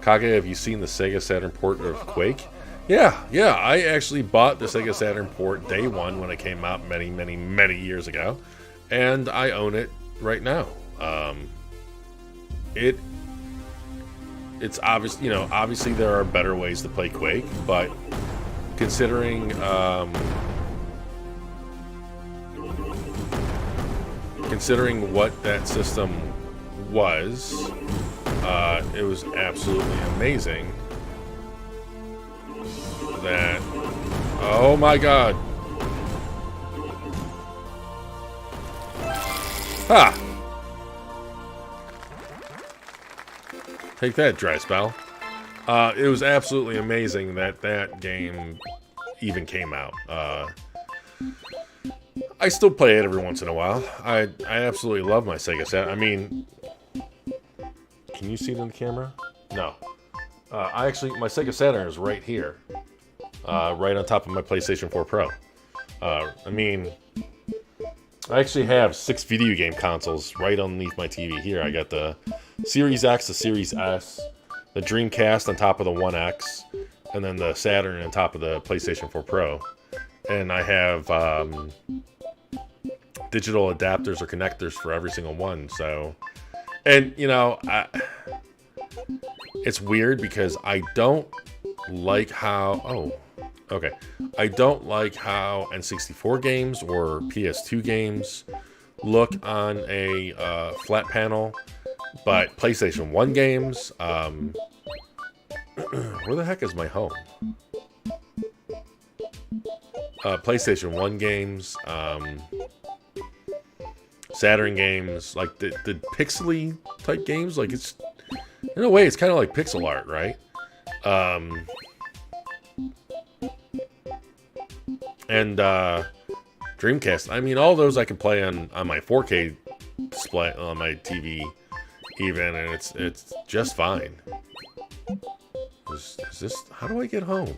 Kage, have you seen the Sega Saturn port of Quake? Yeah, I actually bought the Sega Saturn port day one when it came out many, many, many years ago. And I own it right now. It's obvious, you know, obviously there are better ways to play Quake, but considering what that system was, it was absolutely amazing. That, oh my god. Ha! Take that, dry spell. It was absolutely amazing that that game even came out. I still play it every once in a while. I absolutely love my Sega Saturn. I mean, can you see it in the camera? No. My Sega Saturn is right here. Right on top of my PlayStation 4 Pro. I mean, I actually have 6 video game consoles right underneath my TV here. I got the Series X, the Series S, the Dreamcast on top of the 1X, and then the Saturn on top of the PlayStation 4 Pro. And I have digital adapters or connectors for every single one. So, and you know, it's weird because I don't like how, I don't like how N64 games or PS2 games look on a flat panel, but PlayStation 1 games, where the heck is my home? PlayStation 1 games, Saturn games, like the pixely type games, like it's, in a way, it's kind of like pixel art, right? And Dreamcast, I mean, all those I can play on my 4K display on my TV even, and it's just fine. Is this? How do I get home?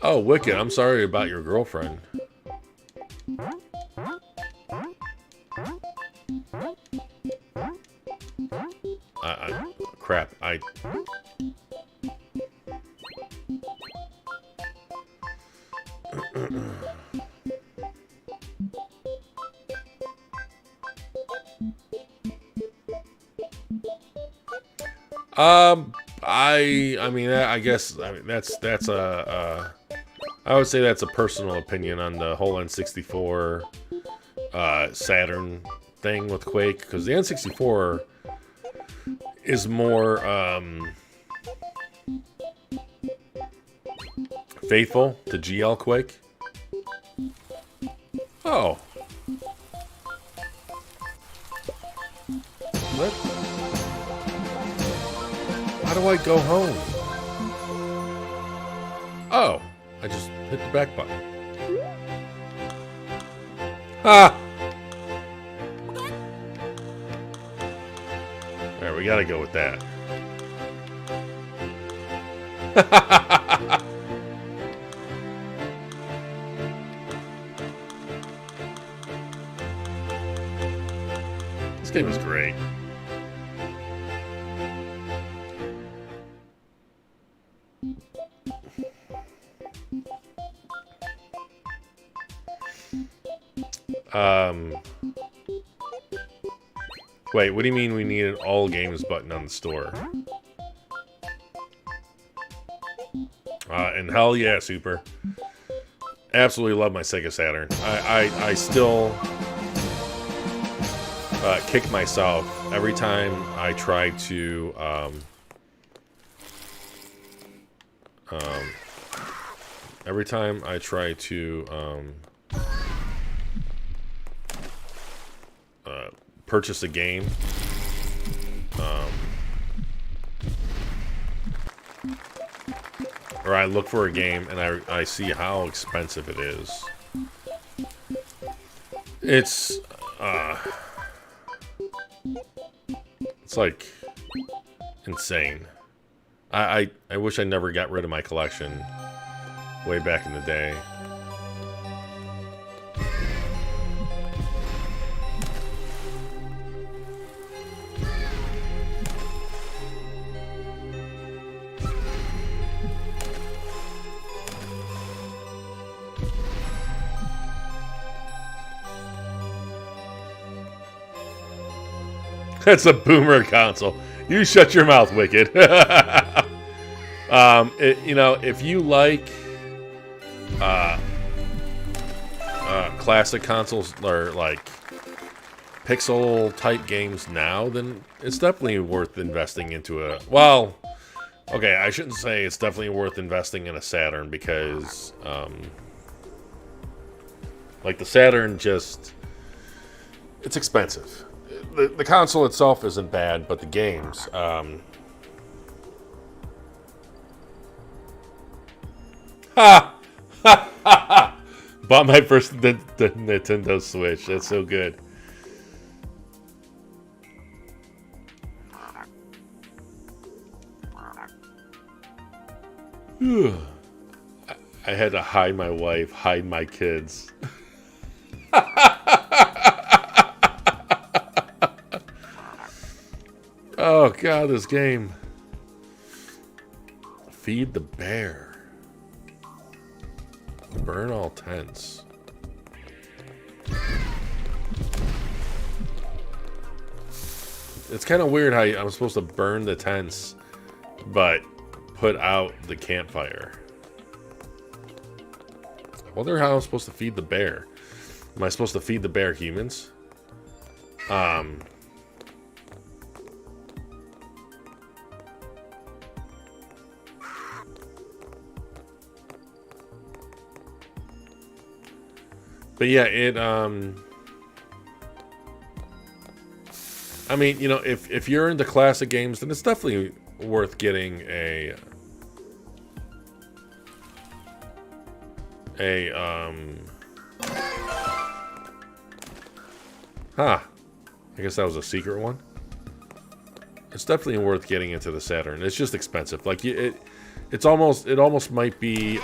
Oh, Wicked, I'm sorry about your girlfriend. Crap, I mean, I guess, I mean, that's I would say that's a personal opinion on the whole N64 Saturn thing with Quake, because the N64 is more faithful to GL Quake. Oh. What? How do I go home? Oh, I just hit the back button. Ah! Alright, we gotta go with that. This game is great. Wait, what do you mean we need an all games button on the store? And hell yeah, Super. Absolutely love my Sega Saturn. I still kick myself every time I try to purchase a game. Or I look for a game and I see how expensive it is. It's like insane. I wish I never got rid of my collection way back in the day. That's a boomer console. You shut your mouth, Wicked. You know, if you like classic consoles or like pixel type games now, then it's definitely worth investing into a. Well, okay, I shouldn't say it's definitely worth investing in a Saturn because, like the Saturn, just it's expensive. The console itself isn't bad, but the games. Ha! Ha! Ha! Bought my first the Nintendo Switch. That's so good. I had to hide my wife, hide my kids. Oh god, this game. Feed the bear. Burn all tents. It's kind of weird how I'm supposed to burn the tents, but put out the campfire. I wonder how I'm supposed to feed the bear. Am I supposed to feed the bear humans? But yeah, it, I I mean, you know, if you're into classic games, then it's definitely worth getting a I guess that was a secret one. It's definitely worth getting into the Saturn. It's just expensive. Like it almost might be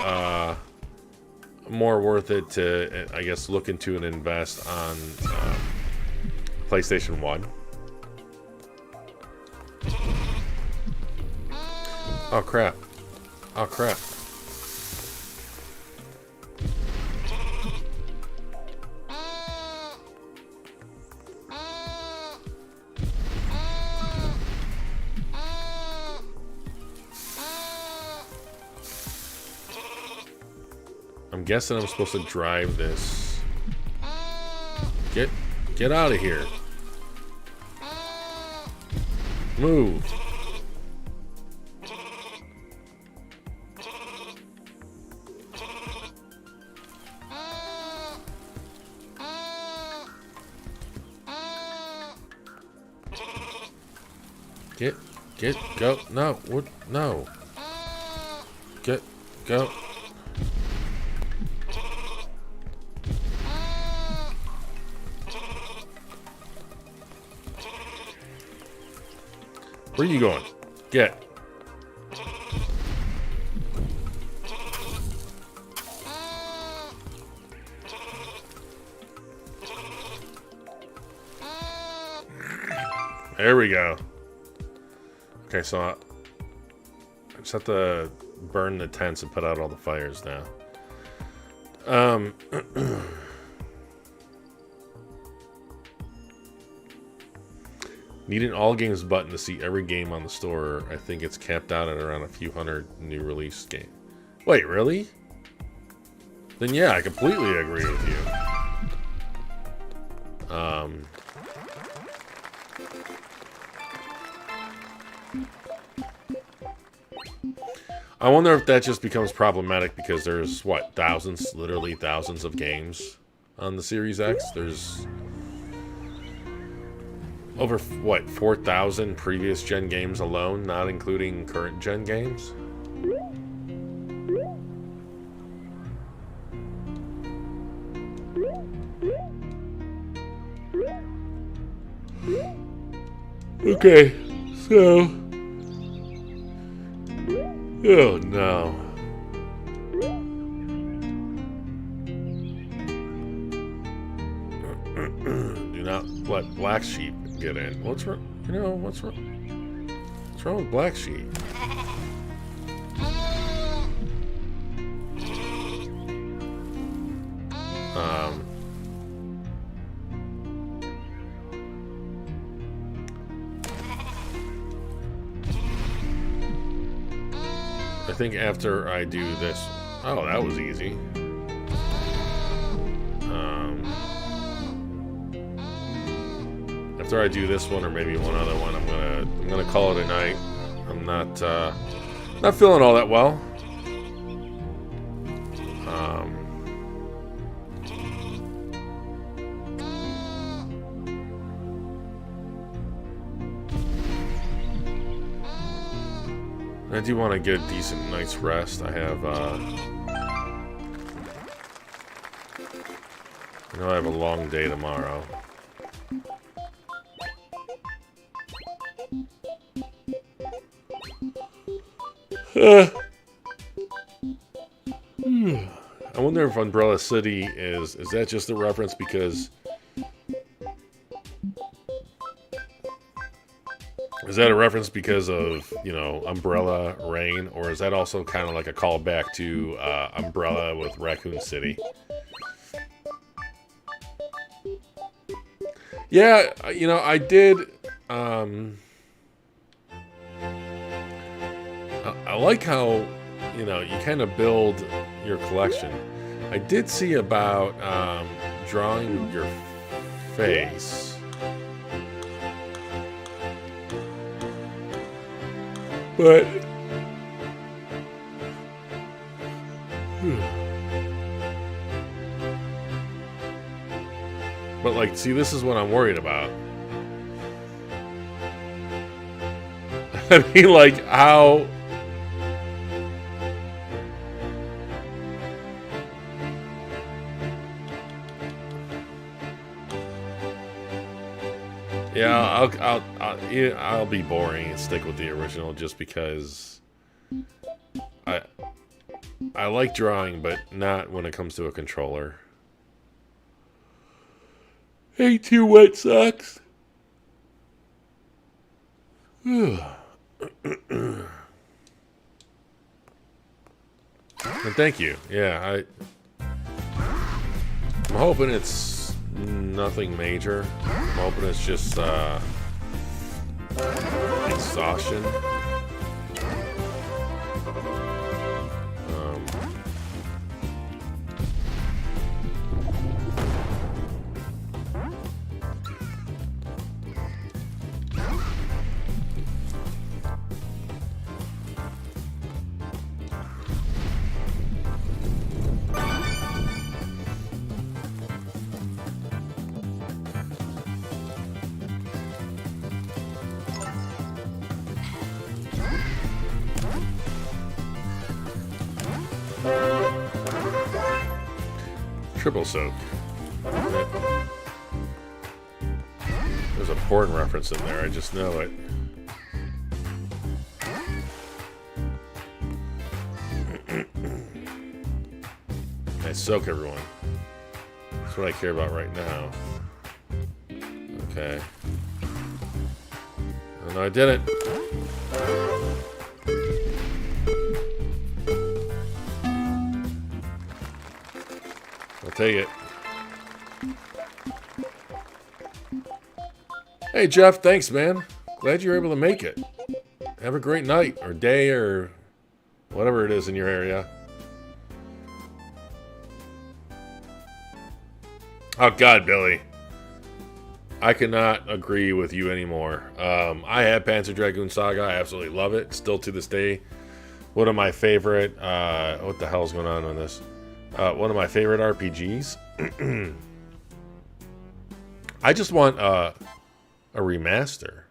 more worth it to, I guess, look into and invest on PlayStation 1. Oh crap! Oh crap! I'm guessing I'm supposed to drive this. Get out of here. Move. Go. No, what? No. Go. Where are you going? Get. There we go. Okay, so I just have to burn the tents and put out all the fires now. Need an all games button to see every game on the store. I think it's capped out at around a few hundred new release games. Wait, really? Then yeah, I completely agree with you. I wonder if that just becomes problematic because there's, what, thousands, literally thousands of games on the Series X. There's over, what, 4,000 previous gen games alone, not including current gen games? Okay, so... Oh no. Do not let Black Sheep get in. What's wrong? You know, what's wrong? What's wrong with Black Sheep? I think after I do this... Oh, that was easy. After I do this one or maybe one other one, I'm gonna call it a night. I'm not feeling all that well. I do want to get a decent night's rest. I have, you know, I have a long day tomorrow. I wonder if Umbrella City is that just a reference because... Is that a reference because of, you know, Umbrella Rain, or is that also kind of like a callback to Umbrella with Raccoon City? Yeah, you know, I did. I like how, you know, you kind of build your collection. I did see about drawing your face. But like, see, this is what I'm worried about. I mean, like, how... Yeah, I'll be boring and stick with the original just because I like drawing, but not when it comes to a controller. Hey, 2 wet socks. And thank you. Yeah, I'm hoping it's nothing major. I'm hoping it's just exhaustion. Triple soak. There's a porn reference in there, I just know it. I soak everyone. That's what I care about right now. Okay. Oh, no, I didn't. I'll take it. Hey, Jeff, thanks, man. Glad you're able to make it. Have a great night, or day, or whatever it is in your area. Oh, God, Billy. I cannot agree with you anymore. I had Panzer Dragoon Saga. I absolutely love it. Still to this day. One of my favorite... what the hell's going on this? One of my favorite RPGs. I just want a remaster.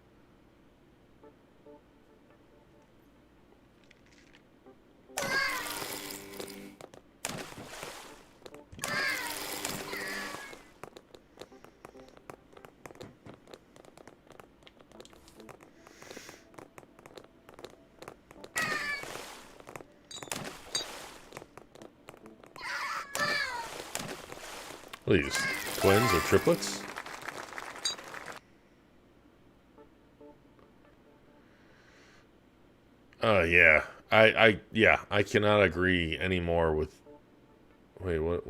What are these? Twins or triplets? Yeah. I cannot agree anymore with... Wait, what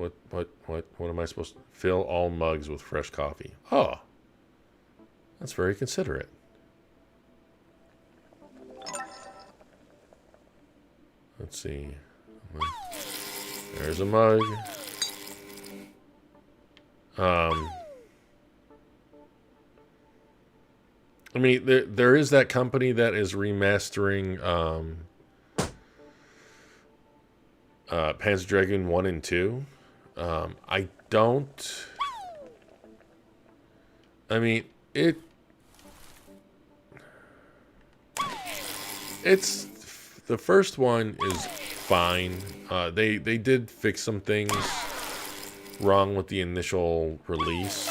am I supposed to... Fill all mugs with fresh coffee. Oh. That's very considerate. Let's see. There's a mug. I mean, there is that company that is remastering Panzer Dragoon 1 and 2. I don't... I mean, it's... The first one is fine. They did fix some things wrong with the initial release.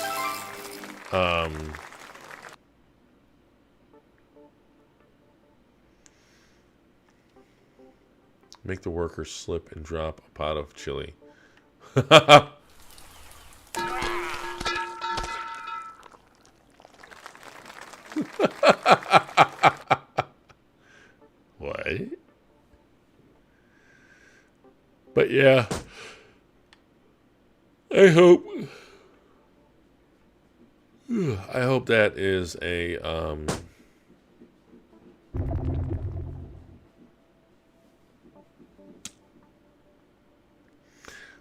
Make the workers slip and drop a pot of chili. What? But yeah, I hope that is a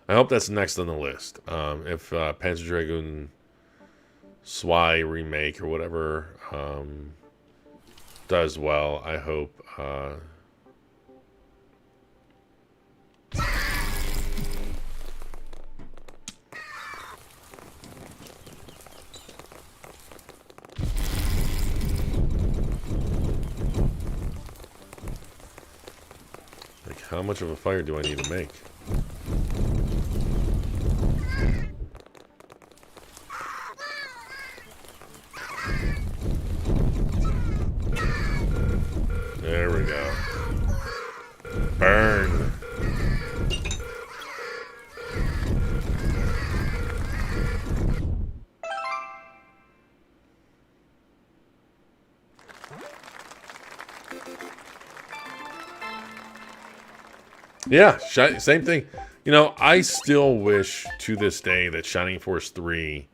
I hope that's next on the list. If Panzer Dragoon SWI remake or whatever does well, I hope How much of a fire do I need to make? There we go. Burn. Yeah, same thing. You know, I still wish to this day that Shining Force 3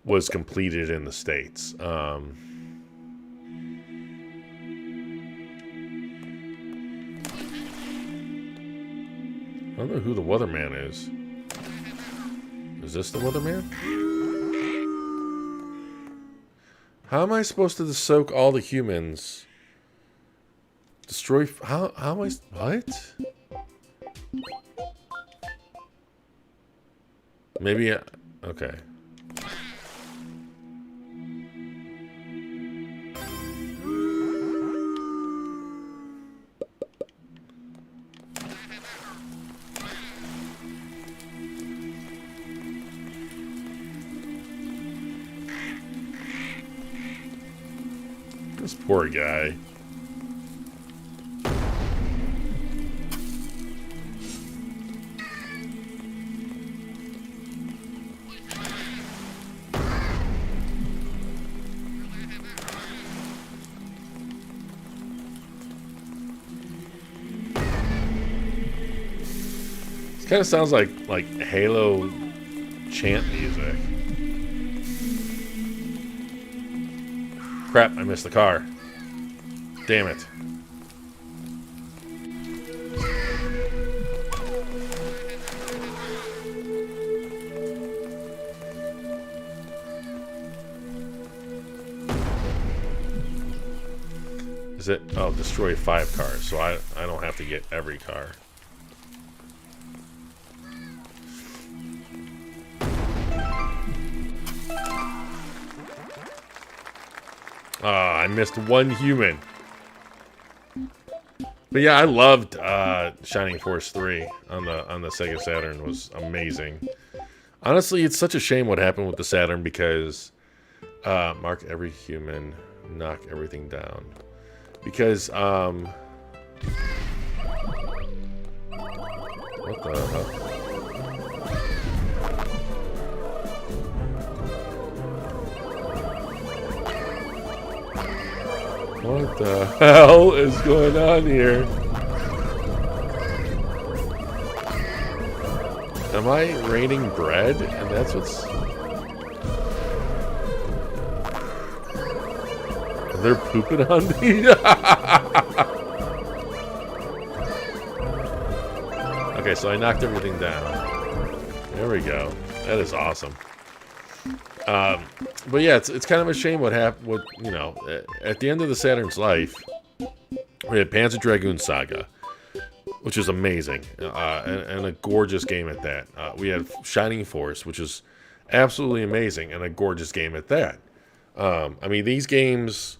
was completed in the States. I don't know who the Weatherman is. Is this the Weatherman? How am I supposed to soak all the humans? Destroy... How am I... What? Maybe... Okay. This poor guy. This kind of sounds like Halo chant music. Crap, I missed the car. Damn it. Is it? Oh, destroy 5 cars, so I don't have to get every car. I missed 1 human. But yeah, I loved Shining Force 3 on the Sega Saturn. It was amazing. Honestly, it's such a shame what happened with the Saturn because mark every human, knock everything down. Because what the hell? What the hell is going on here? Am I raining bread? And that's what's... They're pooping on me? Okay, so I knocked everything down. There we go. That is awesome. But yeah, it's kind of a shame what happened. What, you know, at the end of the Saturn's life, we had Panzer Dragoon Saga, which is amazing and a gorgeous game at that. We had Shining Force, which is absolutely amazing and a gorgeous game at that. I mean, these games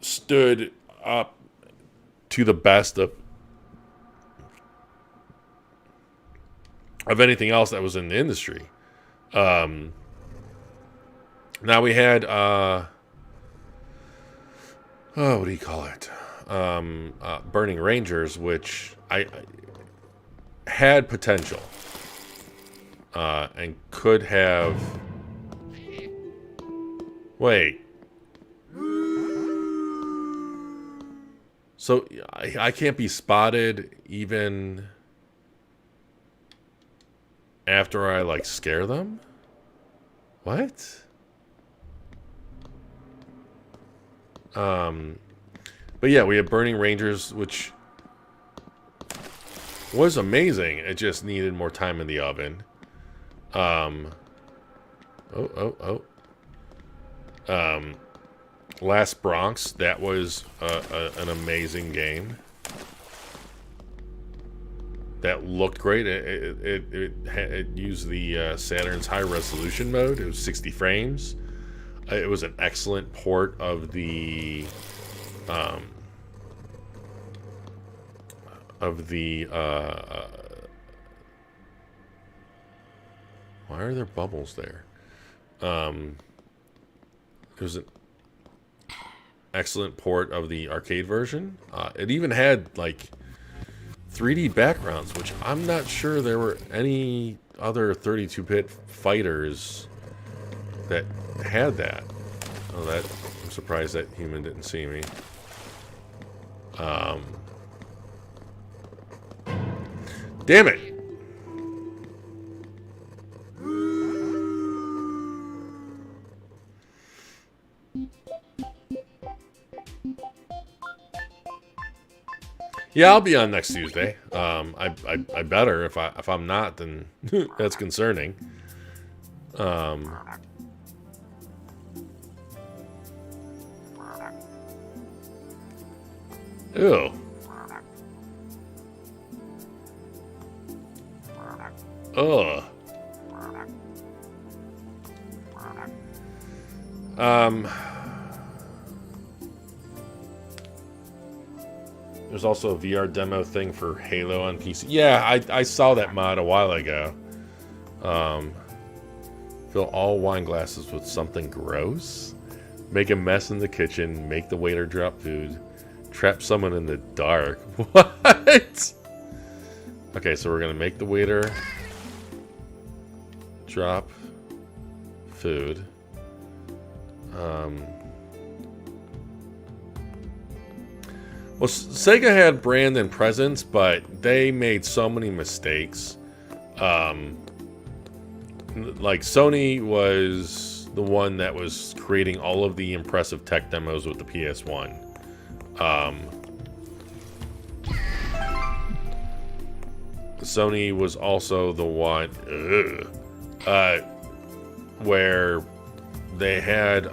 stood up to the best of anything else that was in the industry. Now we had, what do you call it? Burning Rangers, which I had potential, and could have, wait. So I can't be spotted even after I, like, scare them? What? But yeah, we have Burning Rangers, which was amazing. It just needed more time in the oven. Last Bronx, that was an amazing game. That looked great. It used the Saturn's high resolution mode. It was 60 frames. It was an excellent port of the of the why are there bubbles there? There's an excellent port of the arcade version. It even had like 3D backgrounds, which I'm not sure there were any other 32-bit fighters that had that. Oh, that I'm surprised that human didn't see me. Damn it! Yeah, I'll be on next Tuesday. I better. If I'm not, then that's concerning. Ew. Ugh. There's also a VR demo thing for Halo on PC. Yeah, I saw that mod a while ago. Fill all wine glasses with something gross. Make a mess in the kitchen. Make the waiter drop food. Trap someone in the dark. What? Okay, so we're gonna make the waiter drop food. Well, Sega had brand and presence, but they made so many mistakes. Like Sony was the one that was creating all of the impressive tech demos with the PS1. Sony was also the one where they had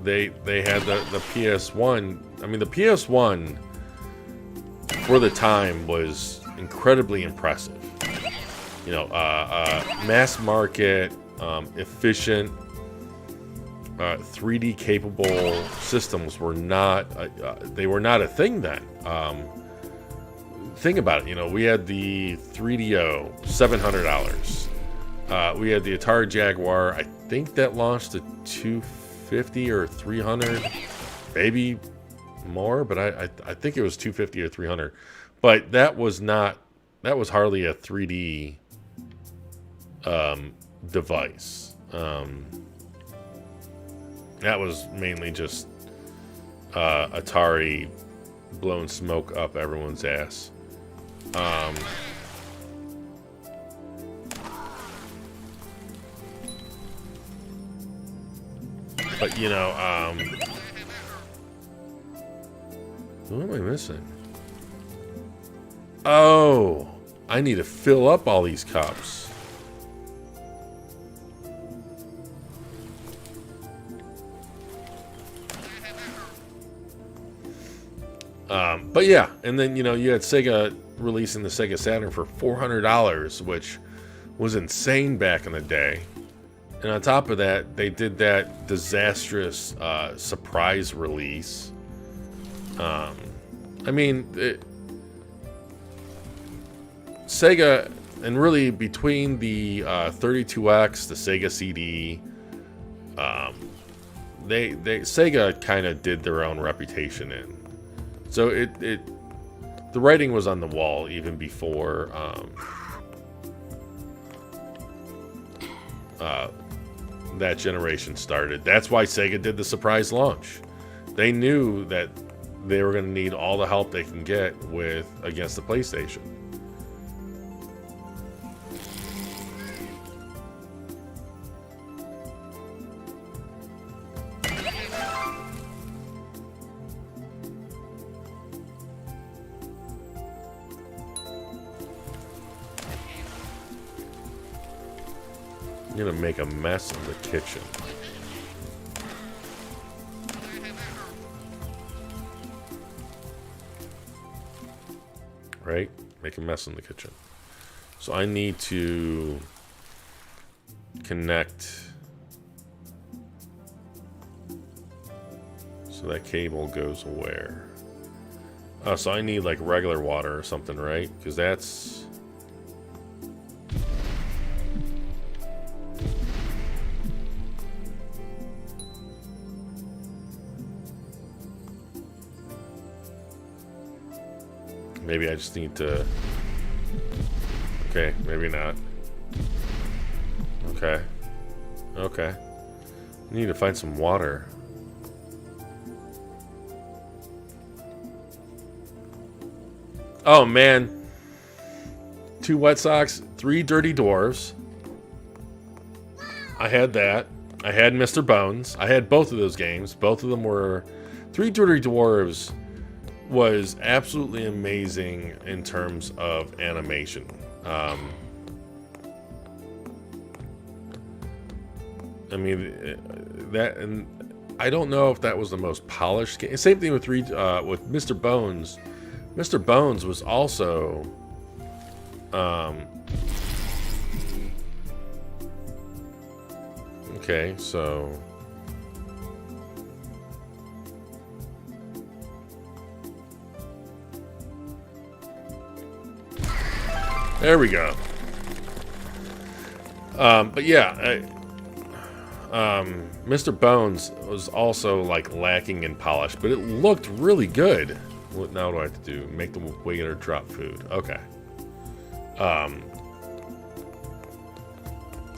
they had the PS1. I mean, the PS1 for the time was incredibly impressive. You know, mass market, efficient, 3D capable systems were not they were not a thing then. Think about it. You know, we had the 3DO, $700. We had the Atari Jaguar. I think that launched at $250 or $300, maybe more, but I think it was $250 or $300. But that was hardly a 3D device. That was mainly just Atari blowing smoke up everyone's ass. But you know, what am I missing? Oh, I need to fill up all these cups. But yeah, and then you know you had Sega releasing the Sega Saturn for $400, which was insane back in the day. And on top of that, they did that disastrous surprise release. I mean, Sega, and really between the 32X, the Sega CD, Sega kind of did their own reputation in. So the writing was on the wall even before that generation started. That's why Sega did the surprise launch. They knew that they were going to need all the help they can get against the PlayStation. I'm gonna make a mess in the kitchen. Right? Make a mess in the kitchen. So I need to connect So that cable goes where? Oh, so I need like regular water or something, right? Because that's... Maybe I just need to... Okay, maybe not. Okay. Okay. I need to find some water. Oh, man. 2 wet socks, 3 dirty dwarves. I had that. I had Mr. Bones. I had both of those games. Both of them were... 3 dirty dwarves was absolutely amazing in terms of animation. I mean, that, and I don't know if that was the most polished game. Same thing with Mr. Bones. Mr. Bones was also okay, so there we go. But yeah, Mr. Bones was also like lacking in polish, but it looked really good. What now do I have to do? Make the waiter drop food. Okay.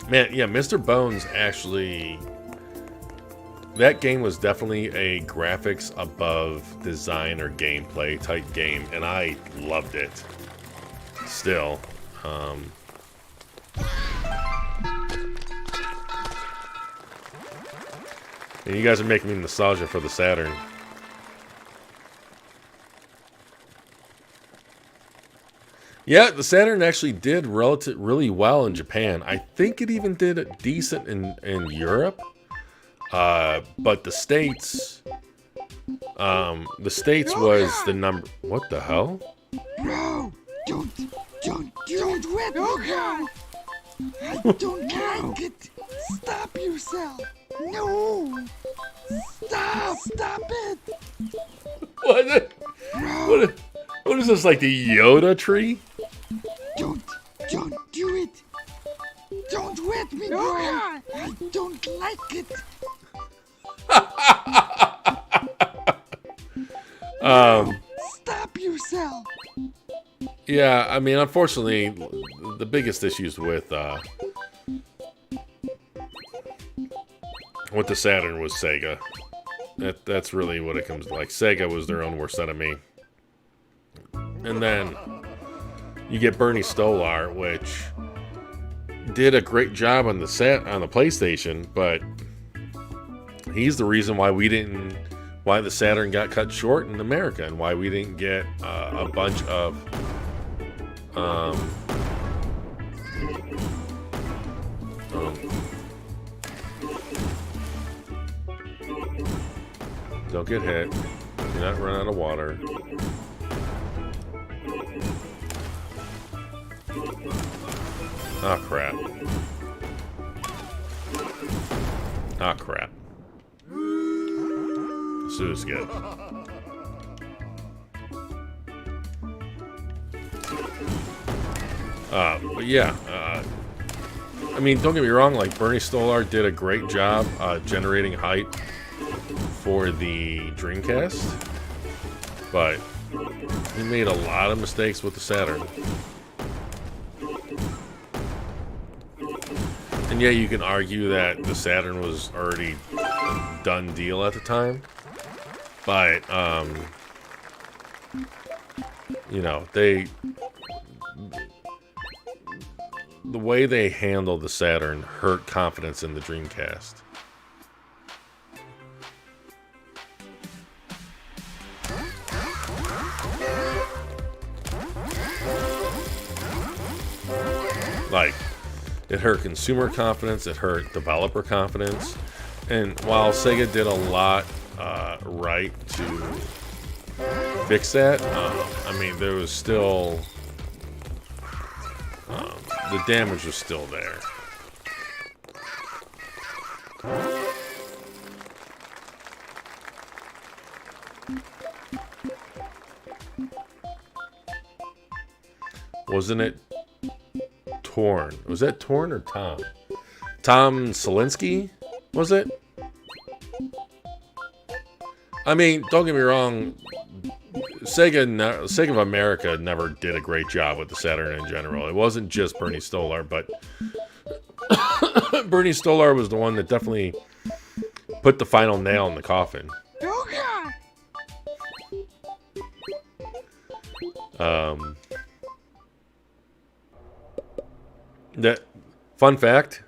Man, yeah, Mr. Bones actually... That game was definitely a graphics above design or gameplay type game, and I loved it. Still. And you guys are making me nostalgia for the Saturn. Yeah, the Saturn actually did really well in Japan. I think it even did decent in Europe. But the States was the number. What the hell? No, don't wet me, God. I don't like it. Stop yourself. No. Stop it. What is this, like the Yoda tree? Don't do it. Don't wet me, bro. I don't like it. Stop yourself. Yeah, I mean, unfortunately, the biggest issues with the Saturn was Sega. That's really what it comes to. Like, Sega was their own worst enemy. And then you get Bernie Stolar, which did a great job on the PlayStation, but he's the reason why the Saturn got cut short in America, and why we didn't get a bunch of don't get hit. Do not run out of water. Oh crap. Oh crap. This is good. But yeah, I mean, don't get me wrong, like, Bernie Stolar did a great job generating hype for the Dreamcast, but he made a lot of mistakes with the Saturn. And yeah, you can argue that the Saturn was already a done deal at the time, but you know, the way they handled the Saturn hurt confidence in the Dreamcast. Like, it hurt consumer confidence, it hurt developer confidence, and while Sega did a lot right to fix that, I mean, there was still... the damage was still there. Wasn't it Torn? Was that Torn or Tom? Tom Selinsky? Was it? I mean, don't get me wrong. Sega of America never did a great job with the Saturn in general. It wasn't just Bernie Stolar, but Bernie Stolar was the one that definitely put the final nail in the coffin. That fun fact.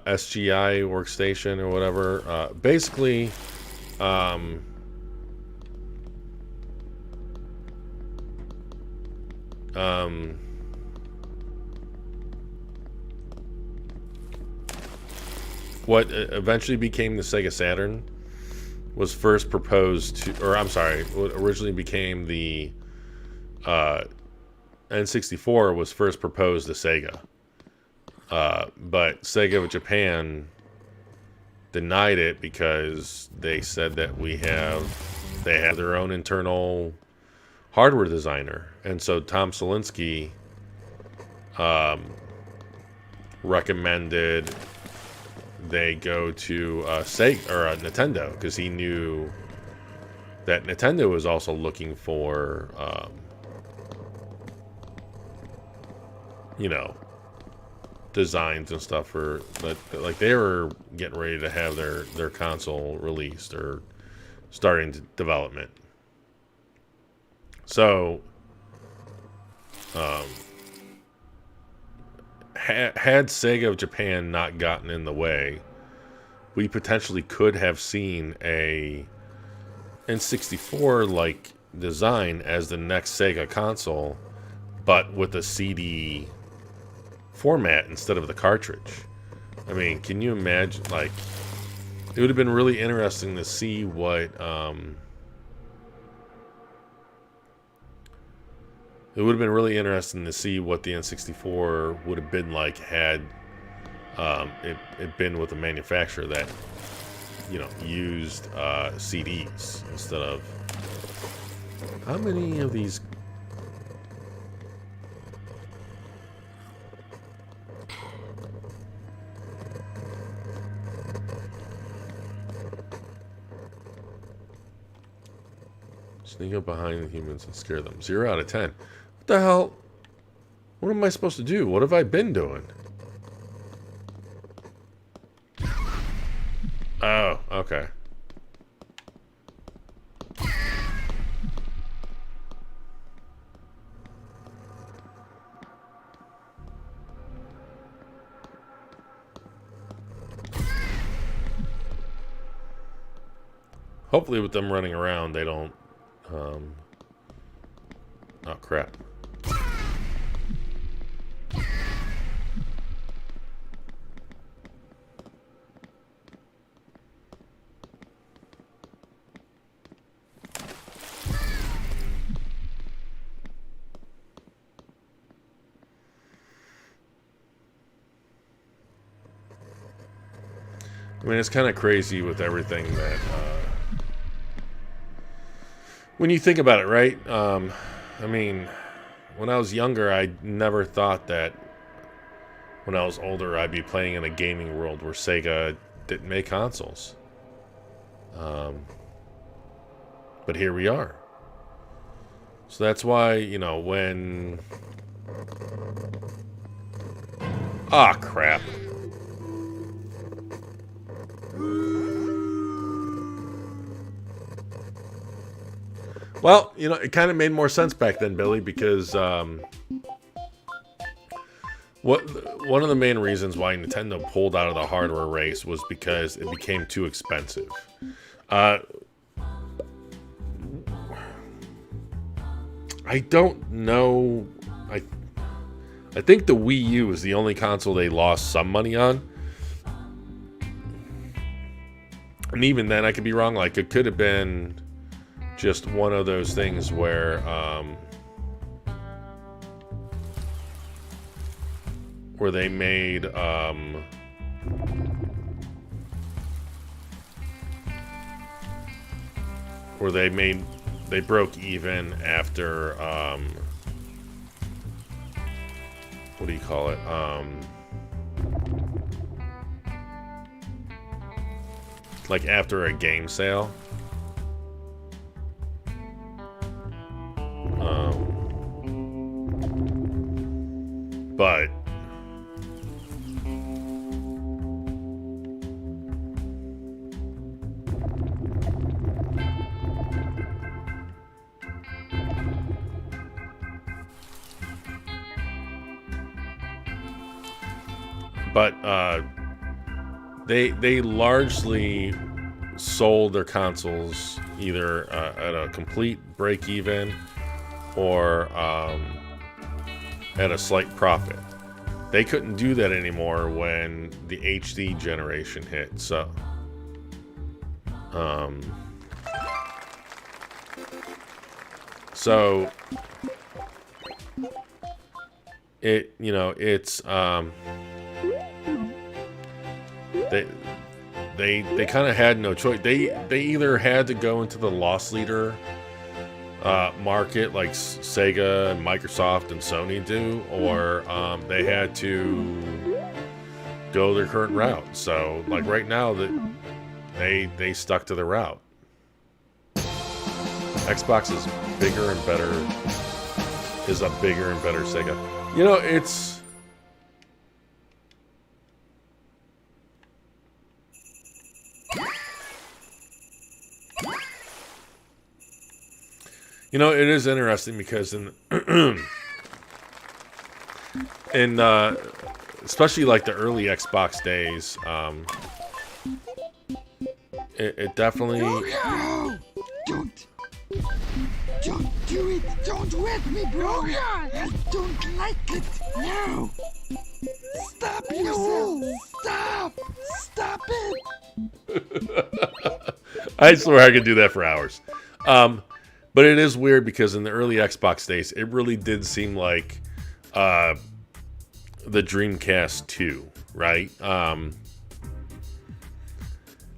SGI workstation or whatever. Basically, what eventually became the Sega Saturn was first proposed to, or I'm sorry, what originally became the N64 was first proposed to Sega. But Sega of Japan denied it because they said that they have their own internal hardware designer. And so Tom Selinsky recommended they go to Sega or Nintendo, because he knew that Nintendo was also looking for designs and stuff for, but like they were getting ready to have their console released or starting development. So had Sega of Japan not gotten in the way, we potentially could have seen a N64 like design as the next Sega console, but with a CD format instead of the cartridge. I mean, can you imagine? Like, it would have been really interesting to see what the N64 would have been like had it been with a manufacturer that used CDs instead of. How many of these? Sneak up behind the humans and scare them. 0 out of 10. What the hell? What am I supposed to do? What have I been doing? Oh, okay. Hopefully with them running around, they don't oh crap. I mean, it's kind of crazy with everything that when you think about it, right? I mean, when I was younger, I never thought that when I was older, I'd be playing in a gaming world where Sega didn't make consoles. But here we are. So that's why, when... Ah, crap. Well, it kind of made more sense back then, Billy, because one of the main reasons why Nintendo pulled out of the hardware race was because it became too expensive. I don't know. I think the Wii U is the only console they lost some money on. And even then, I could be wrong. Like, it could have been just one of those things where they made where they broke even after what do you call it? Like after a game sale. But they largely sold their consoles either at a complete break even or at a slight profit. They couldn't do that anymore when the HD generation hit. So it, you know, it's they kind of had no choice. They either had to go into the loss leader market like Sega and Microsoft and Sony do, or they had to go their current route. So like right now that they stuck to the route. Xbox is bigger and better, is a bigger and better Sega. You know, it's you know, it is interesting because in especially like the early Xbox days, it definitely No! Don't do it! Don't wet me, bro! I don't like it! No! Stop yourself! Stop it! I swear I could do that for hours. But it is weird because in the early Xbox days, it really did seem like the Dreamcast 2, right? And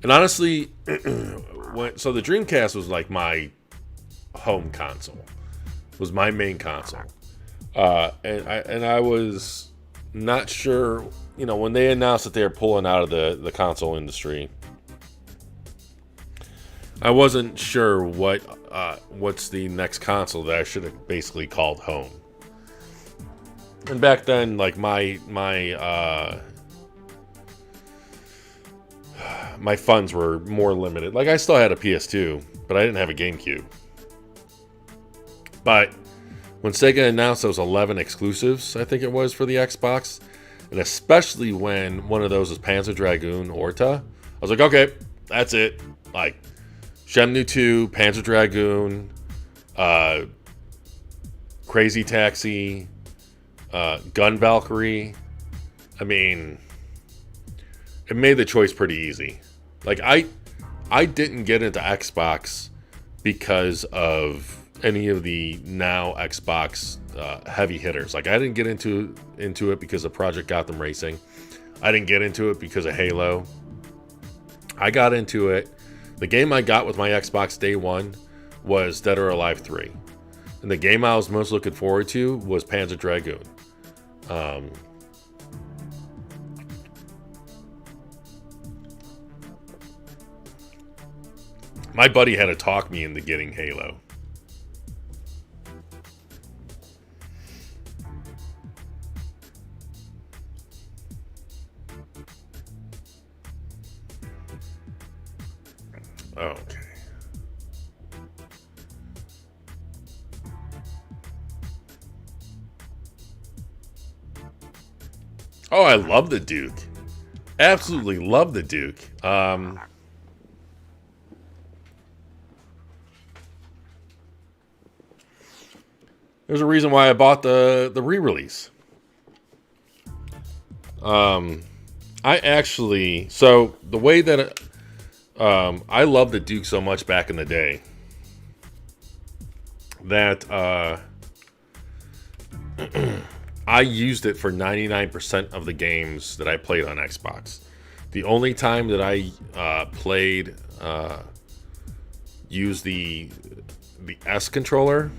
honestly, so the Dreamcast was like my home console, was my main console, and I was not sure, you know, when they announced that they were pulling out of the console industry. I wasn't sure what's the next console that I should have basically called home. And back then, like my funds were more limited. Like I still had a PS2, but I didn't have a GameCube. But when Sega announced those 11 exclusives, I think it was for the Xbox, and especially when one of those was Panzer Dragoon Orta, I was like, okay, that's it. Like Shenmue 2, Panzer Dragoon, Crazy Taxi, Gun Valkyrie. I mean, it made the choice pretty easy. Like I didn't get into Xbox because of any of the now Xbox heavy hitters. Like I didn't get into it because of Project Gotham Racing. I didn't get into it because of Halo. I got into it. The game I got with my Xbox day one was Dead or Alive 3. And the game I was most looking forward to was Panzer Dragoon. My buddy had to talk me into getting Halo. Okay. Oh, I love the Duke. Absolutely love the Duke. There's a reason why I bought the re-release. I actually, so the way that I loved the Duke so much back in the day that I used it for 99% of the games that I played on Xbox. The only time that I played use the S controller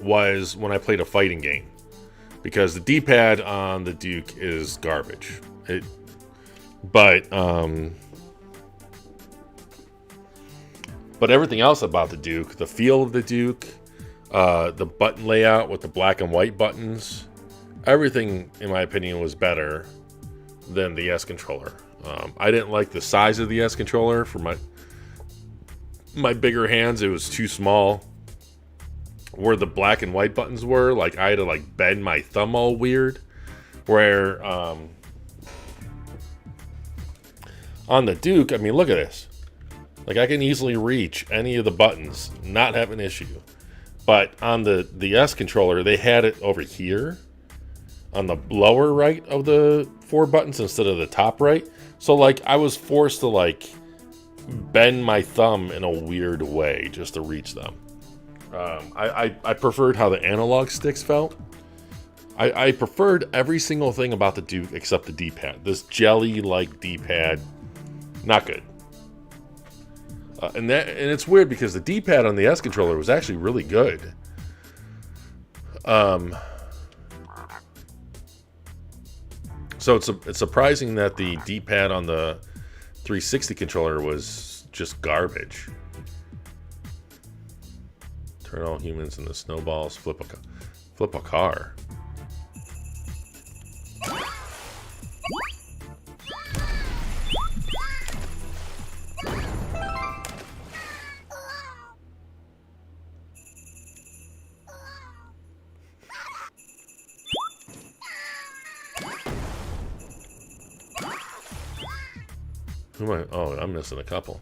was when I played a fighting game, because the D-pad on the Duke is garbage. But everything else about the Duke, the feel of the Duke, the button layout with the black and white buttons, everything, in my opinion, was better than the S controller. I didn't like the size of the S controller for my bigger hands. It was too small. Where the black and white buttons were, like, I had to like bend my thumb all weird. Where on the Duke, I mean, look at this. Like, I can easily reach any of the buttons, not have an issue. But on the S controller, they had it over here on the lower right of the 4 buttons instead of the top right. So, like, I was forced to, like, bend my thumb in a weird way just to reach them. I preferred how the analog sticks felt. I preferred every single thing about the Duke except the D-pad. This jelly-like D-pad, not good. And it's weird because the D-pad on the S controller was actually really good. So it's surprising that the D-pad on the 360 controller was just garbage. Turn all humans into snowballs. Flip a car. Who am I? Oh, I'm missing a couple.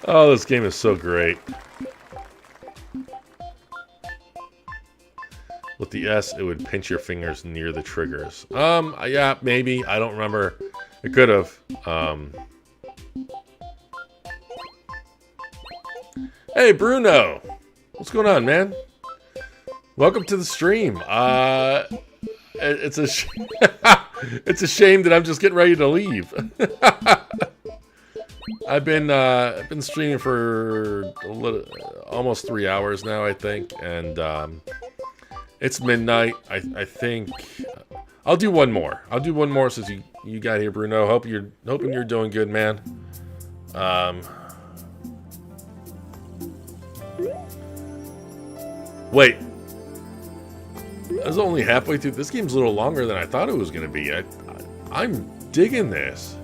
Oh, this game is so great. With the S, it would pinch your fingers near the triggers. Yeah, maybe. I don't remember. It could have. Hey, Bruno. What's going on, man? Welcome to the stream. It's a it's a shame that I'm just getting ready to leave. I've been streaming for almost 3 hours now, I think, and it's midnight. I think I'll do one more. I'll do one more since you got here, Bruno. Hoping you're doing good, man. Wait. I was only halfway through. This game's a little longer than I thought it was going to be. I'm digging this.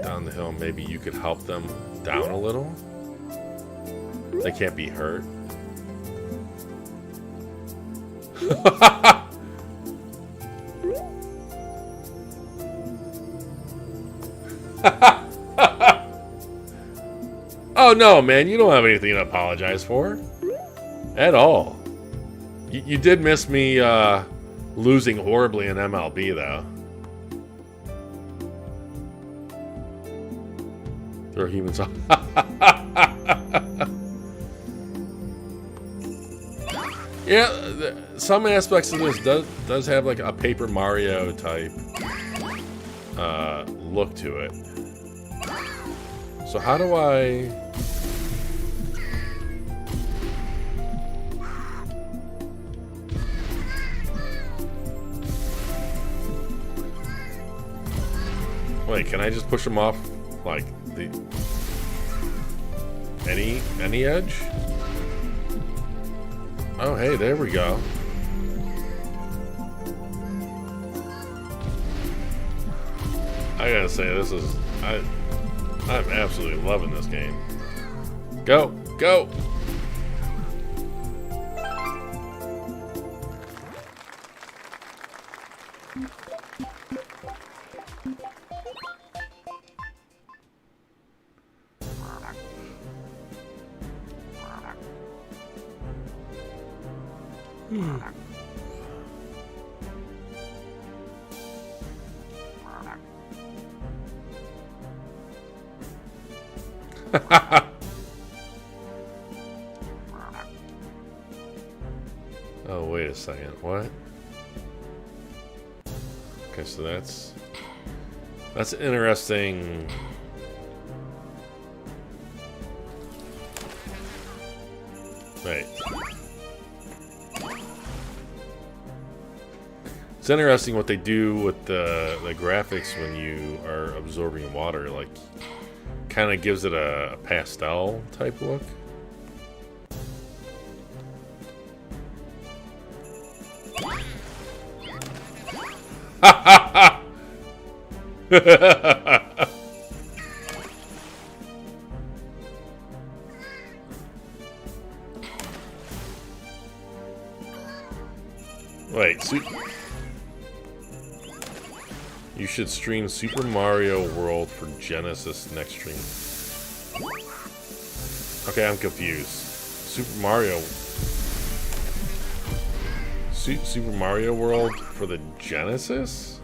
Down the hill, maybe you could help them down a little. They can't be hurt. Oh no, man, you don't have anything to apologize for. At all. You did miss me losing horribly in MLB, though. Throw humans off. Yeah, some aspects of this does have like a Paper Mario type look to it. So how do I... Wait, can I just push them off like the any edge? Oh, hey, there we go. I gotta say, this is I'm absolutely loving this game. Go, go. second. What? Okay, so that's interesting. Right. It's interesting what they do with the graphics when you are absorbing water. Like, kind of gives it a pastel type look. Wait, you should stream Super Mario World for Genesis next stream. Okay, I'm confused. Super Mario World for the Genesis?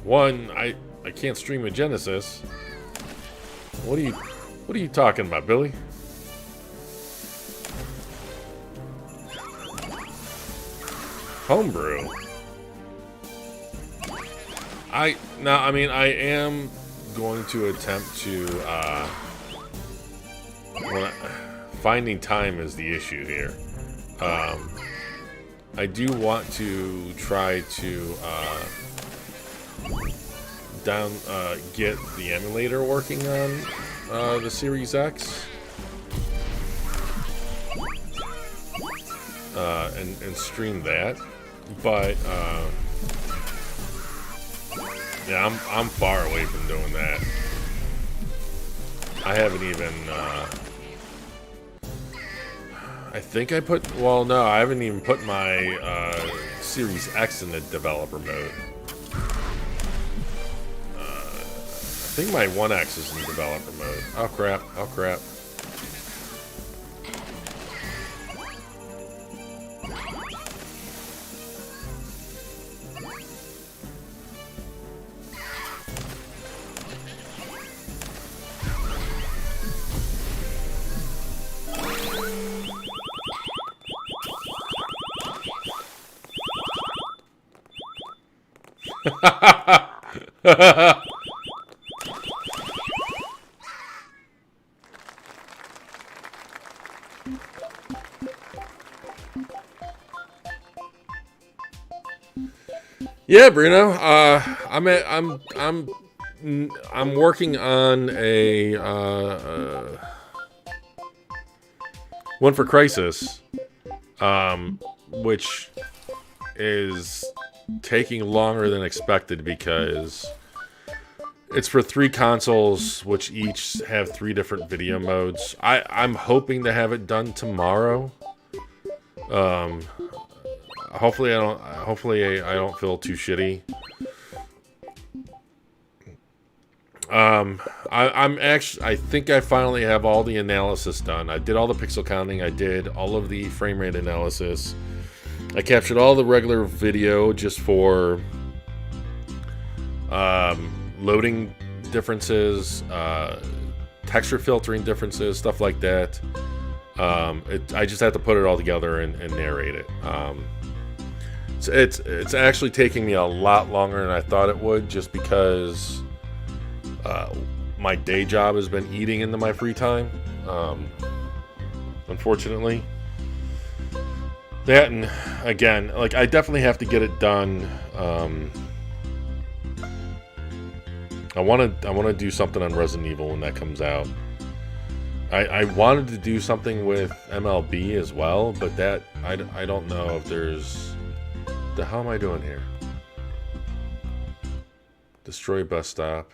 One, I can't stream a Genesis. What are you talking about, Billy? Homebrew. I am going to attempt to finding time is the issue here. I do want to try to get the emulator working on the Series X. And stream that, but yeah, I'm far away from doing that. I haven't even I think I put, well, no, I haven't even put my Series X in the developer mode. I think my 1X is in developer mode. Oh crap, oh crap. Yeah, Bruno. I'm working on a one for Crisis, which is taking longer than expected because it's for 3 consoles, which each have 3 different video modes. I'm hoping to have it done tomorrow. Hopefully I don't feel too shitty. I think I finally have all the analysis done. I did all the pixel counting. I did all of the frame rate analysis. I captured all the regular video just for loading differences, texture filtering differences, stuff like that. I just have to put it all together and narrate it. It's actually taking me a lot longer than I thought it would, just because my day job has been eating into my free time, unfortunately. That, and again, like, I definitely have to get it done. I want to do something on Resident Evil when that comes out. I wanted to do something with MLB as well, but that I don't know if there's. The hell am I doing here? Destroy bus stop.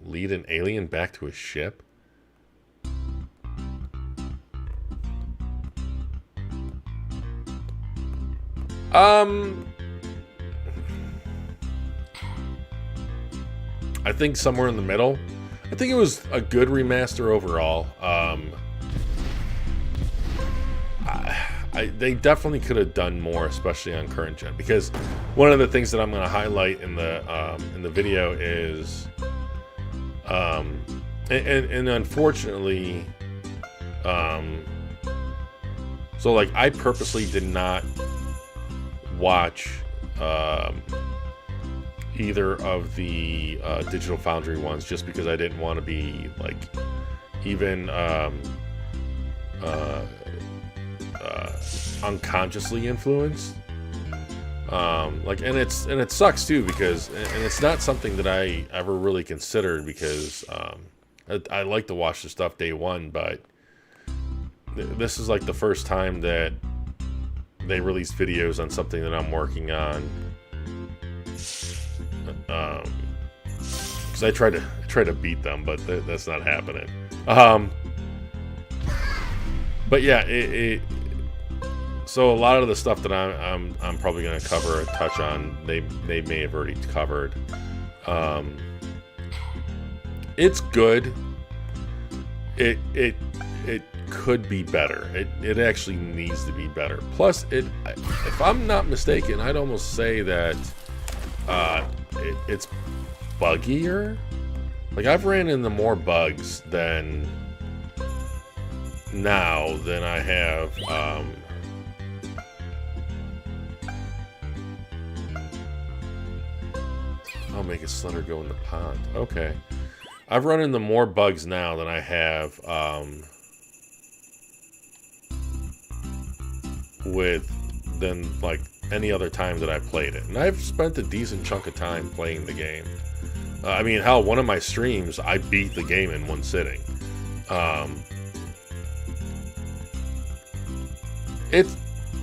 Lead an alien back to his ship. I think somewhere in the middle. I think it was a good remaster overall. They definitely could have done more, especially on current gen, because one of the things that I'm going to highlight in the video is and unfortunately, so like I purposely did not watch either of the Digital Foundry ones just because I didn't want to be like even unconsciously influenced. Like, and it sucks too because, and it's not something that I ever really considered because I like to watch the stuff day one, but this is like the first time that they release videos on something that I'm working on. Because I try to beat them, but that's not happening. But yeah, so a lot of the stuff that I'm probably going to cover or touch on, they may have already covered. It's good. It could be better. It actually needs to be better. Plus, if I'm not mistaken, I'd almost say that it's buggier. Like, I've ran into more bugs than now than I have I'll make a Slender go in the pond. Okay. I've run into more bugs now than I have than like any other time that I played it. And I've spent a decent chunk of time playing the game. I mean, hell, one of my streams, I beat the game in one sitting.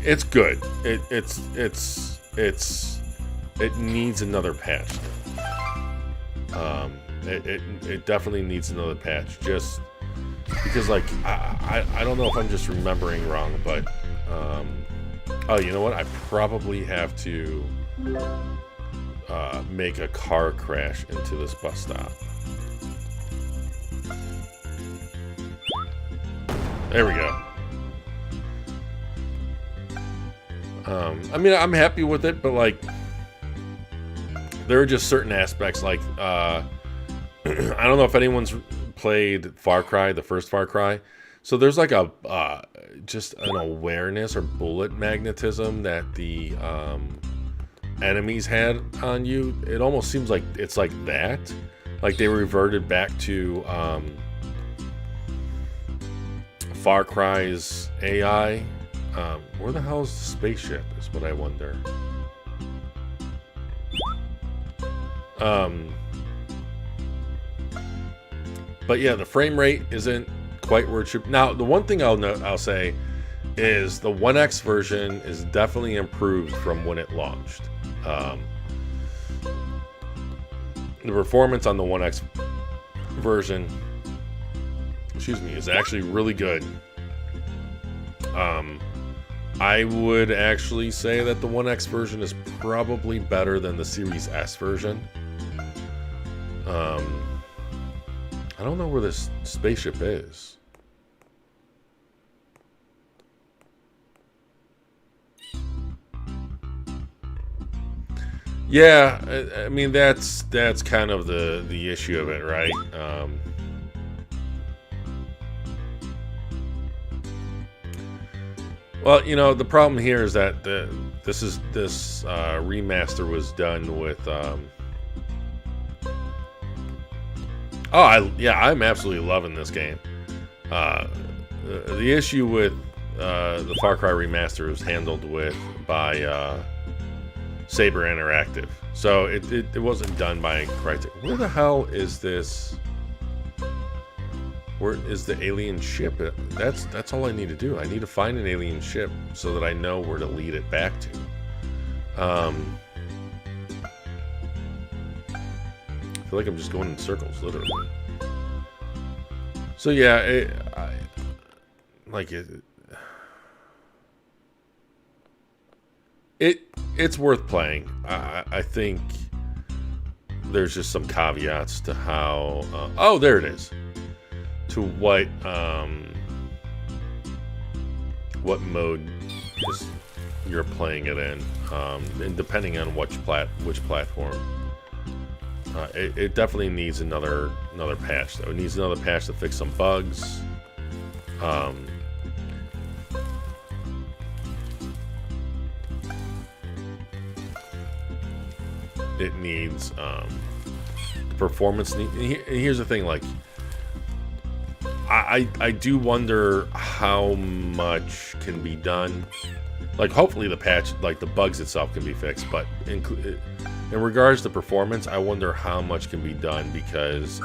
It's good. It needs another patch. It definitely needs another patch. Just because, like, I don't know if I'm just remembering wrong, but oh, you know what? I probably have to make a car crash into this bus stop. There we go. I mean, I'm happy with it, but like, there are just certain aspects, like, I don't know if anyone's played Far Cry, the first Far Cry. So there's like a, just an awareness or bullet magnetism that the enemies had on you. It almost seems like it's like that. Like they reverted back to Far Cry's AI. Where the hell is the spaceship is what I wonder. But yeah, the frame rate isn't quite where it should. Now, the one thing I'll say is the 1X version is definitely improved from when it launched. The performance on the 1X version, excuse me, is actually really good. I would actually say that the 1X version is probably better than the Series S version. I don't know where this spaceship is. Yeah, I mean that's kind of the issue of it, right? Well, you know, the problem here is that this remaster was done with I'm absolutely loving this game. The issue with the Far Cry remaster was handled by Saber Interactive, so it wasn't done by Crytek. Where the hell is this? Where is the alien ship? That's all I need to do. I need to find an alien ship so that I know where to lead it back to. I feel like I'm just going in circles, literally. So yeah, it's worth playing. I think there's just some caveats to how. Oh, there it is. To what mode you're playing it in, and depending on which platform. It definitely needs another another patch, though. It needs another patch to fix some bugs. It needs performance. Here's the thing, like, I do wonder how much can be done. Like, hopefully the patch, like the bugs itself, can be fixed. But in regards to performance, I wonder how much can be done because.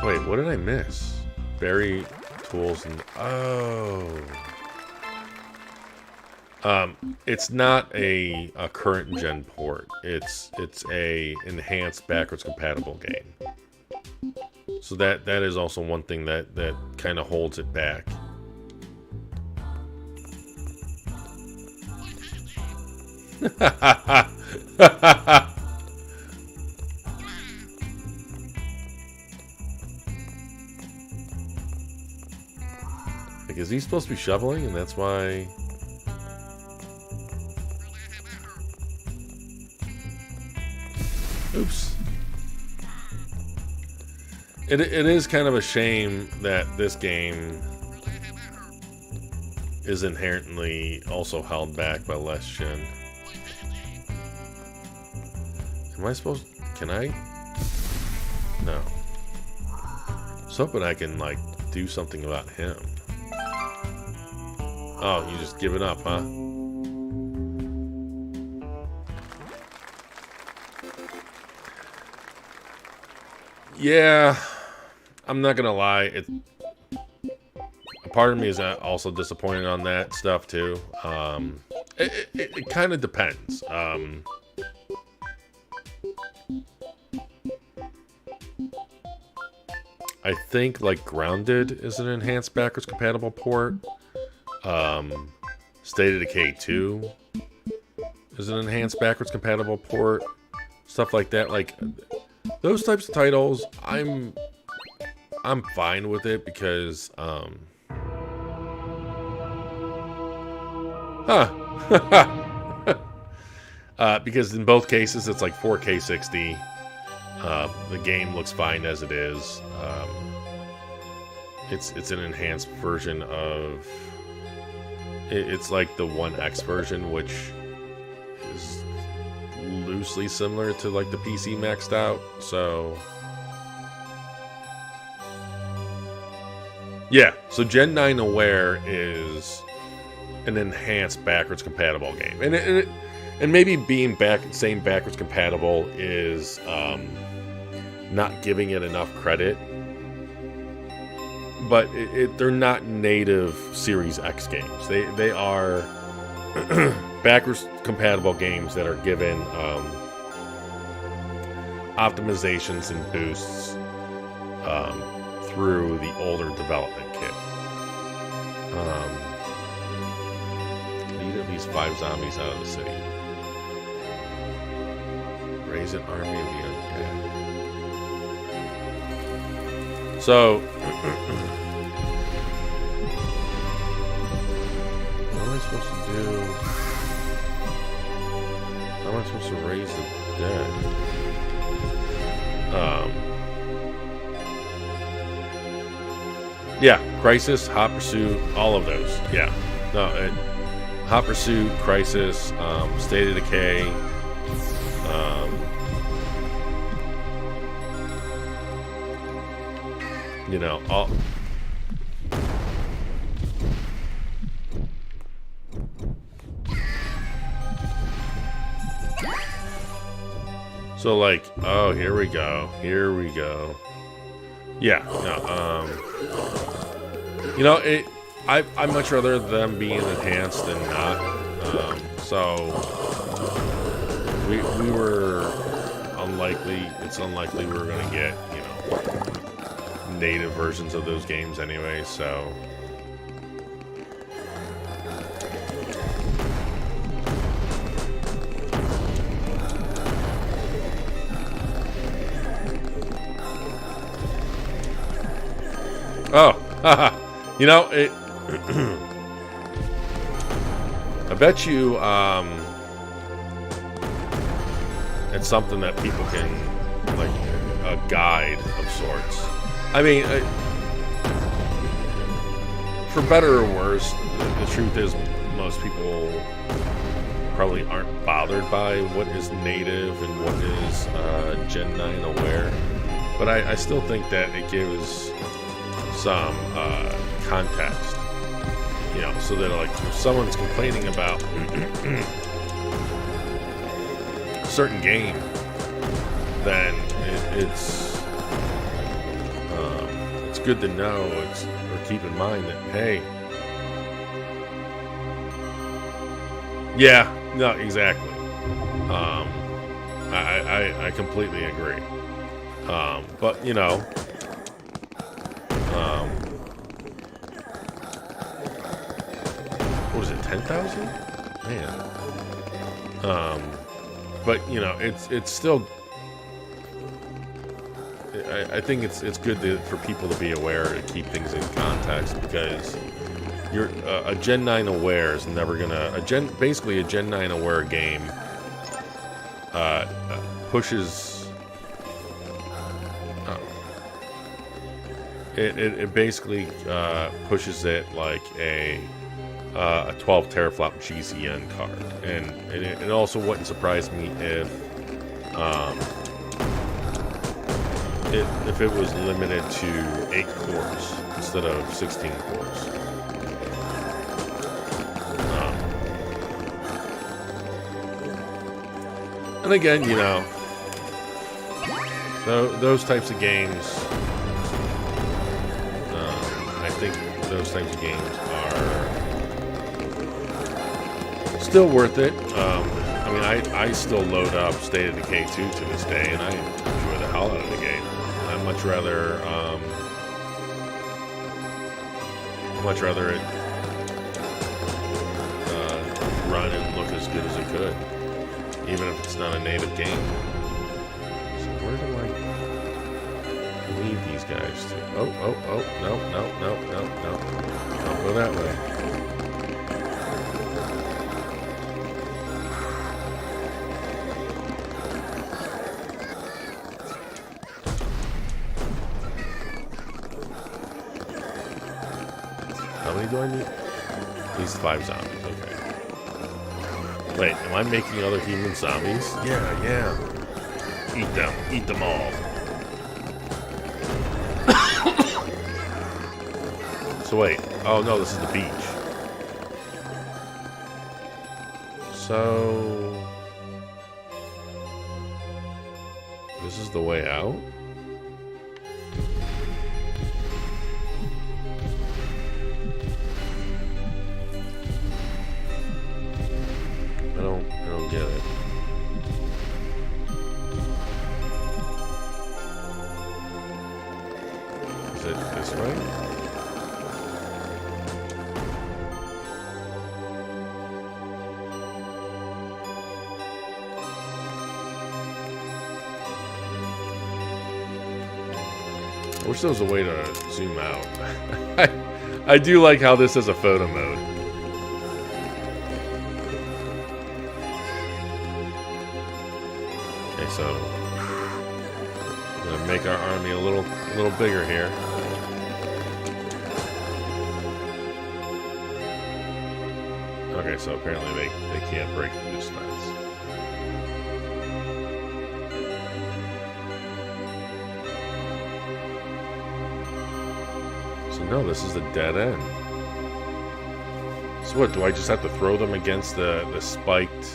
Wait, what did I miss? Berry tools and it's not a current gen port. It's a enhanced backwards compatible game. So that is also one thing that kind of holds it back. Like, is he supposed to be shoveling, and that's why? Oops. It is kind of a shame that this game is inherently also held back by less gen. Am I supposed? Can I? No. I was hoping I can, like, do something about him. Oh, you just give it up, huh? Yeah, I'm not gonna lie. A part of me is also disappointed on that stuff too. It kind of depends. I think like Grounded is an enhanced backwards compatible port. State of Decay 2 is an enhanced backwards compatible port. Stuff like that. Like those types of titles, I'm fine with it because because in both cases it's like 4K 60. The game looks fine as it is. It's an enhanced version of. It's like the 1X version, which is loosely similar to like the PC maxed out. So yeah, so Gen 9 Aware is an enhanced backwards compatible game, and maybe being saying backwards compatible is not giving it enough credit. But they're not native Series X games. They are backwards compatible games that are given optimizations and boosts through the older development kit. Lead at least 5 zombies out of the city. Raise an army of the undead. So, what am I supposed to do? How am I supposed to raise the dead? Yeah, Crisis, Hot Pursuit, all of those. Yeah, no, Hot Pursuit, Crisis, State of Decay. You know, all. So like, oh, here we go. Here we go. Yeah, no, you know, I'd much rather them being enhanced than not. So we were unlikely. It's unlikely we were gonna get, you know, native versions of those games anyway, so oh, haha. You know, it I bet you it's something that people can like a guide of sorts. I mean, for better or worse, the truth is most people probably aren't bothered by what is native and what is Gen 9 aware. But I still think that it gives some context, you know, so that like if someone's complaining about a certain game, then it's good to know, or keep in mind that, hey, yeah, no, exactly. I completely agree. But you know, what was it, 10,000? Man. But you know, it's still. I think it's good for people to be aware, to keep things in context, because a Gen 9 aware is never gonna basically a Gen 9 aware game pushes it basically pushes it like a 12 teraflop GCN card, and it also wouldn't surprise me if it was limited to 8 cores instead of 16 cores. And again, you know, those types of games, I think those types of games are still worth it. I mean, I still load up State of Decay 2 to this day, and I enjoy the hell out of the game. I'd much rather it run and look as good as it could, even if it's not a native game. So where do I lead these guys to? Oh, no. Don't go that way. How many do I need? At least 5 zombies, okay. Wait, am I making other human zombies? Yeah. Eat them all. So wait, oh no, this is the beach. So this is the way out? I don't get it. Is it this way? I wish there was a way to zoom out. I do like how this is a photo mode. Okay, so I'm gonna make our army a little bigger here. Okay, so apparently they can't break through this fence. No, this is a dead end. So what, do I just have to throw them against the spiked...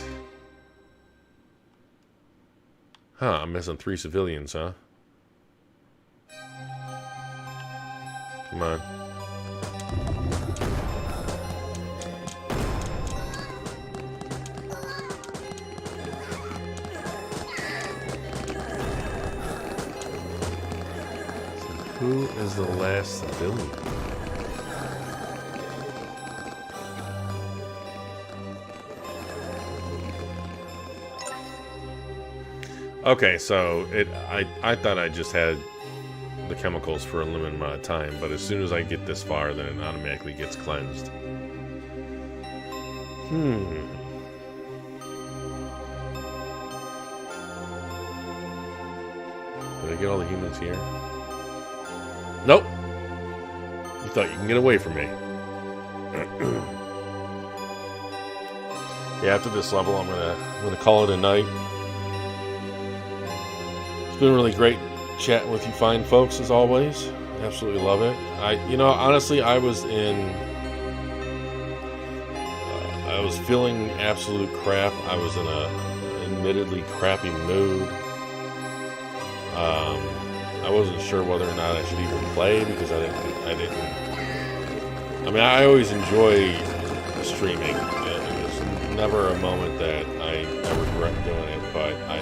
Huh, I'm missing 3 civilians, huh? Come on. Who is the last civilian? Okay, so I thought I just had the chemicals for a limited amount of time, but as soon as I get this far, then it automatically gets cleansed. Did I get all the humans here? Nope. You thought you can get away from me. Yeah, after this level, I'm gonna call it a night. It's been really great chatting with you fine folks as always. Absolutely love it. Honestly, I was feeling absolute crap. I was in a admittedly crappy mood. I wasn't sure whether or not I should even play because I always enjoy streaming. There's never a moment that I regret doing it, but I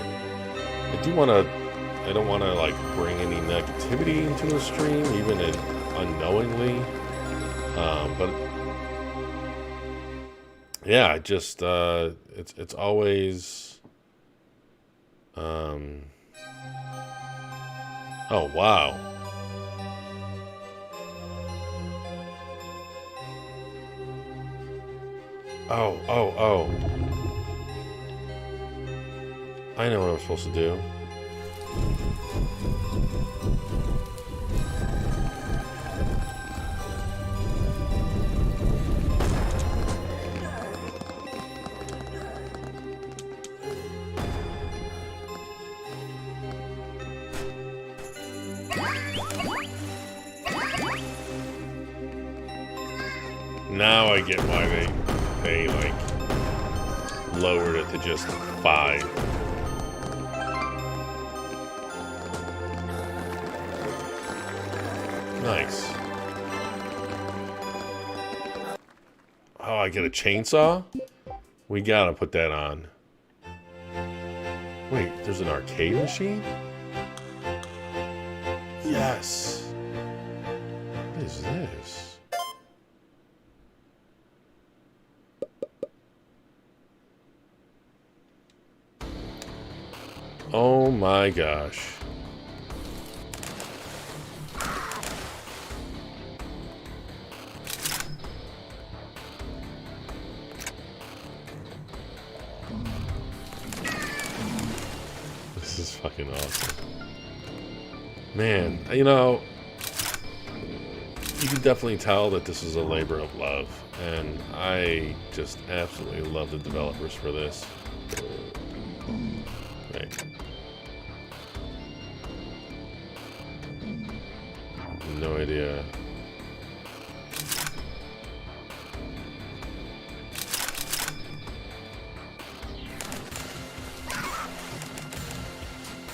don't want to like bring any negativity into the stream, even unknowingly. But yeah, just it's always oh wow. Oh. I know what I'm supposed to do. Now I get why they like lowered it to just 5. Nice. Oh, I get a chainsaw? We gotta put that on. Wait, there's an arcade machine? Yes. What is this? Oh my gosh. This is fucking awesome. Man, you can definitely tell that this is a labor of love, and I just absolutely love the developers for this. Right. No idea.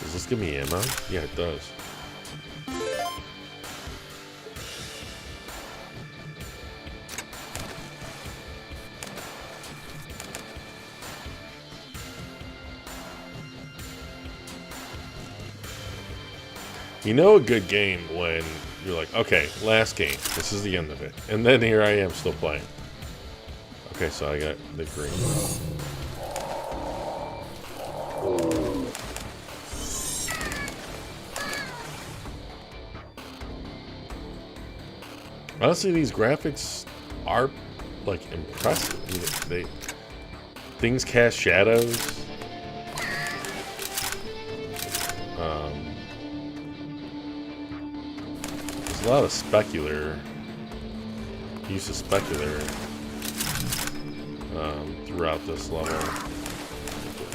Does this give me ammo? Yeah, it does. You know a good game when you're like, okay, last game. This is the end of it. And then here I am still playing. Okay, so I got the green. Honestly, these graphics are, like, impressive. Things cast shadows. There's a lot of specular, use of specular throughout this level.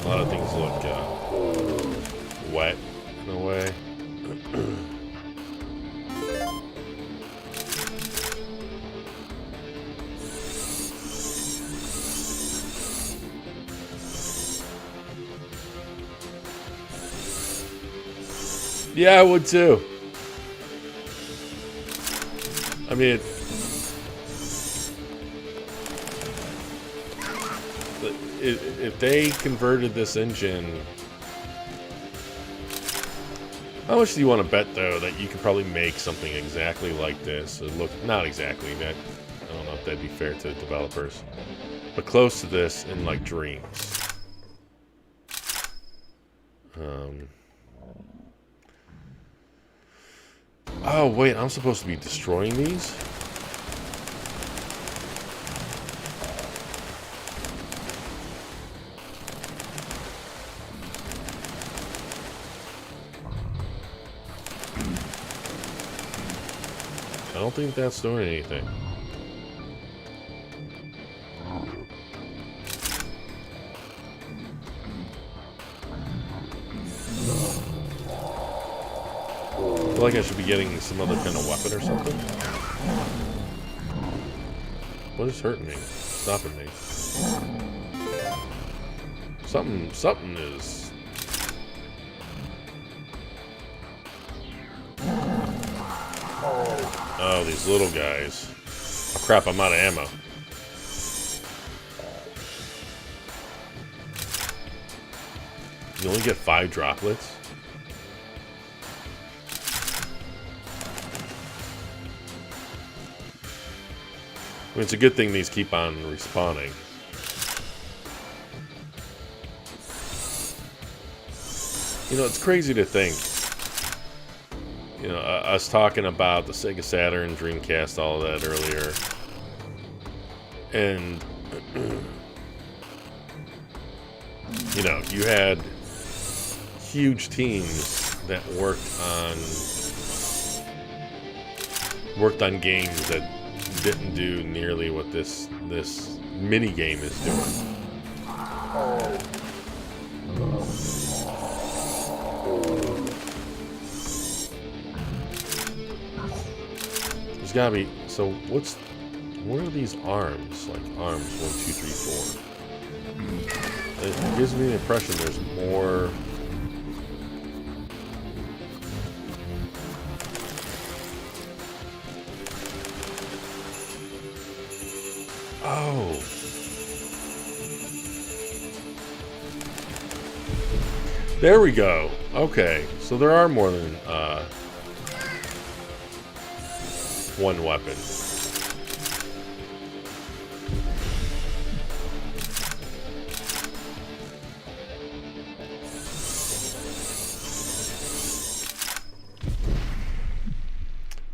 A lot of things look wet in a way. Yeah, I would too. I mean, if they converted this engine, how much do you want to bet though that you could probably make something exactly like this? Look, not exactly. That I don't know if that'd be fair to the developers, but close to this in like Dreams. Oh, wait, I'm supposed to be destroying these? don't think that's doing anything. I feel like I should be getting some other kind of weapon or something. What is hurting me? Stopping me? Something is... Oh, these little guys. Oh, crap, I'm out of ammo. You only get 5 droplets? I mean, it's a good thing these keep on respawning. You know, it's crazy to think, you know, us talking about the Sega Saturn, Dreamcast, all of that earlier. And, you know, you had huge teams that worked on games that didn't do nearly what this mini game is doing. There's gotta be. So what are these arms? Like arms 1, 2, 3, 4. It gives me the impression there's more. Oh. There we go. Okay. So there are more than one weapon.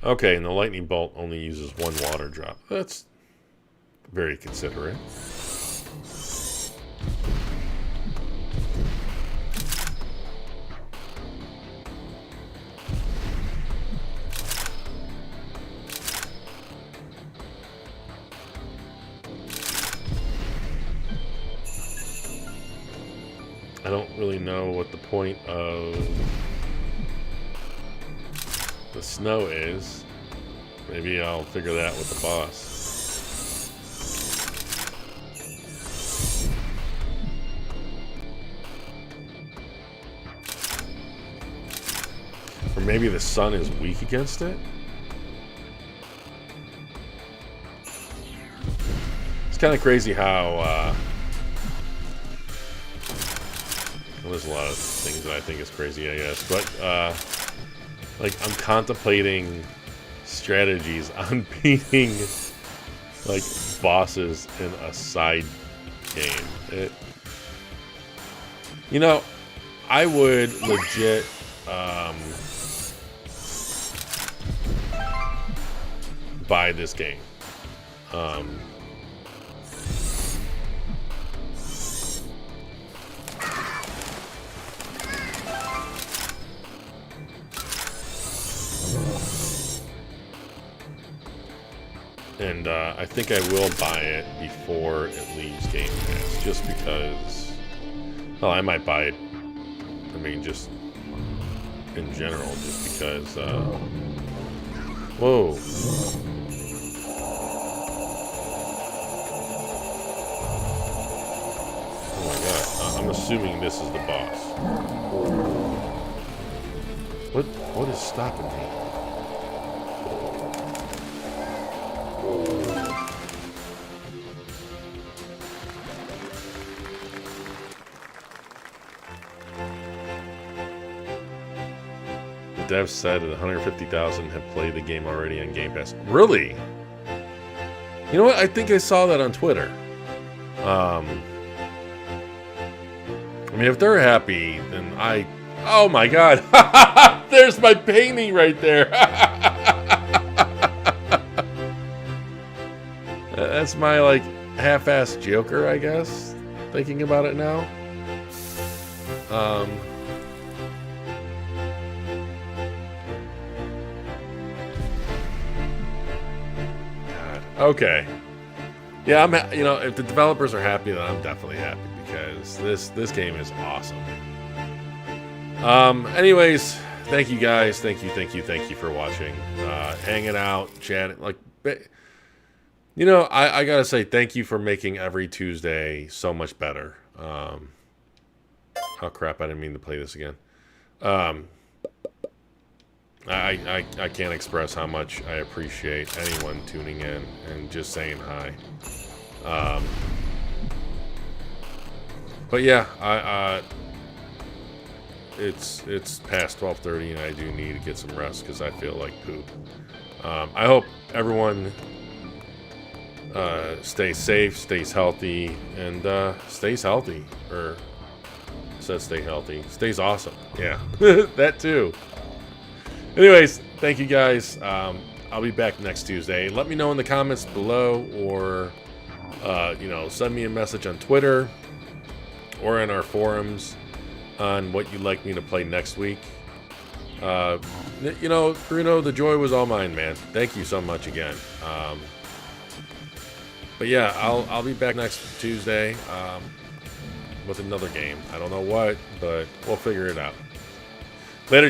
Okay, and the lightning bolt only uses 1 water drop. That's very considerate. I don't really know what the point of the snow is. Maybe I'll figure that out with the boss. Or maybe the sun is weak against it? It's kind of crazy how, well, there's a lot of things that I think is crazy, I guess. But, like, I'm contemplating strategies on beating, like, bosses in a side game. You know, I would legit, buy this game. And I think I will buy it before it leaves Game Pass, just because. Well, I might buy it. I mean, just in general, just because. Whoa. Oh my god! I'm assuming this is the boss. What is stopping me? The devs said that 150,000 have played the game already on Game Pass. Really? You know what? I think I saw that on Twitter. I mean, if they're happy, then I... Oh my god! There's my painting right there! That's my, like, half-assed Joker, I guess. Thinking about it now. Okay. Yeah, you know, if the developers are happy, then I'm definitely happy because this game is awesome. Anyways, thank you guys. Thank you for watching, hanging out, chatting. Like, you know, I gotta say thank you for making every Tuesday so much better. Oh crap! I didn't mean to play this again. I can't express how much I appreciate anyone tuning in and just saying hi. But yeah, it's past 12:30 and I do need to get some rest because I feel like poop. I hope everyone stays safe, stays healthy, and stays healthy. Or says stay healthy, stays awesome. Yeah, that too. Anyways, thank you guys. I'll be back next Tuesday. Let me know in the comments below, or you know, send me a message on Twitter or in our forums on what you'd like me to play next week. You know, Bruno, the joy was all mine, man. Thank you so much again. But yeah, I'll be back next Tuesday with another game. I don't know what, but we'll figure it out. Later.